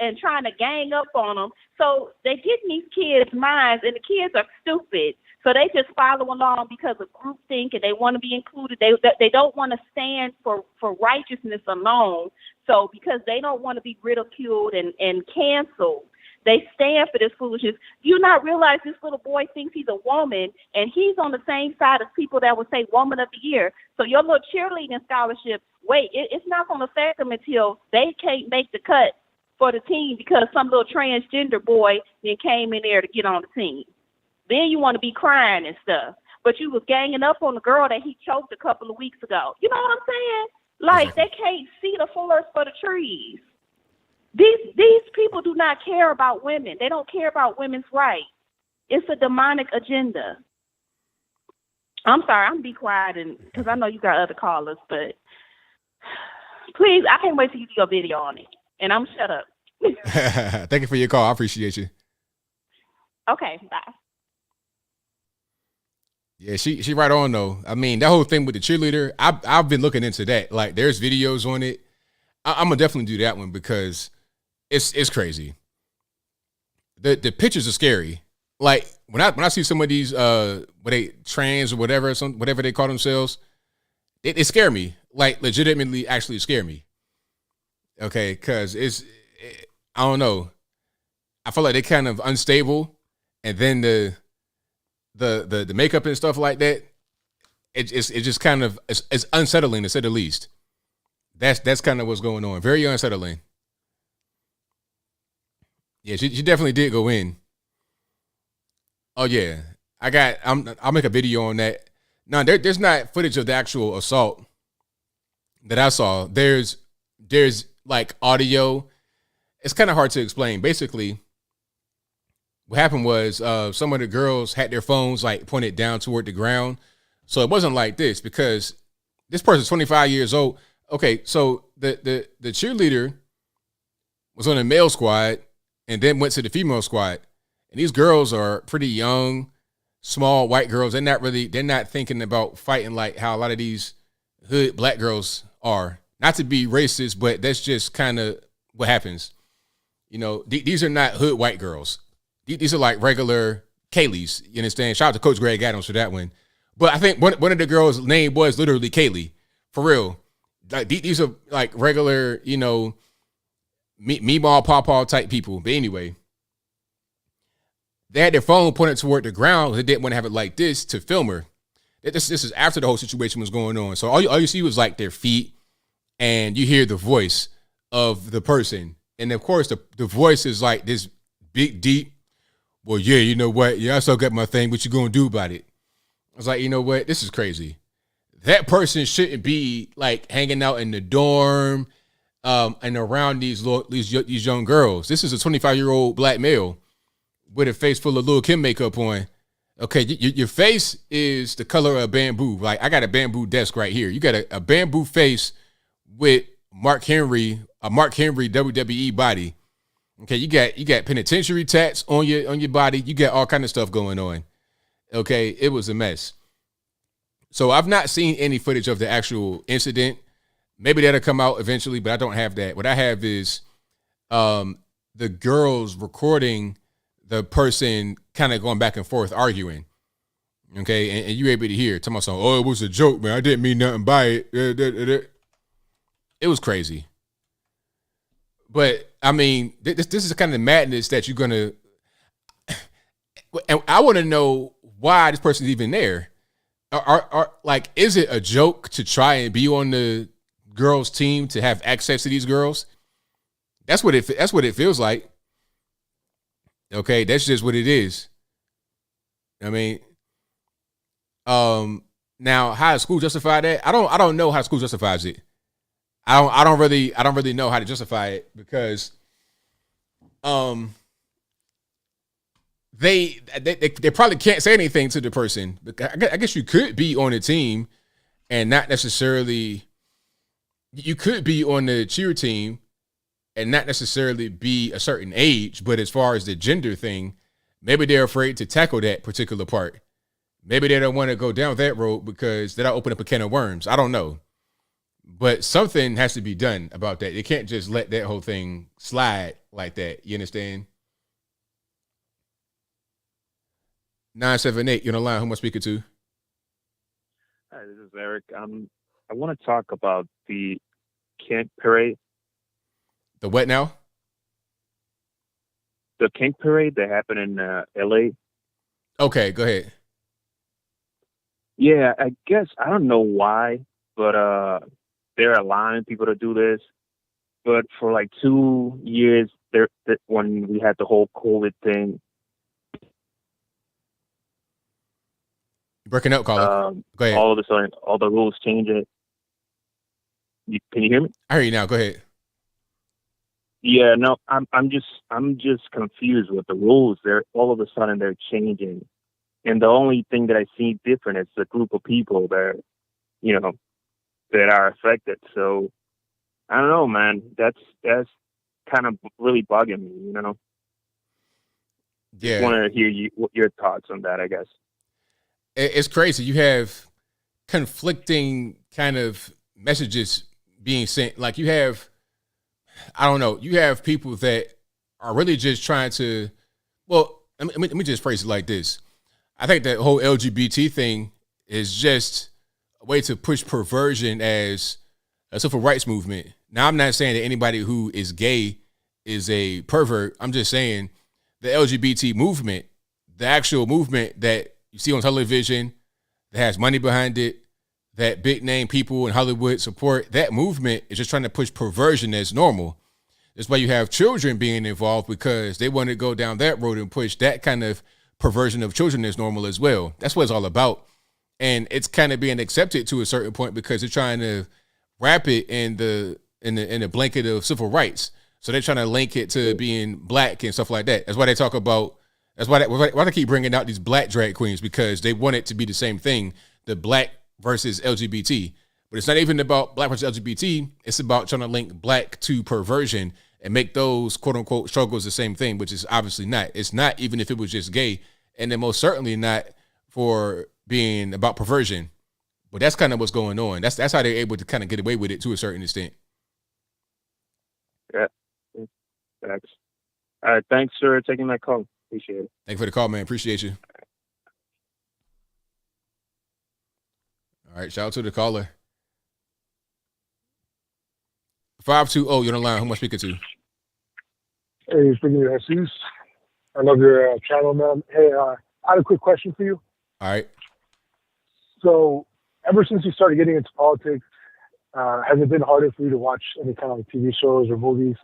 and trying to gang up on them. So they get in these kids' minds, and the kids are stupid. So they just follow along because of groupthink, and they want to be included. They don't want to stand for righteousness alone. So because they don't want to be ridiculed and canceled, they stand for this foolishness. Do you not realize this little boy thinks he's a woman, and he's on the same side as people that would say Woman of the Year? So your little cheerleading scholarship, it's not going to affect them until they can't make the cut for the team because some little transgender boy then came in there to get on the team. Then you want to be crying and stuff. But you was ganging up on the girl that he choked a couple of weeks ago. You know what I'm saying? Like, they can't see the forest for the trees. These people do not care about women. They don't care about women's rights. It's a demonic agenda. I'm sorry, I'm going to be quiet because I know you got other callers, but please, I can't wait till you do your video on it. And I'm shut up. Thank you for your call. I appreciate you. Okay, bye. Yeah, she right on though. I mean, that whole thing with the cheerleader, I've been looking into that. Like, there's videos on it. I'm gonna definitely do that one because it's crazy. The pictures are scary. Like when I see some of these what they trans or whatever they call themselves, it scare me. Like, legitimately, actually scare me. Okay, because I don't know. I feel like they're kind of unstable, and then the makeup and stuff like that, it's just kind of it's unsettling, to say the least. That's kind of what's going on. Very unsettling. Yeah, she definitely did go in. Oh yeah, I'll make a video on that. No, there's not footage of the actual assault that I saw. There's like audio. It's kind of hard to explain. Basically, what happened was some of the girls had their phones like pointed down toward the ground. So it wasn't like this, because this person's 25 years old. Okay, so the cheerleader was on the male squad and then went to the female squad. And these girls are pretty young, small white girls. They're not thinking about fighting like how a lot of these hood black girls are. Not to be racist, but that's just kind of what happens. These are not hood white girls. These are like regular Kayleys. You understand? Shout out to Coach Greg Adams for that one. But I think one of the girls' name was literally Kaylee. For real. Like, these are like regular, meatball, pawpaw type people. But anyway, they had their phone pointed toward the ground. They didn't want to have it like this to film her. This is after the whole situation was going on. So all you see was like their feet, and you hear the voice of the person. And of course, the voice is like this big, deep, well, yeah, you know what? Yeah, I still got my thing. What you gonna do about it? I was like, you know what? This is crazy. That person shouldn't be like hanging out in the dorm and around these young girls. This is a 25-year-old black male with a face full of Lil' Kim makeup on. Okay, your face is the color of bamboo. Like, I got a bamboo desk right here. You got a bamboo face with a Mark Henry WWE body. Okay, you got penitentiary tats on your body. You got all kind of stuff going on. Okay, it was a mess. So I've not seen any footage of the actual incident. Maybe that'll come out eventually, but I don't have that. What I have is the girls recording the person kind of going back and forth arguing. Okay, and you're able to hear talking about something. Oh, it was a joke, man. I didn't mean nothing by it. It was crazy. But I mean, this is the kind of madness that you're gonna. And I want to know why this person's even there. Are like, is it a joke to try and be on the girls' team to have access to these girls? That's what it feels like. Okay, that's just what it is. I mean, now how does school justify that? I don't know how school justifies it. I don't really know how to justify it because they probably can't say anything to the person. I guess you could be on the team and not necessarily. You could be on the cheer team and not necessarily be a certain age, but as far as the gender thing, maybe they're afraid to tackle that particular part. Maybe they don't want to go down that road because that'll open up a can of worms. I don't know. But something has to be done about that. You can't just let that whole thing slide like that. You understand? 978, you're on the line. Who am I speaking to? Hi, this is Eric. I want to talk about the Kink Parade. The what now? The Kink Parade that happened in L.A. Okay, go ahead. Yeah, I guess, I don't know why, but they're allowing people to do this. But for like 2 years, when we had the whole COVID thing. You're breaking up, caller. Go ahead. All of a sudden, all the rules changed. Can you hear me? I hear you now. Go ahead. Yeah, no, I'm just confused with the rules. They're all of a sudden they're changing, and the only thing that I see different is the group of people that, that are affected. So I don't know, man. That's kind of really bugging me, Yeah. Just want to hear your thoughts on that, I guess. It's crazy. You have conflicting kind of messages being sent. Like you have, I don't know, you have people that are really just trying to, well, let me just phrase it like this. I think that whole LGBT thing is just a way to push perversion as a civil rights movement. Now, I'm not saying that anybody who is gay is a pervert. I'm just saying the LGBT movement, the actual movement that you see on television that has money behind it, that big name people in Hollywood support, that movement is just trying to push perversion as normal. That's why you have children being involved, because they want to go down that road and push that kind of perversion of children as normal as well. That's what it's all about. And it's kind of being accepted to a certain point because they're trying to wrap it in the blanket of civil rights. So they're trying to link it to being black and stuff like that. That's why they talk about, that's why they keep bringing out these black drag queens, because they want it to be the same thing, the black versus LGBT. But it's not even about black versus LGBT. It's about trying to link black to perversion and make those quote unquote struggles the same thing, which is obviously not. It's not, even if it was just gay, and then most certainly not for being about perversion. But that's kind of what's going on. That's how they're able to kind of get away with it to a certain extent. Yeah. Thanks. All right. Thanks for taking my call. Appreciate it. Thank you for the call, man. Appreciate you. All right. Shout out to the caller. 520, you're on the line. Who am I speaking to? Hey, speaking to Jesus. I love your channel, man. Hey, I had a quick question for you. All right. So, ever since you started getting into politics, has it been harder for you to watch any kind of TV shows or movies?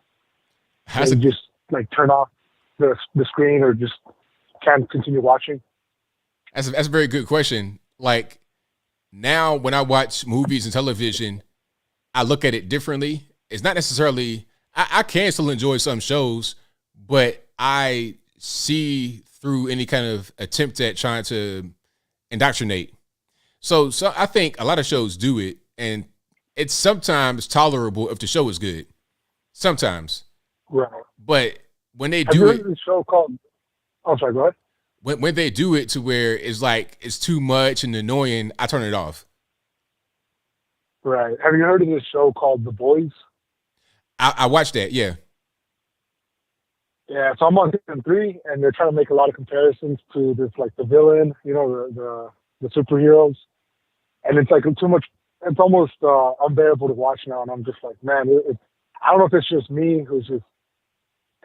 Has it just like turn off the screen, or just can't continue watching? That's a very good question. Like, now when I watch movies and television, I look at it differently. It's not necessarily, I can still enjoy some shows, but I see through any kind of attempt at trying to indoctrinate. So I think a lot of shows do it, and it's sometimes tolerable if the show is good. Sometimes. Right. But when they Have do you heard it, of this show called, oh, sorry, go ahead. when they do it to where it's like it's too much and annoying, I turn it off. Right. Have you heard of this show called The Boys? I watched that, yeah. Yeah, so I'm on season 3, and they're trying to make a lot of comparisons to this, like the villain, the superheroes, and it's like too much. It's almost unbearable to watch now, and I'm just like, man, I don't know if it's just me who's just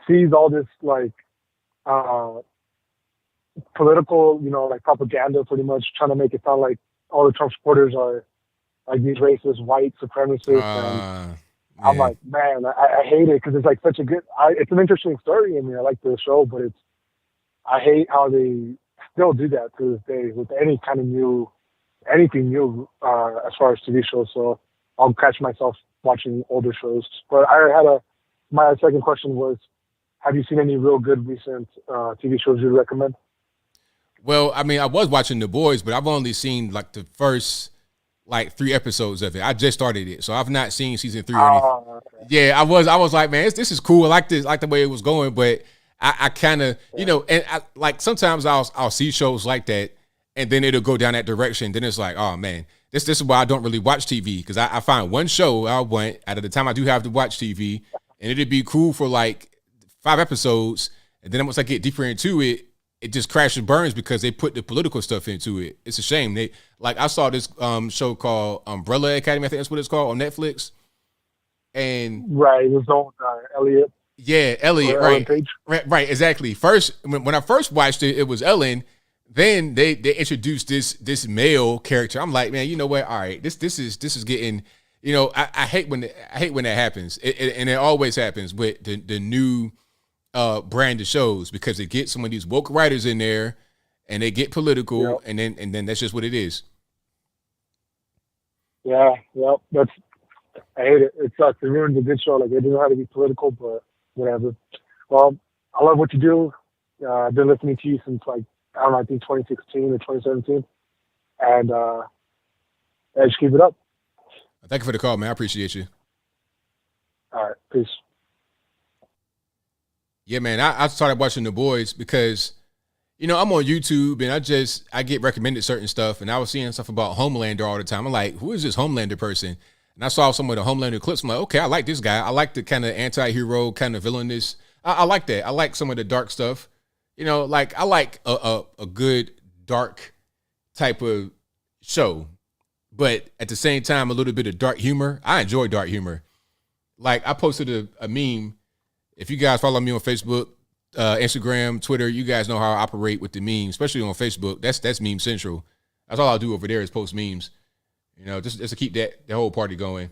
sees all this like political, like propaganda, pretty much trying to make it sound like all the Trump supporters are like these racist white supremacists, and I'm like, man, I hate it because it's like such a good. It's an interesting story. I mean, I like the show, but I hate how they still do that to this day with any kind of anything new as far as TV shows. So I'll catch myself watching older shows. But my second question was, have you seen any real good recent TV shows you'd recommend? Well, I mean, I was watching The Boys, but I've only seen like the first 3 episodes of it. I just started it, so I've not seen season 3 or anything. Okay. Yeah, I was like, man, this is cool. I like this, like the way it was going, but I kind of, and I, like sometimes I'll see shows like that, and then it'll go down that direction. Then it's like, oh man, this is why I don't really watch TV, because I find one show I want out of the time I do have to watch TV, and it'd be cool for like 5 episodes, and then once I get deeper into it, it just crashes and burns because they put the political stuff into it. It's a shame. I saw this show called Umbrella Academy, I think that's what it's called, on Netflix. And right, it was on Elliot. Yeah, Elliot, right, exactly. First, when I first watched it, it was Ellen. Then they introduced this male character. I'm like, man, you know what? All right, this is getting, I hate when that happens, and it always happens with the new brand of shows, because they get some of these woke writers in there and they get political, and then that's just what it is. Yeah, well, I hate it. It sucks. It ruins a good show. Like, they didn't know how to be political, but whatever. Well, I love what you do. I've been listening to you since I think 2016 or 2017, and just keep it up. Thank you for the call, man. I appreciate you. All right, peace. Yeah, man, I started watching The Boys because, I'm on YouTube and I get recommended certain stuff, and I was seeing stuff about Homelander all the time. I'm like, who is this Homelander person? And I saw some of the Homelander clips. I'm like, okay, I like this guy. I like the kind of anti-hero, kind of villainous. I like that. I like some of the dark stuff. I like a good dark type of show, but at the same time, a little bit of dark humor. I enjoy dark humor. Like, I posted a meme. If you guys follow me on Facebook, Instagram, Twitter, you guys know how I operate with the memes, especially on Facebook. That's meme central. That's all I'll do over there is post memes, just to keep that whole party going.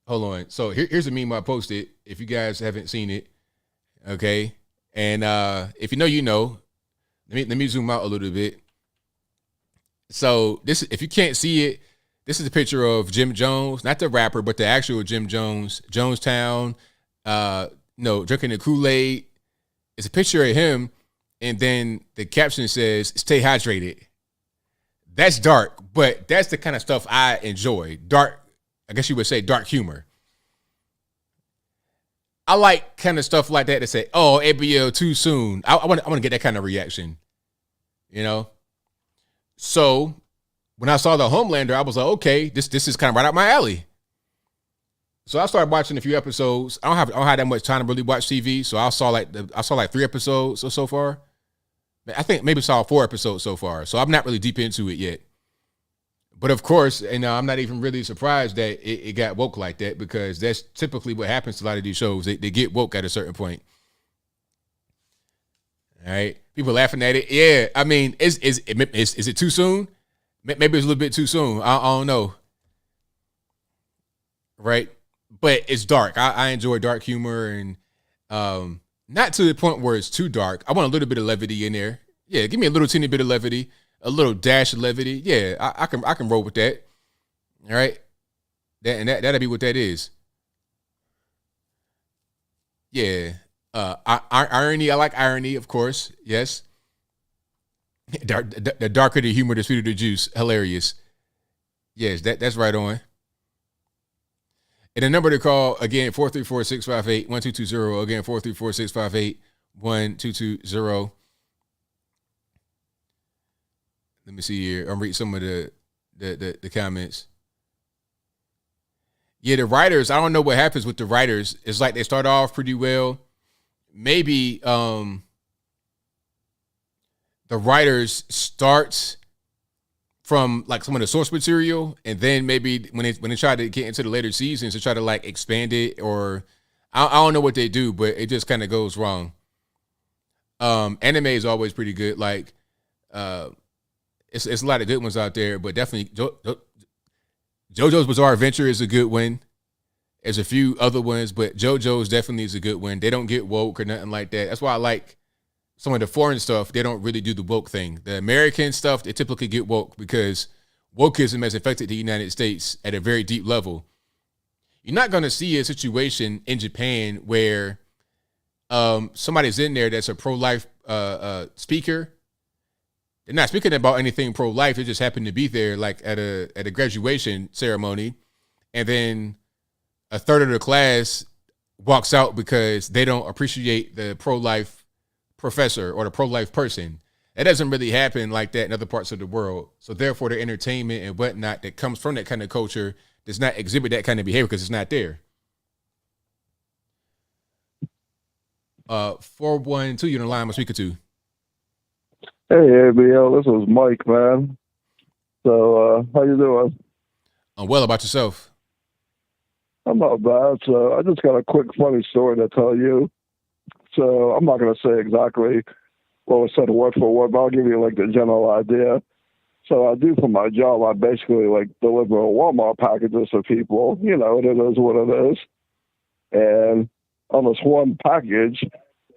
Hold on. So here's a meme I posted. If you guys haven't seen it, okay. And if you know, let me zoom out a little bit. So if you can't see it, this is a picture of Jim Jones, not the rapper, but the actual Jim Jones, Jonestown, drinking the Kool-Aid. It's a picture of him, and then the caption says, "Stay hydrated." That's dark, but that's the kind of stuff I enjoy. Dark, I guess you would say dark humor. I like kind of stuff like that say, "Oh, ABL too soon." I want to get that kind of reaction, So when I saw the Homelander, I was like, okay, this is kind of right up my alley. So I started watching a few episodes. I don't have that much time to really watch TV, so I saw like 3 episodes so far. I think maybe saw 4 episodes so far. So I'm not really deep into it yet. But of course, I'm not even really surprised that it got woke like that, because that's typically what happens to a lot of these shows. They get woke at a certain point. All right, people laughing at it. Yeah, I mean, is it too soon? Maybe it's a little bit too soon. I don't know. Right. But it's dark. I enjoy dark humor, and not to the point where it's too dark. I want a little bit of levity in there. Yeah, give me a little teeny bit of levity, a little dash of levity. Yeah, I can roll with that. All right, that'll be what that is. Yeah, irony. I like irony, of course. Yes. The darker the humor, the sweeter the juice. Hilarious. Yes, that's right on. And the number to call, again, 434-658-1220. Again, 434-658-1220. Let me see here. I'm reading some of the comments. Yeah, the writers, I don't know what happens with the writers. It's like they start off pretty well. maybe the writers start from like some of the source material, and then maybe when they try to get into the later seasons to try to like expand it, or I don't know what they do, but it just kind of goes wrong. Anime is always pretty good. Like it's a lot of good ones out there, but definitely JoJo's Bizarre Adventure is a good one. There's a few other ones, but JoJo's definitely is a good one. They don't get woke or nothing like that. That's why I like some of the foreign stuff. They don't really do the woke thing. The American stuff, they typically get woke because wokeism has affected the United States at a very deep level. You're not going to see a situation in Japan where somebody's in there that's a pro-life speaker. They're not speaking about anything pro-life. They just happen to be there like at a graduation ceremony. And then a third of the class walks out because they don't appreciate the pro-life professor or the pro-life person. That doesn't really happen like that in other parts of the world. So therefore the entertainment and whatnot that comes from that kind of culture does not exhibit that kind of behavior because it's not there. 412, you're on the line. I'm speaking to. Hey, ABL, this is Mike, man. So, how you doing? I'm well. About yourself? I'm not bad. So, I just got a quick funny story to tell you. So, I'm not going to say exactly what was said word for word, but I'll give you like the general idea. So, I do for my job, I basically like deliver Walmart packages to people. You know, it is what it is. And on this one package,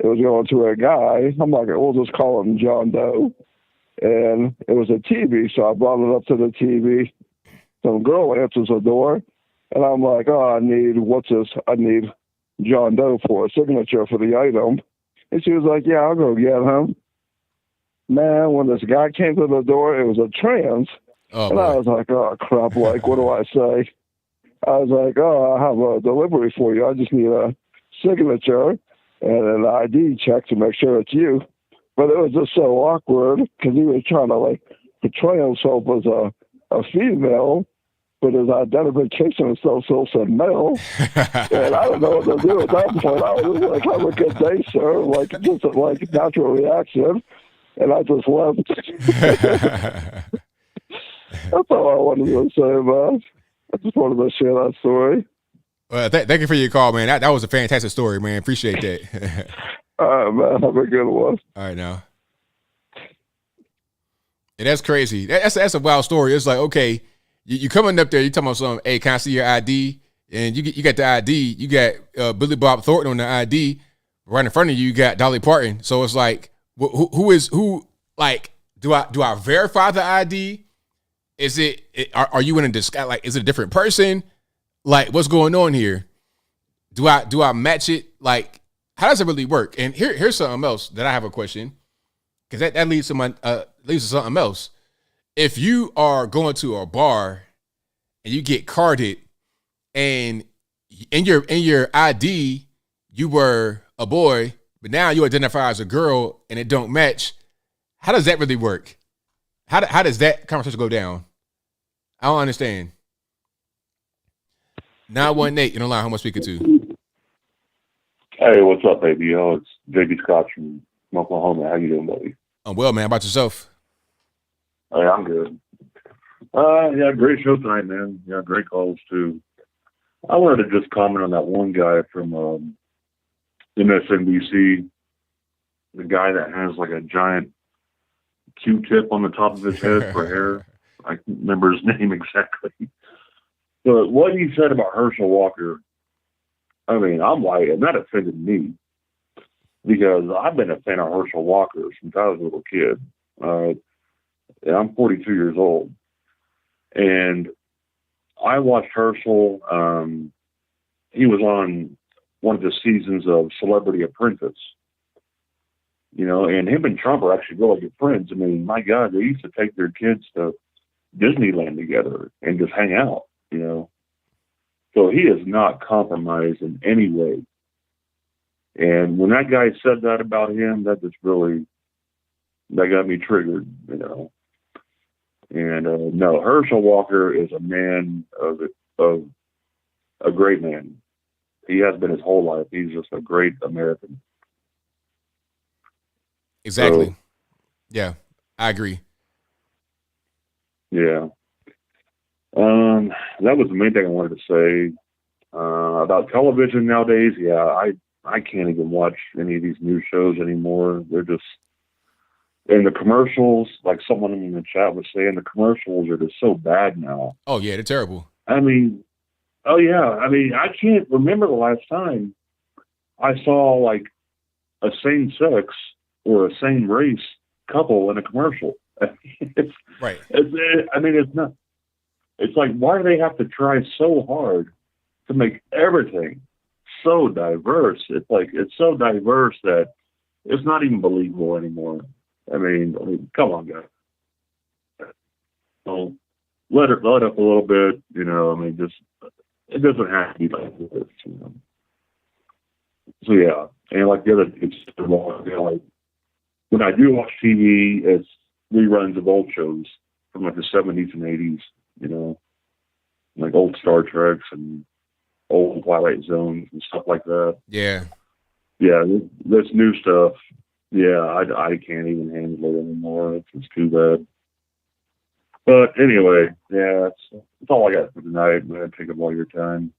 it was going to a guy. I'm like, we'll just call him John Doe. And it was a TV, so I brought it up to the TV. Some girl answers the door, and I'm like, oh, I need John Doe for a signature for the item. And she was like, yeah, I'll go get him. Man, when this guy came to the door, it was a trans. Oh, and I was like, oh, crap, like, what do I say? I was like, oh, I have a delivery for you. I just need a signature and an ID check to make sure it's you. But it was just so awkward because he was trying to like portray himself as a female, but his identification still said male. And I don't know what to do at that point. I was just like, have a good day, sir. Like, just a like natural reaction. And I just left. That's all I wanted to say, man. I just wanted to share that story. Well, thank you for your call, man. That was a fantastic story, man. Appreciate that. All right, man. Have a good one. All right, now. Yeah, that's crazy. That's a wild story. It's like, okay, you coming up there, you talking about something, hey, can I see your ID? And you got the ID. You got Billy Bob Thornton on the ID. Right in front of you, you got Dolly Parton. So it's like, who? Like, do I verify the ID? Is are you in a disguise? Like, is it a different person? Like, what's going on here? Do I match it? Like, how does it really work? And here's something else that I have a question, because that leads to something else. If you are going to a bar and you get carded, and in your ID you were a boy, but now you identify as a girl and it don't match, how does that really work? How does that conversation go down? I don't understand. 918, you know, line, who am I speaking to? Hey, what's up, ABL? It's JB Scott from Oklahoma. How you doing, buddy? I'm well, man. How about yourself? Hey, I'm good. Yeah, great show tonight, man. Yeah, great calls, too. I wanted to just comment on that one guy from MSNBC, the guy that has like a giant Q-tip on the top of his head for hair. I can't remember his name exactly. But what he said about Herschel Walker, I mean, I'm white, and that offended me because I've been a fan of Herschel Walker since I was a little kid. And I'm 42 years old. And I watched Herschel. He was on one of the seasons of Celebrity Apprentice. You know, and him and Trump are actually really good friends. I mean, my God, they used to take their kids to Disneyland together and just hang out, you know. So he is not compromised in any way. And when that guy said that about him, that got me triggered, you know. And no, Herschel Walker is a man of a great man. He has been his whole life. He's just a great American. Exactly. So, Yeah, I agree. yeah. That was the main thing I wanted to say. About television nowadays, yeah, I can't even watch any of these new shows anymore. They're just, and the commercials, like someone in the chat was saying, the commercials are just so bad now. Oh yeah, they're terrible. I mean, oh yeah, I mean, I can't remember the last time I saw like a same sex or a same race couple in a commercial. It's right. I mean, it's not. It's like, why do they have to try so hard to make everything so diverse? It's like, it's so diverse that it's not even believable anymore. I mean, come on, guys. So let up a little bit, you know. I mean, just, it doesn't have to be like this, you know. So yeah, and like the other, it's like when I do watch TV, it's reruns of old shows from like the 70s and 80s, you know, like old Star Treks and old Twilight Zones and stuff like that. Yeah. Yeah, this new stuff, yeah, I can't even handle it anymore. It's just too bad. But anyway, yeah, that's all I got for tonight. I'm going to take up all your time.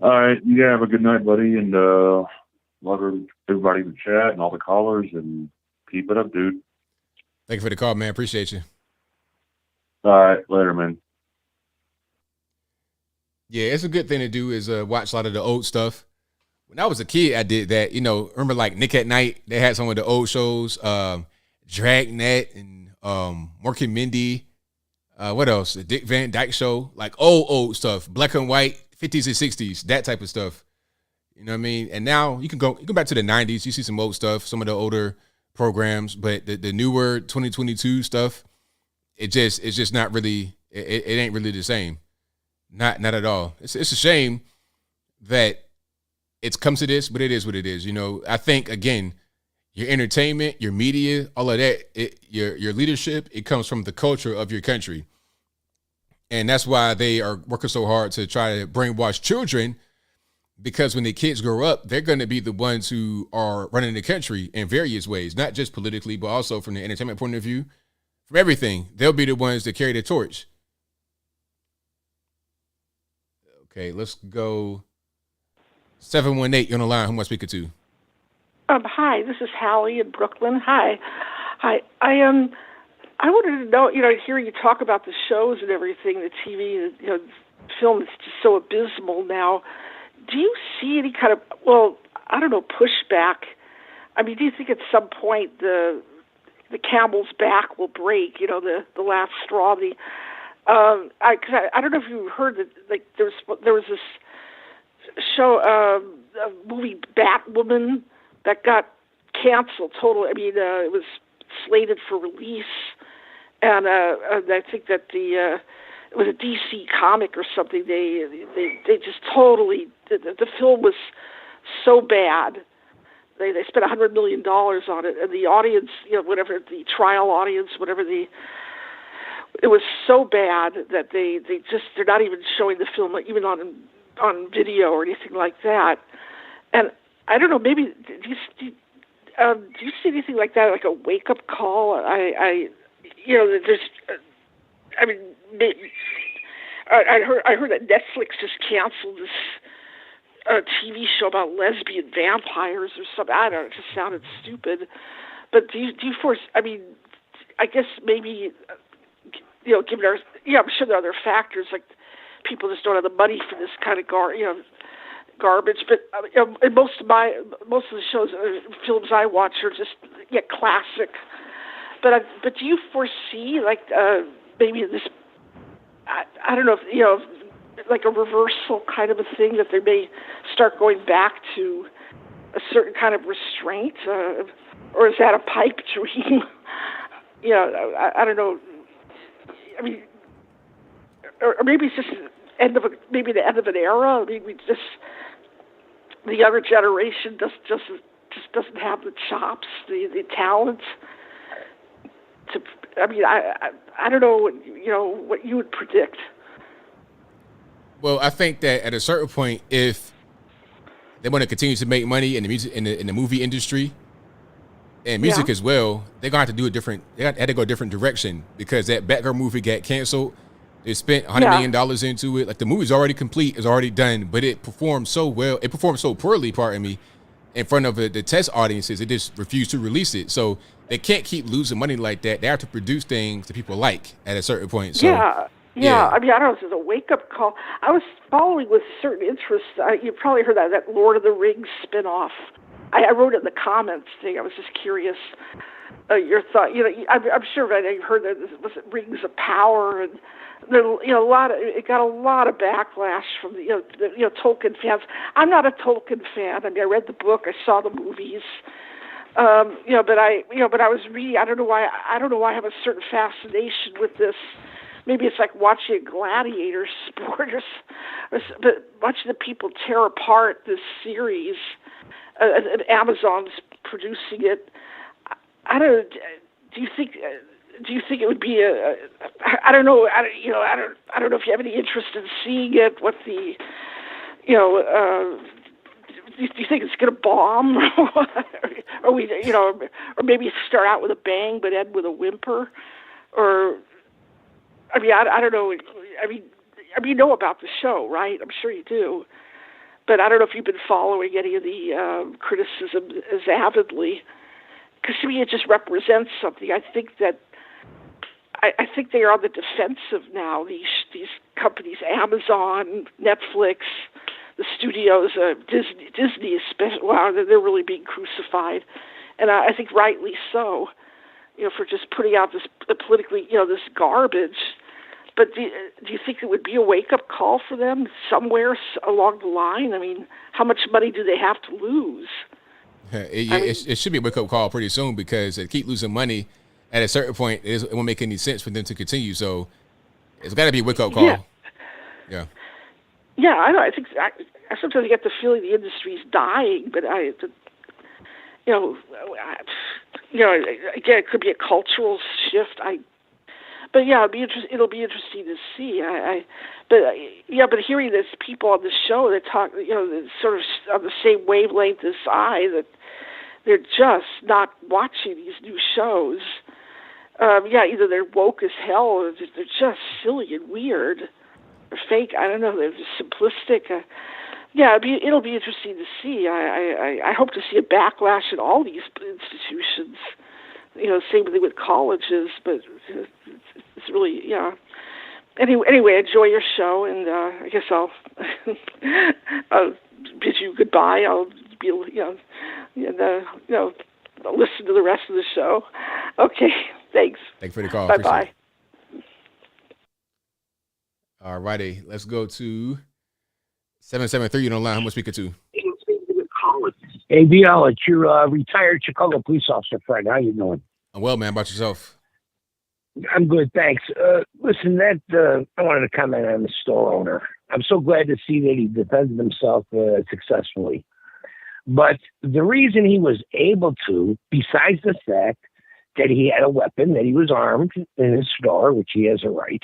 All right, you have a good night, buddy, and love everybody in the chat and all the callers, and keep it up, dude. Thank you for the call, man. Appreciate you. All right, later, man. Yeah, it's a good thing to do is watch a lot of the old stuff. When I was a kid, I did that. You know, remember like Nick at Night? They had some of the old shows, Dragnet and Mork and Mindy. What else? The Dick Van Dyke Show, like old stuff, black and white, 50s and 60s, that type of stuff. You know what I mean? And now you can go back to the 90s. You see some old stuff, some of the older programs, but the newer 2022 stuff, it's just not really. It ain't really the same. Not at all. It's a shame that it's come to this, but it is what it is. You know, I think again, your entertainment, your media, all of that, your leadership, it comes from the culture of your country. And that's why they are working so hard to try to brainwash children, because when the kids grow up, they're going to be the ones who are running the country in various ways, not just politically, but also from the entertainment point of view, from everything. They'll be the ones that carry the torch. Okay, let's go. 718, you're on the line. Who am I speaking to? Hi, this is Hallie in Brooklyn. Hi. I wanted to know, hearing you talk about the shows and everything, the TV, film is just so abysmal now. Do you see any kind of, pushback? I mean, do you think at some point the camel's back will break, the last straw? I don't know if you heard that, like, there was this show, a movie Batwoman that got canceled totally. I mean, it was slated for release, and I think that it was a DC comic or something. They just totally the film was so bad. They spent $100 million on it, and the audience, whatever the trial audience, it was so bad that they're not even showing the film even on video or anything like that. And I don't know, maybe do you see anything like that, like a wake up call? I heard that Netflix just canceled this TV show about lesbian vampires or something. I don't know, it just sounded stupid. But do you I mean, I guess maybe, given our, I'm sure there are other factors, like people just don't have the money for this kind of garbage. But and most of the shows, films I watch are just classic. But do you foresee maybe this? I don't know if like a reversal kind of a thing, that they may start going back to a certain kind of restraint, or is that a pipe dream? I don't know. I mean, or maybe it's just the end of an era. I mean, the younger generation just doesn't have the chops, the talent. I don't know what you would predict. Well, I think that at a certain point, if they want to continue to make money in the music in the movie industry, and music as well, they're gonna have to do a different. They had to go a different direction because that Batgirl movie got canceled. They spent $100 million into it. Like the movie's already complete, it's already done, but it performed so well. It performed so poorly, pardon me, in front of the test audiences. They just refused to release it. So they can't keep losing money like that. They have to produce things that people like at a certain point. So, yeah. I mean, I don't know if it's a wake-up call. I was following with certain interest. You probably heard that Lord of the Rings spinoff. I wrote it in the comments thing. I was just curious your thought. You know, I'm sure you've heard that was it Rings of Power, and there, you know, it got a lot of backlash from the Tolkien fans. I'm not a Tolkien fan. I mean, I read the book, I saw the movies. But I was reading. I don't know why I have a certain fascination with this. Maybe it's like watching a gladiator sport, but watching the people tear apart this series. And Amazon's producing it. I don't. Do you think it would be I don't know. I don't know if you have any interest in seeing it. What the, do you think it's going to bomb, or maybe start out with a bang but end with a whimper, or I mean I don't know. I mean you know about the show, right? I'm sure you do. But I don't know if you've been following any of the criticism as avidly, because to me it just represents something. I think they are on the defensive now. These companies, Amazon, Netflix, the studios, Disney especially. Wow, they're really being crucified, and I think rightly so. For just putting out this politically, this garbage. But do you think it would be a wake-up call for them somewhere along the line? I mean, how much money do they have to lose? It should be a wake-up call pretty soon because they keep losing money. At a certain point, it won't make any sense for them to continue. So it's got to be a wake-up call. Yeah. Yeah, I know. I think I sometimes get the feeling the industry's dying, but again, it could be a cultural shift. But yeah, it'll be interesting to see. But hearing this people on the show that talk, sort of on the same wavelength as I, that they're just not watching these new shows. Either they're woke as hell or they're just silly and weird or fake. I don't know. They're just simplistic. It'll be interesting to see. I hope to see a backlash in all these institutions. Same thing with colleges, but it's really, Anyway, enjoy your show, and I guess I'll bid you goodbye. I'll be, listen to the rest of the show. Okay, thanks. Thanks for the call. Bye-bye. All righty, let's go to 773. You don't lie. Who am I speaking to? ABL, it's your retired Chicago police officer friend. How you doing? I'm well, man. About yourself? I'm good, thanks. Listen, I wanted to comment on the store owner. I'm so glad to see that he defended himself successfully. But the reason he was able to, besides the fact that he had a weapon, that he was armed in his store, which he has a right,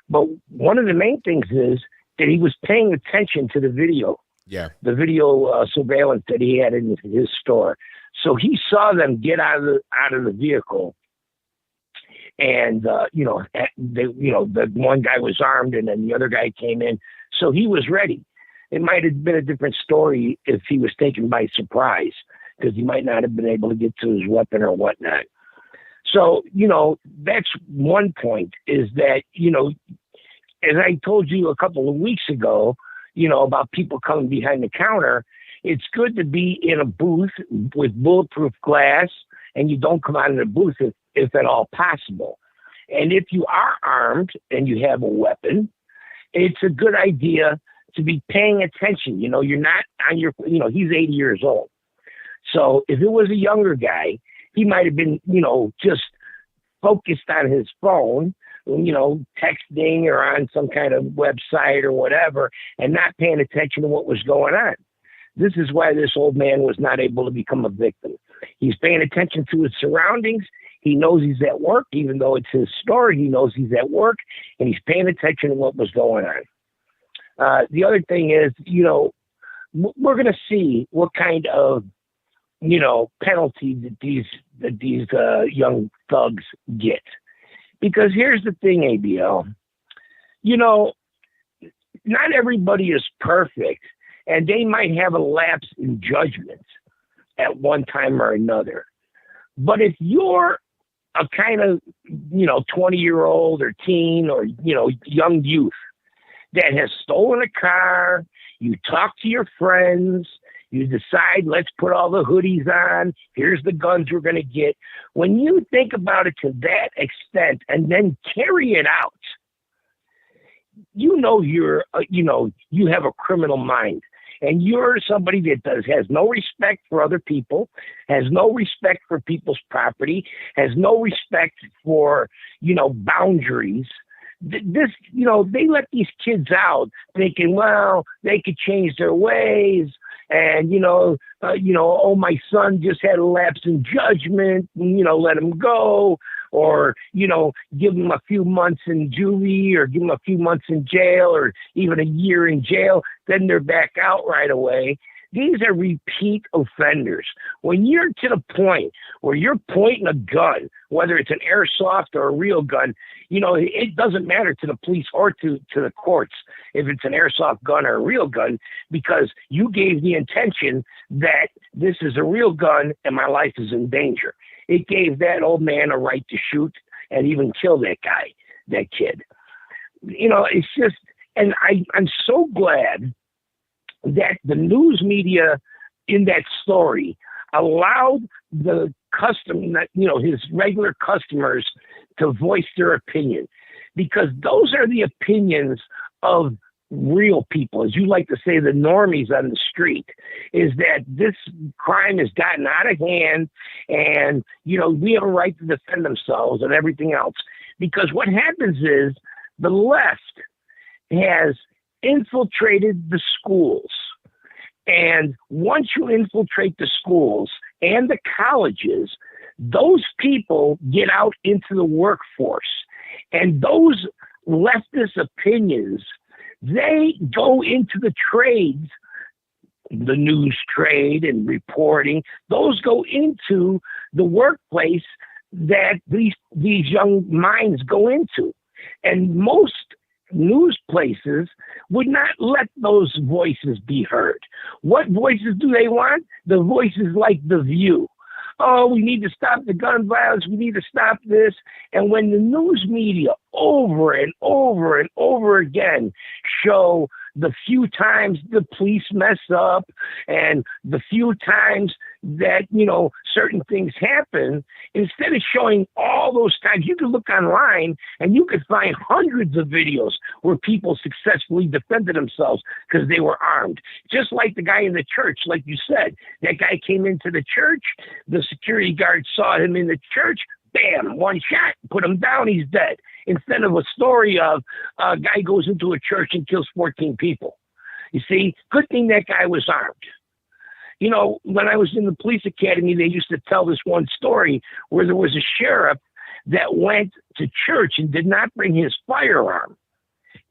but one of the main things is that he was paying attention to the video. Yeah. The video surveillance that he had in his store. So he saw them get out of the vehicle, and the one guy was armed, and then the other guy came in. So he was ready. It might have been a different story if he was taken by surprise, because he might not have been able to get to his weapon or whatnot. So that's one point. Is that as I told you a couple of weeks ago, about people coming behind the counter. It's good to be in a booth with bulletproof glass, and you don't come out of the booth if at all possible. And if you are armed and you have a weapon, it's a good idea to be paying attention. You're not on your, he's 80 years old. So if it was a younger guy, he might have been, just focused on his phone, texting or on some kind of website or whatever, and not paying attention to what was going on. This is why this old man was not able to become a victim. He's paying attention to his surroundings. He knows he's at work, even though it's his store. He knows he's at work, and he's paying attention to what was going on. The other thing is, we're going to see what kind of penalty that these young thugs get. Because here's the thing, ABL, not everybody is perfect, and they might have a lapse in judgment at one time or another. But if you're a kind of, 20-year-old or teen or, young youth that has stolen a car, you talk to your friends, you decide, let's put all the hoodies on, here's the guns we're going to get. When you think about it to that extent and then carry it out, you're, you have a criminal mind. And you're somebody that has no respect for other people, has no respect for people's property, has no respect for, boundaries. They let these kids out thinking, well, they could change their ways. And, oh, my son just had a lapse in judgment, let him go. Or, give them a few months in juvie or give them a few months in jail or even a year in jail. Then they're back out right away. These are repeat offenders. When you're to the point where you're pointing a gun, whether it's an airsoft or a real gun, it doesn't matter to the police or to the courts if it's an airsoft gun or a real gun, because you gave the intention that this is a real gun and my life is in danger. It gave that old man a right to shoot and even kill that guy, that kid. It's just, and I'm so glad that the news media in that story allowed the his regular customers to voice their opinion, because those are the opinions of real people, as you like to say, the normies on the street, is that this crime has gotten out of hand and, we have a right to defend themselves and everything else. Because what happens is the left has infiltrated the schools. And once you infiltrate the schools and the colleges, those people get out into the workforce. And those leftist opinions, they go into the trades, the news trade and reporting. Those go into the workplace that these young minds go into. And most news places would not let those voices be heard. What voices do they want? The voices like The View. Oh, we need to stop the gun violence. We need to stop this. And when the news media over and over and over again show the few times the police mess up and the few times that, certain things happen, instead of showing all those times, you can look online and you could find hundreds of videos where people successfully defended themselves because they were armed. Just like the guy in the church, like you said, that guy came into the church, the security guard saw him in the church, bam, one shot, put him down, he's dead. Instead of a story of a guy goes into a church and kills 14 people. You see, good thing that guy was armed. When I was in the police academy, they used to tell this one story where there was a sheriff that went to church and did not bring his firearm.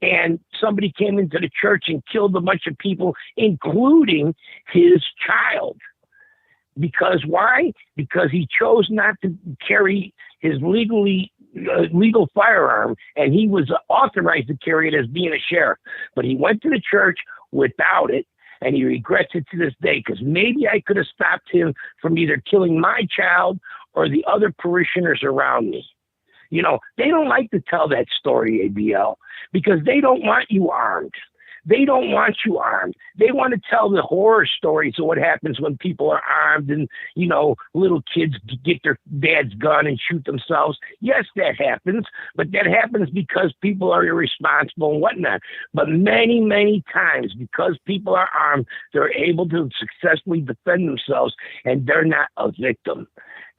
And somebody came into the church and killed a bunch of people, including his child. Because why? Because he chose not to carry his legal firearm, and he was authorized to carry it as being a sheriff. But he went to the church without it, and he regrets it to this day, because maybe I could have stopped him from either killing my child or the other parishioners around me. They don't like to tell that story, ABL, because they don't want you armed. They don't want you armed. They want to tell the horror stories of what happens when people are armed and, little kids get their dad's gun and shoot themselves. Yes, that happens, but that happens because people are irresponsible and whatnot. But many, many times, because people are armed, they're able to successfully defend themselves, and they're not a victim.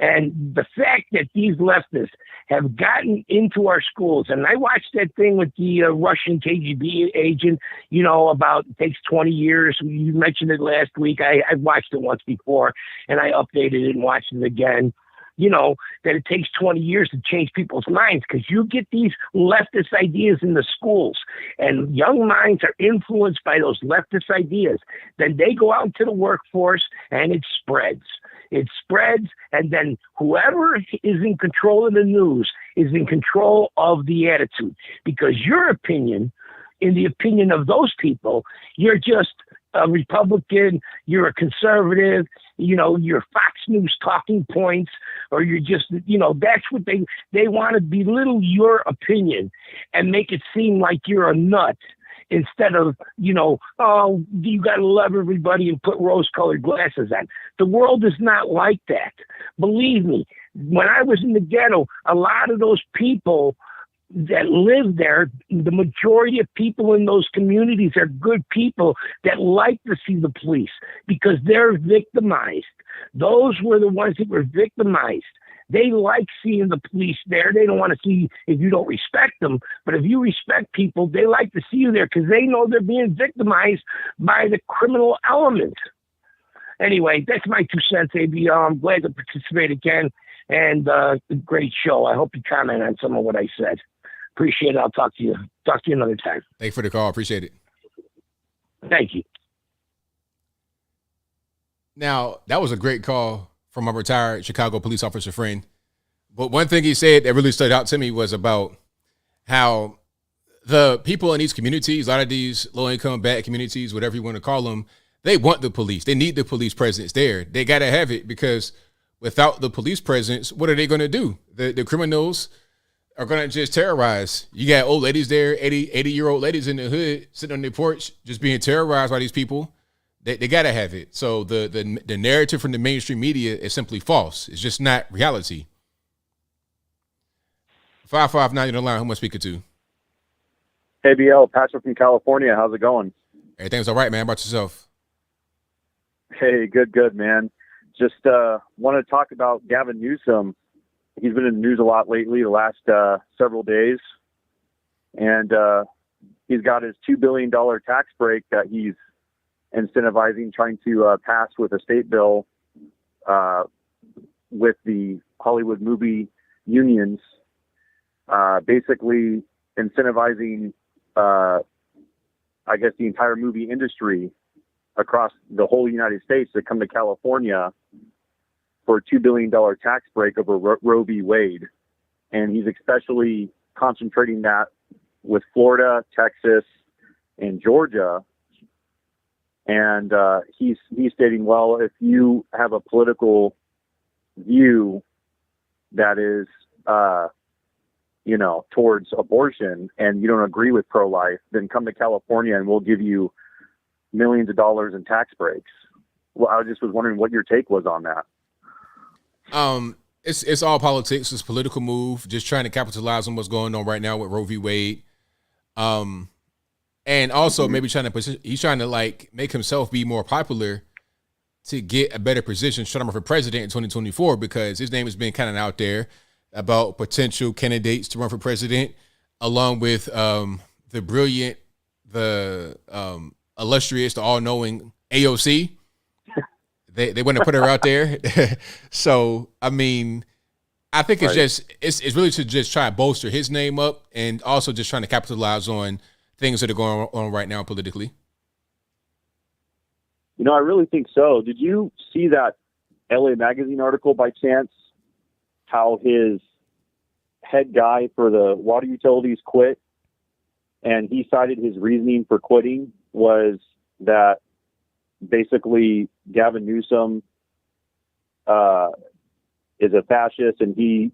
And the fact that these leftists have gotten into our schools, and I watched that thing with the Russian KGB agent, about it takes 20 years. You mentioned it last week. I watched it once before, and I updated it and watched it again. That it takes 20 years to change people's minds, because you get these leftist ideas in the schools, and young minds are influenced by those leftist ideas. Then they go out into the workforce, and it spreads. It spreads, and then whoever is in control of the news is in control of the attitude. Because your opinion, in the opinion of those people, you're just a Republican, you're a conservative, you're Fox News talking points, or you're just, that's what they want to belittle your opinion and make it seem like you're a nut. Instead of, oh, you got to love everybody and put rose-colored glasses on. The world is not like that. Believe me, when I was in the ghetto, a lot of those people that live there, the majority of people in those communities are good people that like to see the police because they're victimized. Those were the ones that were victimized. They like seeing the police there. They don't want to see if you don't respect them. But if you respect people, they like to see you there because they know they're being victimized by the criminal element. Anyway, that's my 2 cents, ABL. I'm glad to participate again. And great show. I hope you comment on some of what I said. Appreciate it. I'll talk to you another time. Thanks for the call. Appreciate it. Thank you. Now, that was a great call from a retired Chicago police officer friend. But one thing he said that really stood out to me was about how the people in these communities, a lot of these low-income, bad communities, whatever you want to call them, they want the police. They need the police presence there. They got to have it because without the police presence, what are they going to do? The criminals are going to just terrorize. You got old ladies there, 80-year-old ladies in the hood sitting on their porch just being terrorized by these people. They got to have it. So the narrative from the mainstream media is simply false. It's just not reality. 559 on the line. Who am I speaking to? ABL, Patrick from California. How's it going? Everything's all right, man. How about yourself? Hey, good, man. Just want to talk about Gavin Newsom. He's been in the news a lot lately, the last several days. And he's got his $2 billion tax break that he's incentivizing, trying to pass with a state bill with the Hollywood movie unions, basically incentivizing, I guess, the entire movie industry across the whole United States to come to California for a $2 billion tax break over Roe v. Wade. And he's especially concentrating that with Florida, Texas, and Georgia. And he's stating, well, if you have a political view that is, towards abortion and you don't agree with pro-life, then come to California and we'll give you millions of dollars in tax breaks. Well, I just was wondering what your take was on that. It's all politics. It's a political move, just trying to capitalize on what's going on right now with Roe v. Wade. And also maybe he's trying to like make himself be more popular to get a better position, trying to run for president in 2024, because his name has been kind of out there about potential candidates to run for president, along with the brilliant, the illustrious, the all-knowing AOC. They want to put her out there. So, I mean, I think it's it's really to just try to bolster his name up and also just trying to capitalize on things that are going on right now politically. I really think so. Did you see that LA Magazine article by chance? How his head guy for the water utilities quit, and he cited his reasoning for quitting was that basically Gavin Newsom is a fascist and he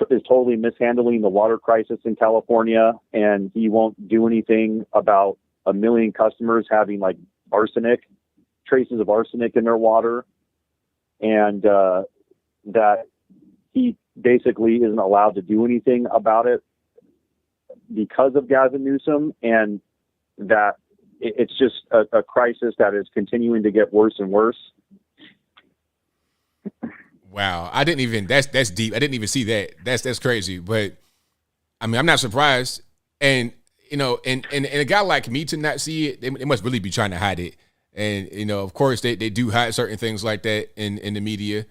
is totally mishandling the water crisis in California, and he won't do anything about 1 million customers having like traces of arsenic in their water, and that he basically isn't allowed to do anything about it because of Gavin Newsom, and that it's just a crisis that is continuing to get worse and worse. Wow. That's deep. I didn't even see that. That's crazy. But I mean, I'm not surprised. And, and a guy like me to not see it, they must really be trying to hide it. And, of course they do hide certain things like that in the media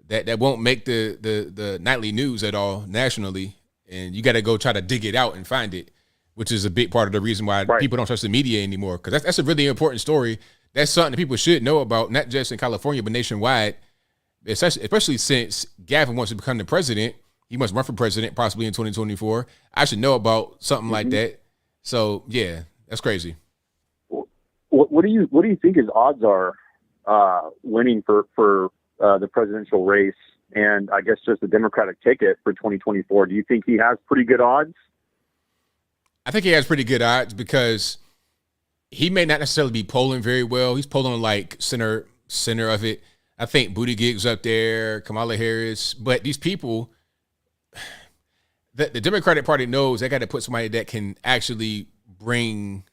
that won't make the nightly news at all nationally. And you got to go try to dig it out and find it, which is a big part of the reason why people don't trust the media anymore. Because that's a really important story. That's something that people should know about, not just in California, but nationwide. especially since Gavin wants to become the president. He must run for president possibly in 2024. I should know about something like that. So yeah, that's crazy. What do you think his odds are winning for the presidential race and I guess just the Democratic ticket for 2024? Do you think he has pretty good odds? I think he has pretty good odds because he may not necessarily be polling very well. He's polling like center of it. I think Buttigieg's up there, Kamala Harris, but these people, the Democratic Party knows they got to put somebody that can actually bring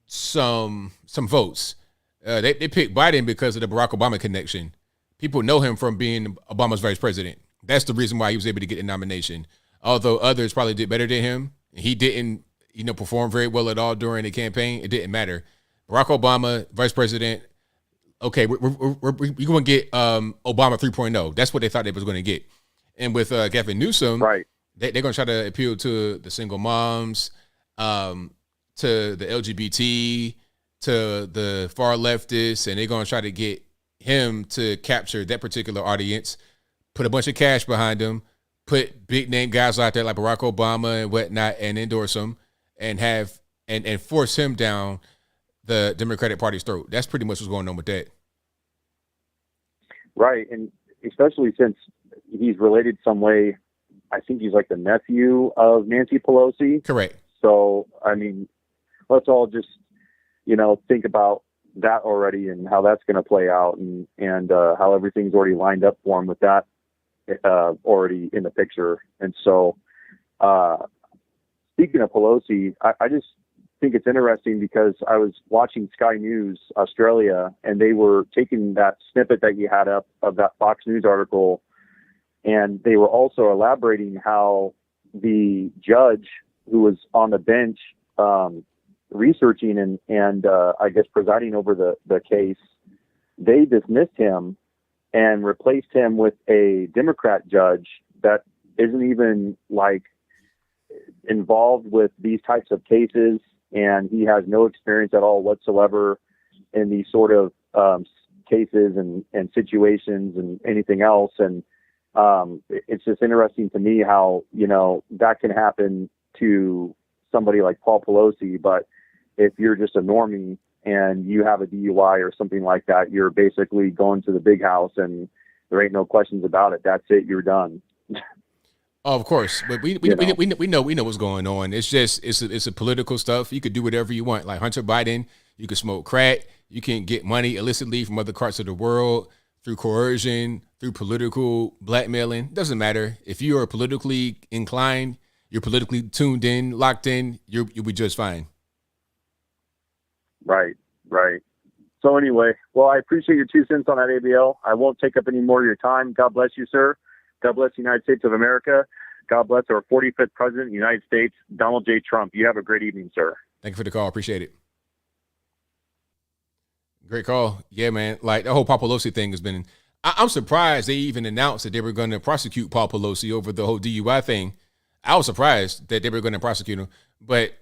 some votes. They picked Biden because of the Barack Obama connection. People know him from being Obama's vice president. That's the reason why he was able to get the nomination. Although others probably did better than him, he didn't, perform very well at all during the campaign. It didn't matter. Barack Obama, vice president. Okay, we're going to get Obama 3.0. That's what they thought they was going to get. And with Gavin Newsom, right, they're going to try to appeal to the single moms, to the LGBT, to the far leftists, and they're going to try to get him to capture that particular audience, put a bunch of cash behind him, put big name guys out there like Barack Obama and whatnot, and endorse him, and have and force him down the Democratic Party's throat. That's pretty much what's going on with that. Right, and especially since he's related some way. I think he's like the nephew of Nancy Pelosi. Correct. So, I mean, let's all just, think about that already and how that's going to play out and how everything's already lined up for him with that already in the picture. And so, speaking of Pelosi, I just think it's interesting because I was watching Sky News Australia and they were taking that snippet that you had up of that Fox News article, and they were also elaborating how the judge who was on the bench researching and I guess presiding over the case, they dismissed him and replaced him with a Democrat judge that isn't even like involved with these types of cases, and he has no experience at all whatsoever in these sort of cases and situations and anything else. And it's just interesting to me how, that can happen to somebody like Paul Pelosi, but if you're just a normie and you have a DUI or something like that, you're basically going to the big house and there ain't no questions about it. That's it. You're done. Oh, of course, but we know what's going on. It's just it's a political stuff. You could do whatever you want. Like Hunter Biden, you can smoke crack, you can get money illicitly from other parts of the world through coercion, through political blackmailing. Doesn't matter if you are politically inclined, you're politically tuned in, locked in. You'll be just fine. Right. So anyway, well, I appreciate your 2 cents on that, ABL. I won't take up any more of your time. God bless you, sir. God bless the United States of America. God bless our 45th president of the United States, Donald J. Trump. You have a great evening, sir. Thank you for the call. Appreciate it. Great call. Yeah, man. Like the whole Paul Pelosi thing has been, I'm surprised they even announced that they were going to prosecute Paul Pelosi over the whole DUI thing. I was surprised that they were going to prosecute him. But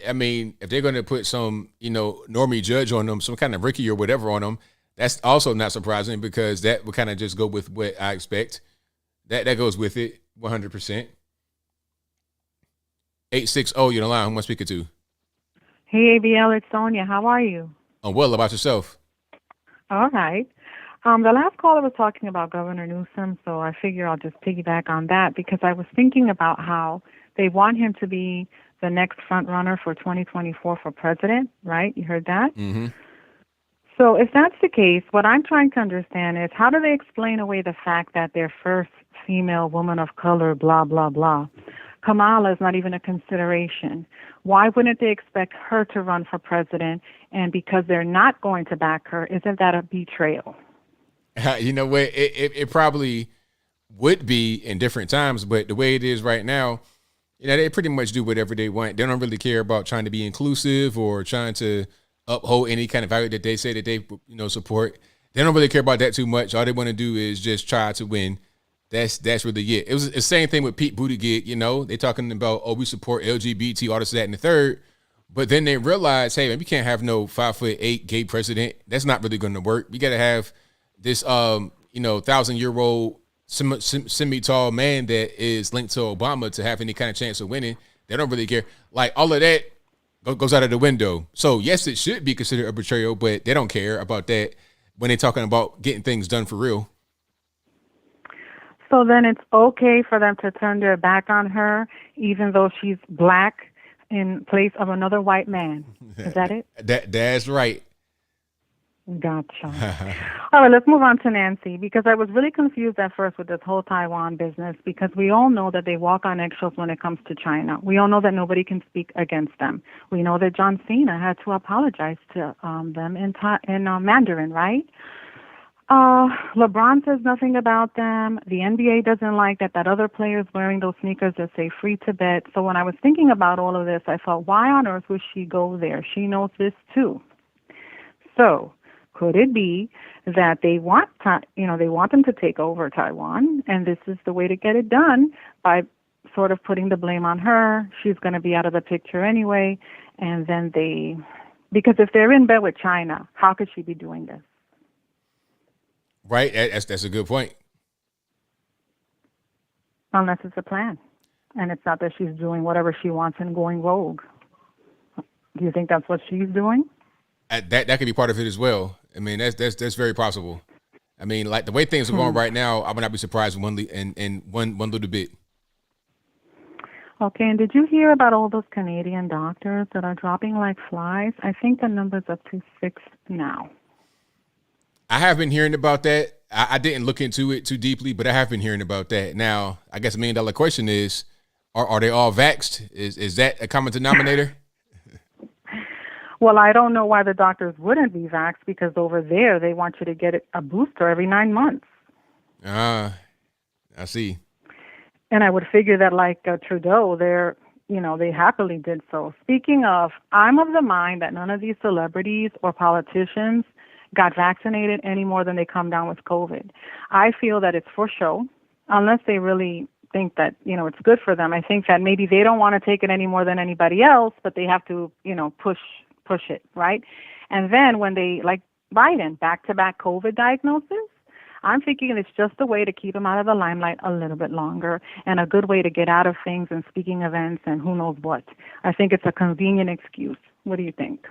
I mean, if they're going to put some, normie judge on them, some kind of Ricky or whatever on them, that's also not surprising because that would kind of just go with what I expect. That goes with it 100%. 860, you're the line. Who am I speaking to? Hey, ABL, it's Sonia. How are you? I'm well. About yourself? All right. The last caller was talking about Governor Newsom, so I figure I'll just piggyback on that because I was thinking about how they want him to be the next front runner for 2024 for president, right? You heard that? Mm-hmm. So if that's the case, what I'm trying to understand is how do they explain away the fact that their first female woman of color, blah, blah, blah. Kamala is not even a consideration. Why wouldn't they expect her to run for president? And because they're not going to back her, isn't that a betrayal? You know what? It probably would be in different times, but the way it is right now, they pretty much do whatever they want. They don't really care about trying to be inclusive or trying to uphold any kind of value that they say that they, support. They don't really care about that too much. All they want to do is just try to win. That's really it. It was the same thing with Pete Buttigieg. They talking about, we support LGBT, all this, that, and the third. But then they realize, hey, man, we can't have no 5'8" gay president. That's not really going to work. We got to have this, 1,000-year-old semi-tall man that is linked to Obama to have any kind of chance of winning. They don't really care. Like, all of that goes out of the window. So, yes, it should be considered a betrayal, but they don't care about that when they're talking about getting things done for real. So then it's okay for them to turn their back on her, even though she's black, in place of another white man. Is that it? That's right. Gotcha. All right, let's move on to Nancy, because I was really confused at first with this whole Taiwan business, because we all know that they walk on eggshells when it comes to China. We all know that nobody can speak against them. We know that John Cena had to apologize to them in Mandarin, right? LeBron says nothing about them. The NBA doesn't like that other player is wearing those sneakers that say free Tibet. So when I was thinking about all of this, I thought, why on earth would she go there? She knows this too. So could it be that they want them to take over Taiwan, and this is the way to get it done by sort of putting the blame on her? She's going to be out of the picture anyway, and then because if they're in bed with China, how could she be doing this? Right, that's a good point. Unless it's a plan, and it's not that she's doing whatever she wants and going rogue. Do you think that's what she's doing? That could be part of it as well. I mean, that's very possible. I mean, like the way things are going right now, I would not be surprised one little bit. Okay, and did you hear about all those Canadian doctors that are dropping like flies? I think the number's up to 6 now. I have been hearing about that. I didn't look into it too deeply, but I have been hearing about that. Now, I guess $1 million question is, are they all vaxxed? Is that a common denominator? Well, I don't know why the doctors wouldn't be vaxxed, because over there they want you to get a booster every 9 months. I see. And I would figure that like Trudeau, they happily did so. Speaking of, I'm of the mind that none of these celebrities or politicians got vaccinated any more than they come down with COVID. I feel that it's for show, unless they really think that, it's good for them. I think that maybe they don't want to take it any more than anybody else, but they have to, push it, right? And then when they, like Biden, back-to-back COVID diagnosis, I'm thinking it's just a way to keep him out of the limelight a little bit longer, and a good way to get out of things and speaking events and who knows what. I think it's a convenient excuse. What do you think?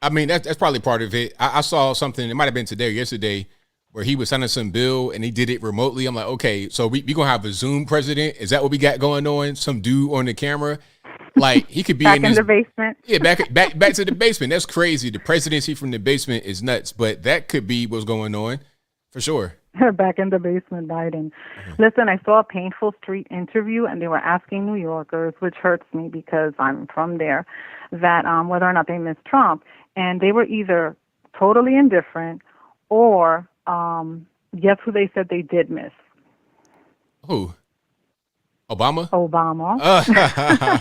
I mean, that's probably part of it. I saw something, it might have been today or yesterday, where he was signing some bill and he did it remotely. I'm like, okay, so we going to have a Zoom president? Is that what we got going on? Some dude on the camera? Like, he could be back in the basement. Yeah, back to the basement. That's crazy. The presidency from the basement is nuts, but that could be what's going on for sure. Back in the basement, Biden. Listen, I saw a Painful Street interview, and they were asking New Yorkers, which hurts me because I'm from there, that whether or not they miss Trump. And they were either totally indifferent or guess who they said they did miss? Who? Obama? Obama.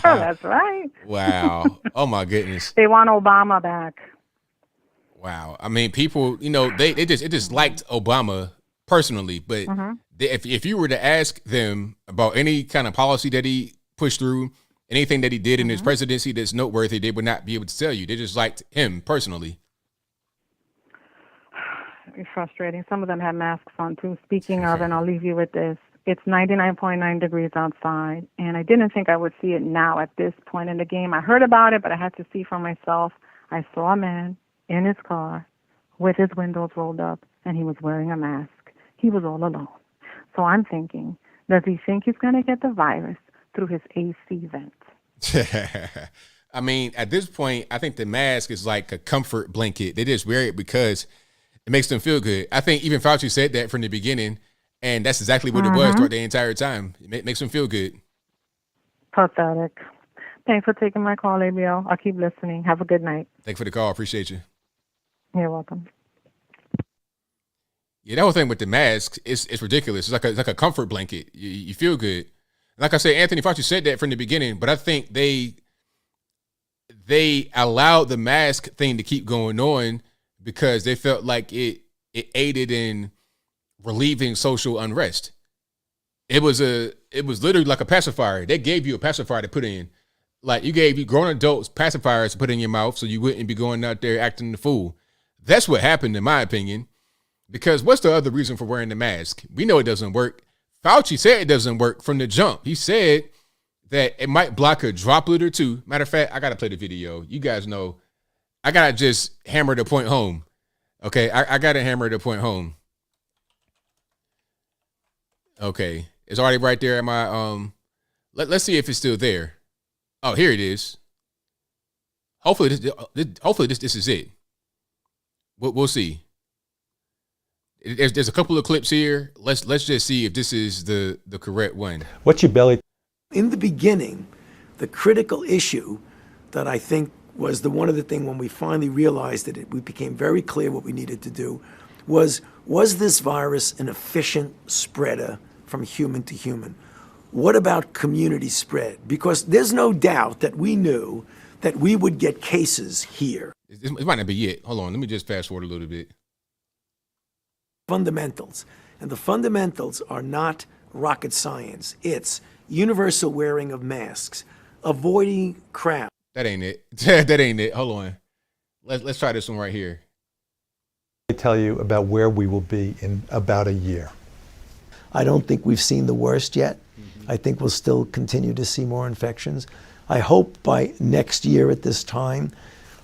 That's right. Wow. Oh, my goodness. They want Obama back. Wow. I mean, people, they just liked Obama personally, but if you were to ask them about any kind of policy that he pushed through, anything that he did in his presidency that's noteworthy, they would not be able to tell you. They just liked him personally. It's frustrating. Some of them have masks on too. Speaking of, and I'll leave you with this, it's 99.9 degrees outside, and I didn't think I would see it now at this point in the game. I heard about it, but I had to see for myself. I saw a man in his car with his windows rolled up, and he was wearing a mask. He was all alone. So I'm thinking, does he think he's going to get the virus through his AC vent? I mean, at this point, I think the mask is like a comfort blanket. They just wear it because it makes them feel good. I think even Fauci said that from the beginning, and that's exactly what it was throughout the entire time. It makes them feel good. Pathetic. Thanks for taking my call, ABL. I'll keep listening. Have a good night. Thanks for the call. Appreciate you. You're welcome. Yeah, that whole thing with the masks, it's ridiculous. It's like a comfort blanket. You feel good. Like I said, Anthony Fauci said that from the beginning, but I think they allowed the mask thing to keep going on because they felt like it aided in relieving social unrest. It was literally like a pacifier. They gave you a pacifier to put in. Like you gave you grown adults pacifiers to put in your mouth so you wouldn't be going out there acting the fool. That's what happened, in my opinion. Because what's the other reason for wearing the mask? We know it doesn't work. Fauci said it doesn't work from the jump. He said that it might block a droplet or two. Matter of fact, I got to play the video. You guys know I got to just hammer the point home. Okay, I got to hammer the point home. Okay, it's already right there at my, let's see if it's still there. Oh, here it is. Hopefully this is it. We'll see. There's a couple of clips here. Let's just see if this is the correct one. What's your belly? In the beginning, the critical issue that I think was one of the things when we finally realized that we became very clear what we needed to do was this virus an efficient spreader from human to human? What about community spread? Because there's no doubt that we knew that we would get cases here. It might not be it. Hold on. Let me just fast forward a little bit. Fundamentals. And the fundamentals are not rocket science. It's universal wearing of masks, avoiding crowds. That ain't it. That ain't it. Hold on. Let's try this one right here. I tell you about where we will be in about a year. I don't think we've seen the worst yet. I think we'll still continue to see more infections. I hope by next year at this time,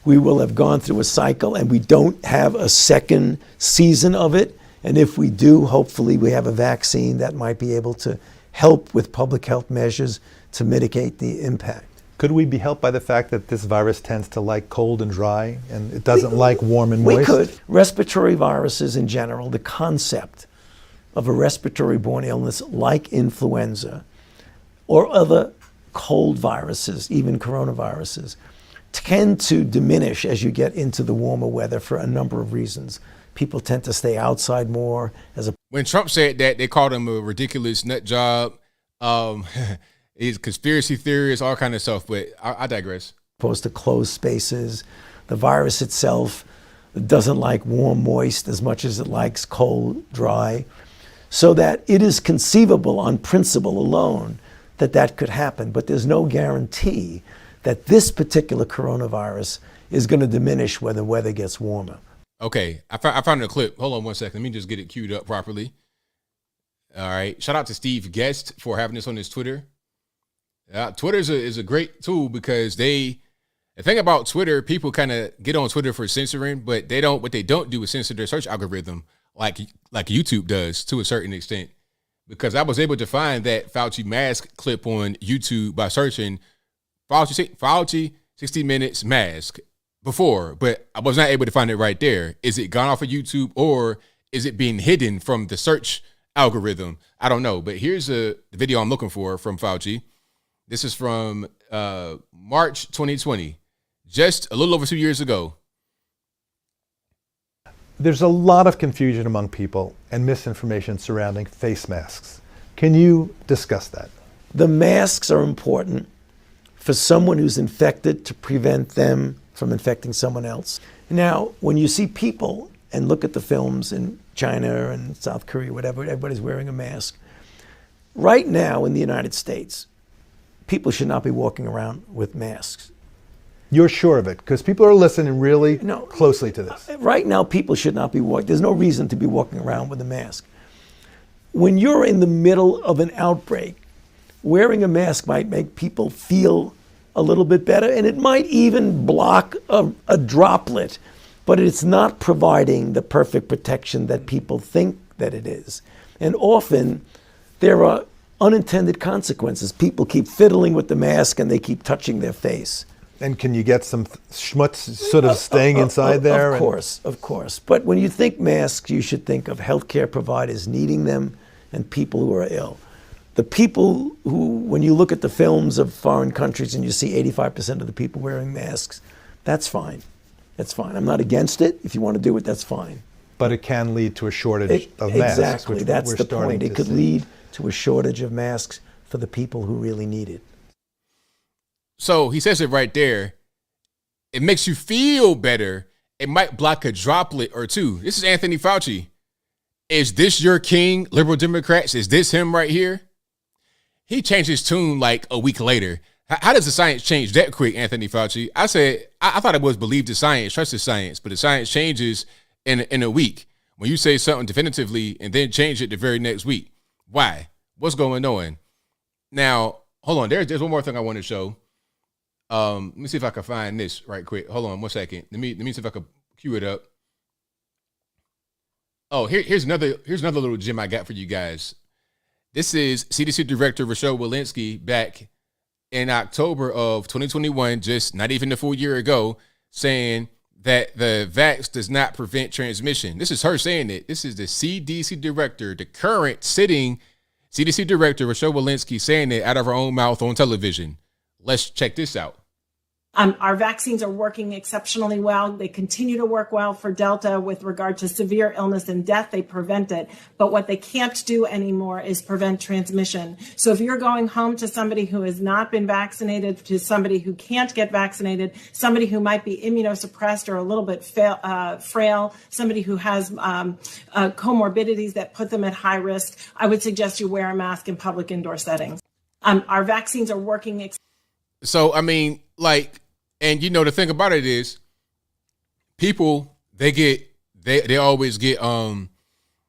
we will have gone through a cycle and we don't have a second season of it. And if we do, hopefully we have a vaccine that might be able to help with public health measures to mitigate the impact. Could we be helped by the fact that this virus tends to like cold and dry and it doesn't like warm and moist? We could. Respiratory viruses in general, the concept of a respiratory-borne illness like influenza or other cold viruses, even coronaviruses, tend to diminish as you get into the warmer weather for a number of reasons. People tend to stay outside more. When Trump said that, they called him a ridiculous nut job. He's conspiracy theorist, all kind of stuff, but I digress. Opposed to closed spaces. The virus itself doesn't like warm, moist as much as it likes cold, dry. So that it is conceivable on principle alone that could happen, but there's no guarantee that this particular coronavirus is going to diminish when the weather gets warmer. Okay, I found a clip. Hold on one second. Let me just get it queued up properly. All right. Shout out to Steve Guest for having this on his Twitter. Twitter is a great tool because the thing about Twitter, people kind of get on Twitter for censoring, but what they don't do is censor their search algorithm like YouTube does to a certain extent. Because I was able to find that Fauci mask clip on YouTube by searching Fauci 60 minutes mask before, but I was not able to find it right there. Is it gone off of YouTube or is it being hidden from the search algorithm? I don't know, but here's the video I'm looking for from Fauci. This is from March 2020, just a little over 2 years ago. There's a lot of confusion among people and misinformation surrounding face masks. Can you discuss that? The masks are important for someone who's infected to prevent them from infecting someone else. Now, when you see people and look at the films in China and South Korea, whatever, everybody's wearing a mask. Right now in the United States, people should not be walking around with masks. You're sure of it? Because people are listening really closely to this. Right now, people should not be walking. There's no reason to be walking around with a mask. When you're in the middle of an outbreak, wearing a mask might make people feel a little bit better, and it might even block a droplet, but it's not providing the perfect protection that people think that it is. And often, there are unintended consequences. People keep fiddling with the mask, and they keep touching their face. And can you get some schmutz sort of staying inside there? Of course. But when you think masks, you should think of healthcare providers needing them and people who are ill. The people who, when you look at the films of foreign countries and you see 85% of the people wearing masks, that's fine. That's fine. I'm not against it. If you want to do it, that's fine. But it can lead to a shortage of masks. Exactly. That's the point. It could lead to a shortage of masks for the people who really need it. So he says it right there. It makes you feel better. It might block a droplet or two. This is Anthony Fauci. Is this your king, liberal Democrats? Is this him right here? He changed his tune like a week later. How does the science change that quick, Anthony Fauci? I thought it was believe the science, trust the science, but the science changes in a week. when you say something definitively and then change it the very next week? Why? What's going on? Now, hold on. There's one more thing I want to show. Let me see if I can find this right quick. Hold on 1 second. Let me see if I can cue it up. Oh, here's another little gem I got for you guys. This is CDC Director Herschel Walker back in October of 2021, just not even a full year ago, saying that the vax does not prevent transmission. This is her saying it. This is the CDC Director, the current sitting CDC Director Herschel Walker saying it out of her own mouth on television. Let's check this out. Our vaccines are working exceptionally well. They continue to work well for Delta with regard to severe illness and death. They prevent it. But what they can't do anymore is prevent transmission. So if you're going home to somebody who has not been vaccinated, to somebody who can't get vaccinated, somebody who might be immunosuppressed or a little bit frail, somebody who has comorbidities that put them at high risk, I would suggest you wear a mask in public indoor settings. Our vaccines are working. So, I mean, like, and you know, the thing about it is people, they always get,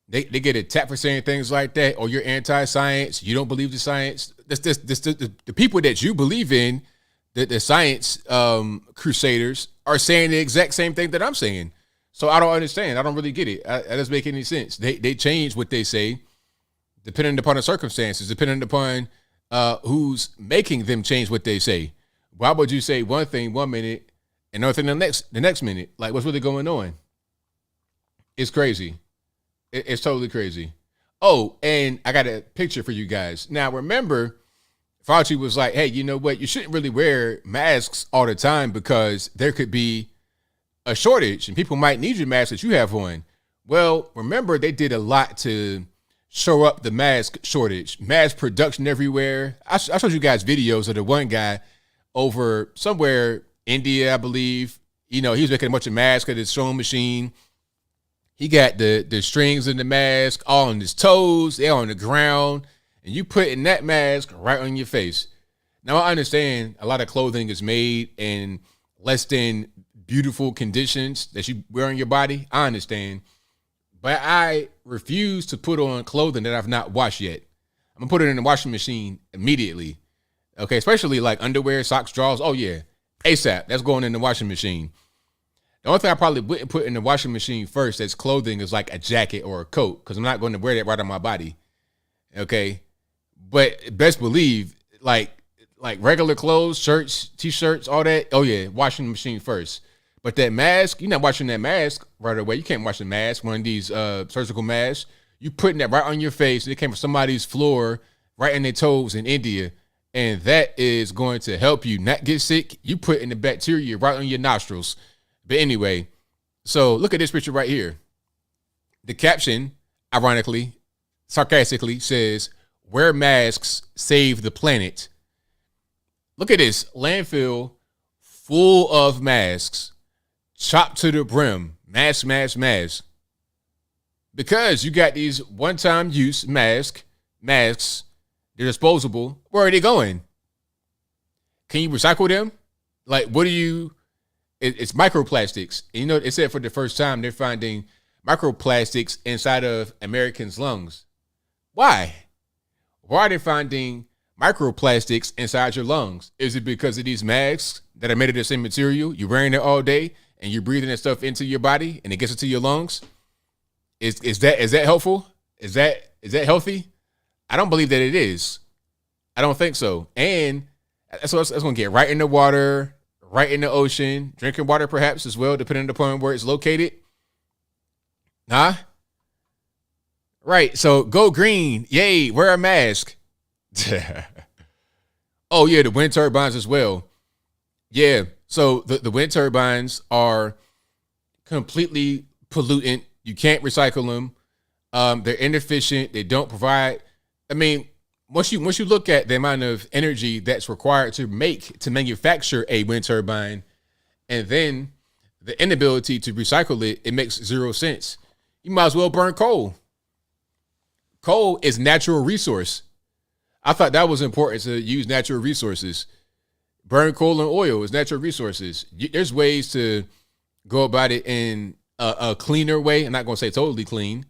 they get attacked for saying things like that, or you're anti-science, you don't believe the science. The people that you believe in, the science crusaders, are saying the exact same thing that I'm saying. So I don't understand. I don't really get it. That doesn't make any sense. They change what they say depending upon the circumstances, depending upon who's making them change what they say. Why would you say one thing 1 minute and another thing the next minute? Like, what's really going on? It's crazy. It's totally crazy. Oh, and I got a picture for you guys. Now, remember, Fauci was like, hey, you know what? You shouldn't really wear masks all the time because there could be a shortage and people might need your mask that you have on. Well, remember, they did a lot to show up the mask shortage, mass production everywhere. I showed you guys videos of the one guy over somewhere, India, I believe. You know, he was making a bunch of masks at his sewing machine. He got the strings in the mask all on his toes, they're on the ground, and you putting that mask right on your face. Now, I understand a lot of clothing is made in less than beautiful conditions that you wear on your body. I understand. But I refuse to put on clothing that I've not washed yet. I'm going to put it in the washing machine immediately. Okay, especially like underwear, socks, drawers. Oh, yeah, ASAP. That's going in the washing machine. The only thing I probably wouldn't put in the washing machine first as clothing is like a jacket or a coat, because I'm not going to wear that right on my body. Okay, but best believe, like regular clothes, shirts, T-shirts, all that. Oh, yeah, washing machine first. But that mask, you're not washing that mask right away. You can't wash the mask, one of these surgical masks. You putting that right on your face. It came from somebody's floor, right in their toes in India. And that is going to help you not get sick. You putting the bacteria right on your nostrils. But anyway, so look at this picture right here. The caption, ironically, sarcastically, says, "Wear masks, save the planet." Look at this landfill full of masks. Chopped to the brim, mask. Because you got these one-time use masks, they're disposable. Where are they going? Can you recycle them? Like, what do you, it's microplastics. And you know, it said for the first time they're finding microplastics inside of Americans' lungs. Why? Why are they finding microplastics inside your lungs? Is it because of these masks that are made of the same material? You're wearing it all day and you're breathing that stuff into your body and it gets into your lungs? Is that helpful? Is that healthy? I don't believe that it is. I don't think so. And that's going to get right in the water, right in the ocean, drinking water perhaps as well, depending upon where it's located. Huh? Right. So go green. Yay. Wear a mask. Oh, yeah. The wind turbines as well. Yeah. So the wind turbines are completely pollutant. You can't recycle them. They're inefficient. They don't provide. I mean, once you look at the amount of energy that's required to manufacture a wind turbine, and then the inability to recycle it, it makes zero sense. You might as well burn coal. Coal is natural resource. I thought that was important, to use natural resources. Burn coal and oil is natural resources. There's ways to go about it in a cleaner way. I'm not going to say totally clean,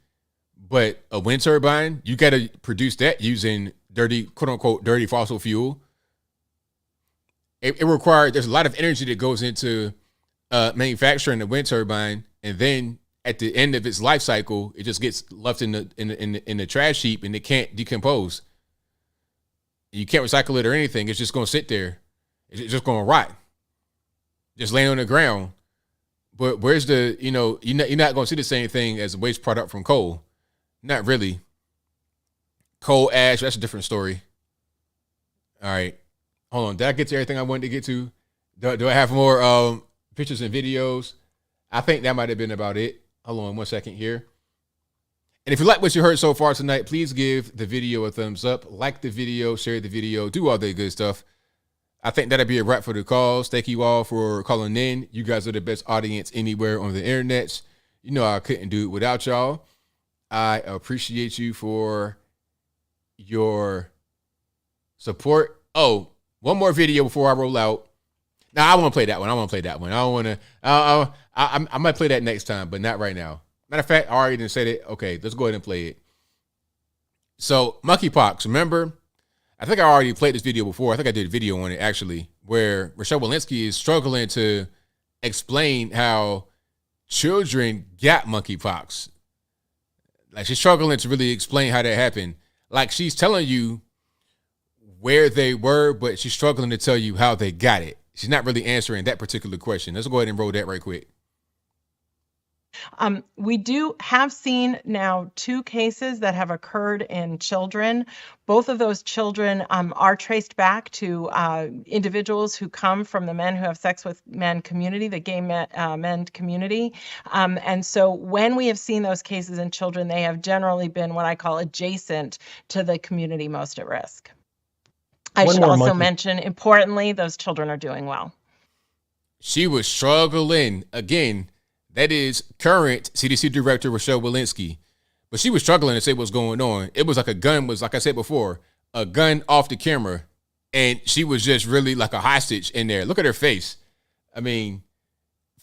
but a wind turbine, you got to produce that using dirty, quote unquote, dirty fossil fuel. It requires, there's a lot of energy that goes into manufacturing the wind turbine, and then at the end of its life cycle, it just gets left in the trash heap, and it can't decompose. You can't recycle it or anything. It's just going to sit there. It's just going to rot, just laying on the ground. But where's the, you're not going to see the same thing as a waste product from coal. Not really. Coal ash, that's a different story. All right. Hold on. Did I get to everything I wanted to get to? Do I have more pictures and videos? I think that might have been about it. Hold on 1 second here. And if you like what you heard so far tonight, please give the video a thumbs up. Like the video, share the video, do all that good stuff. I think that'll be a wrap for the calls. Thank you all for calling in. You guys are the best audience anywhere on the internet. You know I couldn't do it without y'all. I appreciate you for your support. Oh, one more video before I roll out. Now I want to play that one. I don't want to. I might play that next time, but not right now. Matter of fact, I already said it. Okay, let's go ahead and play it. So monkeypox. Remember, I think I already played this video before. I think I did a video on it actually, where Herschel Walker is struggling to explain how children got monkeypox. Like she's struggling to really explain how that happened. Like she's telling you where they were, but she's struggling to tell you how they got it. She's not really answering that particular question. Let's go ahead and roll that right quick. We do have seen now 2 cases that have occurred in children. Both of those children are traced back to individuals who come from the men who have sex with men community, the gay men community. And so when we have seen those cases in children, they have generally been what I call adjacent to the community most at risk. I should also mention, importantly, those children are doing well. She was struggling. Again, that is current CDC Director Herschel Walker. But she was struggling to say what's going on. It was like a gun was, like I said before, a gun off the camera. And she was just really like a hostage in there. Look at her face. I mean,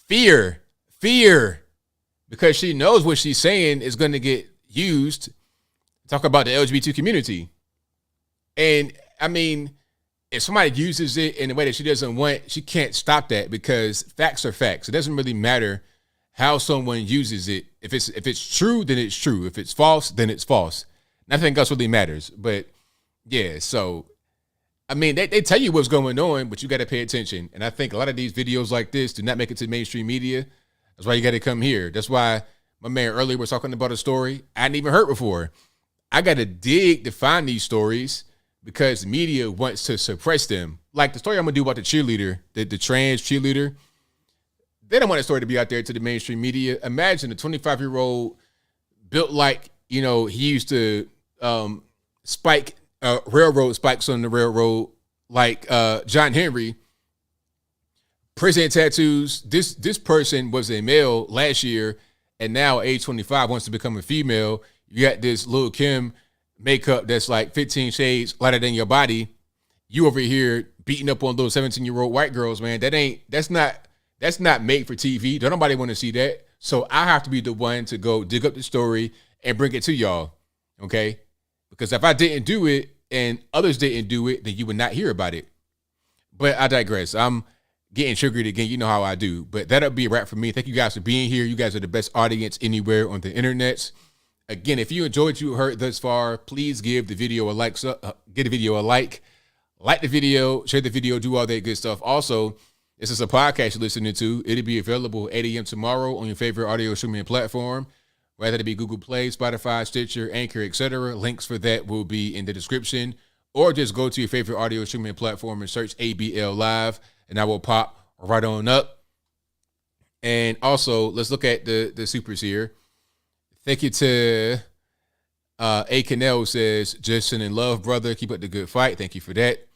fear. Because she knows what she's saying is going to get used. Talk about the LGBT community. And I mean, if somebody uses it in a way that she doesn't want, she can't stop that because facts are facts. It doesn't really matter how someone uses it. If it's true, then it's true. If it's false, then it's false. Nothing else really matters. But yeah, so I mean, they tell you what's going on, but you got to pay attention. And I think a lot of these videos like this do not make it to mainstream media. That's why you got to come here. That's why my man earlier was talking about a story I hadn't even heard before. I got to dig to find these stories because media wants to suppress them. Like the story I'm going to do about the cheerleader, the trans cheerleader. They don't want that story to be out there to the mainstream media. Imagine a 25-year-old built like, he used to spike railroad spikes on the railroad like John Henry. Prison tattoos. This person was a male last year and now age 25 wants to become a female. You got this Lil' Kim makeup that's like 15 shades lighter than your body. You over here beating up on little 17-year-old white girls, man. That's not made for TV. Don't nobody want to see that. So I have to be the one to go dig up the story and bring it to y'all. Okay? Because if I didn't do it and others didn't do it, then you would not hear about it. But I digress. I'm getting triggered again. You know how I do. But that'll be a wrap for me. Thank you guys for being here. You guys are the best audience anywhere on the internet. Again, if you enjoyed what you heard thus far, please give the video a like. Get the video a like the video, share the video, do all that good stuff. Also, this is a podcast you're listening to. It'll be available 8 a.m. tomorrow on your favorite audio streaming platform, whether it be Google Play, Spotify, Stitcher, Anchor, etc. Links for that will be in the description, or just go to your favorite audio streaming platform and search ABL Live, and I will pop right on up. And also, let's look at the supers here. Thank you to A. Cannell, who says, Justin in love, brother. Keep up the good fight. Thank you for that.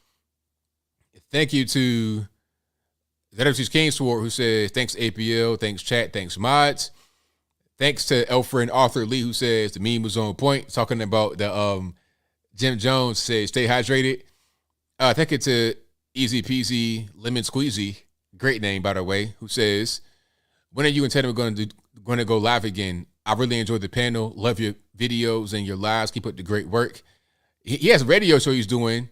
Thank you to Xerxes Kingsword, who says, thanks APL, thanks chat, thanks mods. Thanks to Elfriend Arthur Lee, who says the meme was on point. Talking about the Jim Jones says, stay hydrated. Thank you to Easy Peasy Lemon Squeezy, great name by the way, who says, when are you and Tatum going to going to go live again. I really enjoyed the panel. Love your videos and your lives. Keep up the great work. He has a radio show he's doing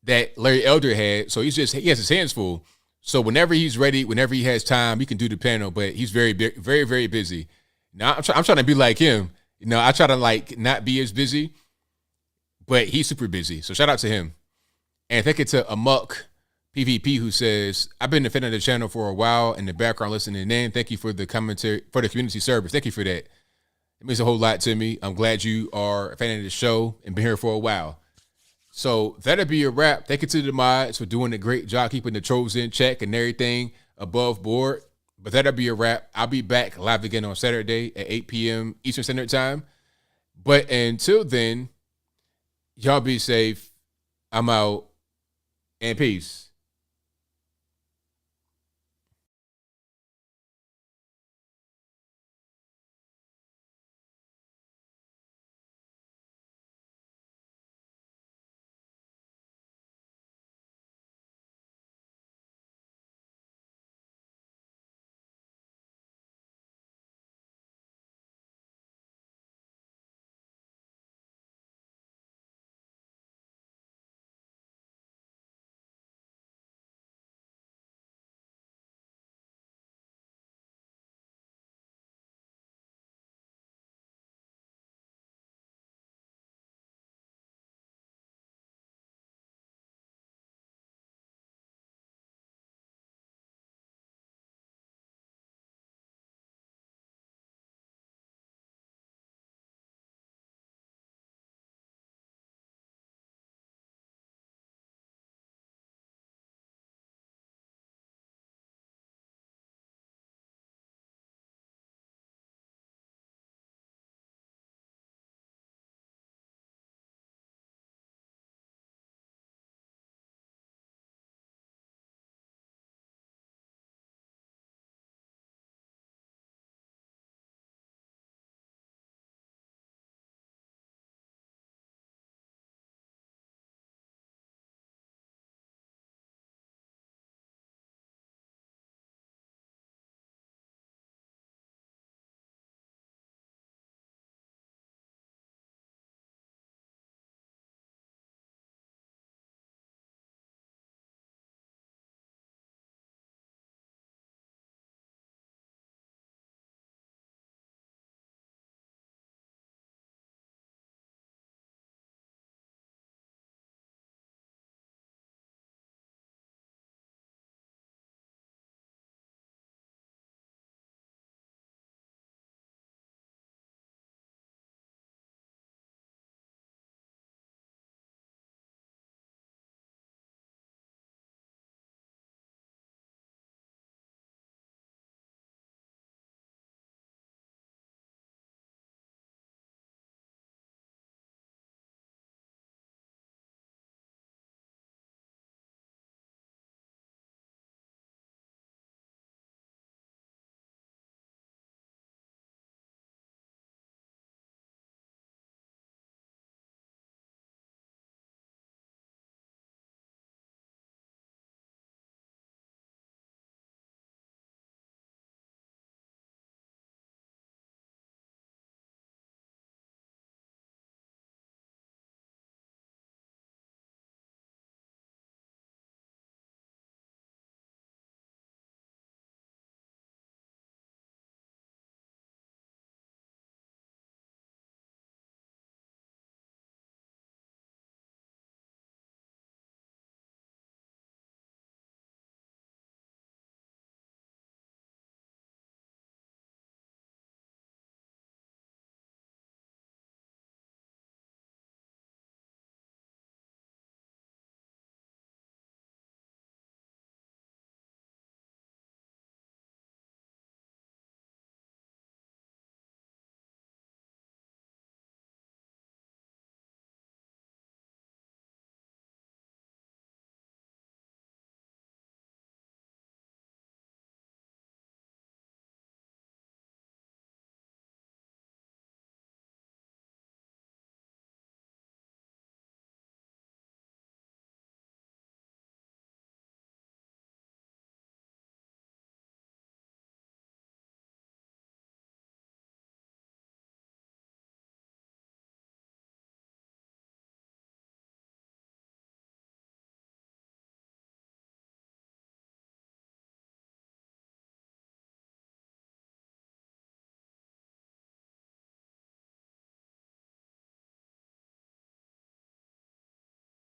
that Larry Elder had. So he has his hands full. So whenever he's ready, whenever he has time, he can do the panel. But he's very, very, very busy. Now I'm trying to be like him. I try to like not be as busy, but he's super busy. So shout out to him. And thank you to Amok PvP, who says, I've been a fan of the channel for a while in the background listening in. Thank you for the commentary, for the community service. Thank you for that. It means a whole lot to me. I'm glad you are a fan of the show and been here for a while. So that'll be a wrap. Thank you to the mods for doing a great job keeping the trolls in check and everything above board. But that'll be a wrap. I'll be back live again on Saturday at 8 p.m. Eastern Standard Time. But until then, y'all be safe. I'm out. And peace.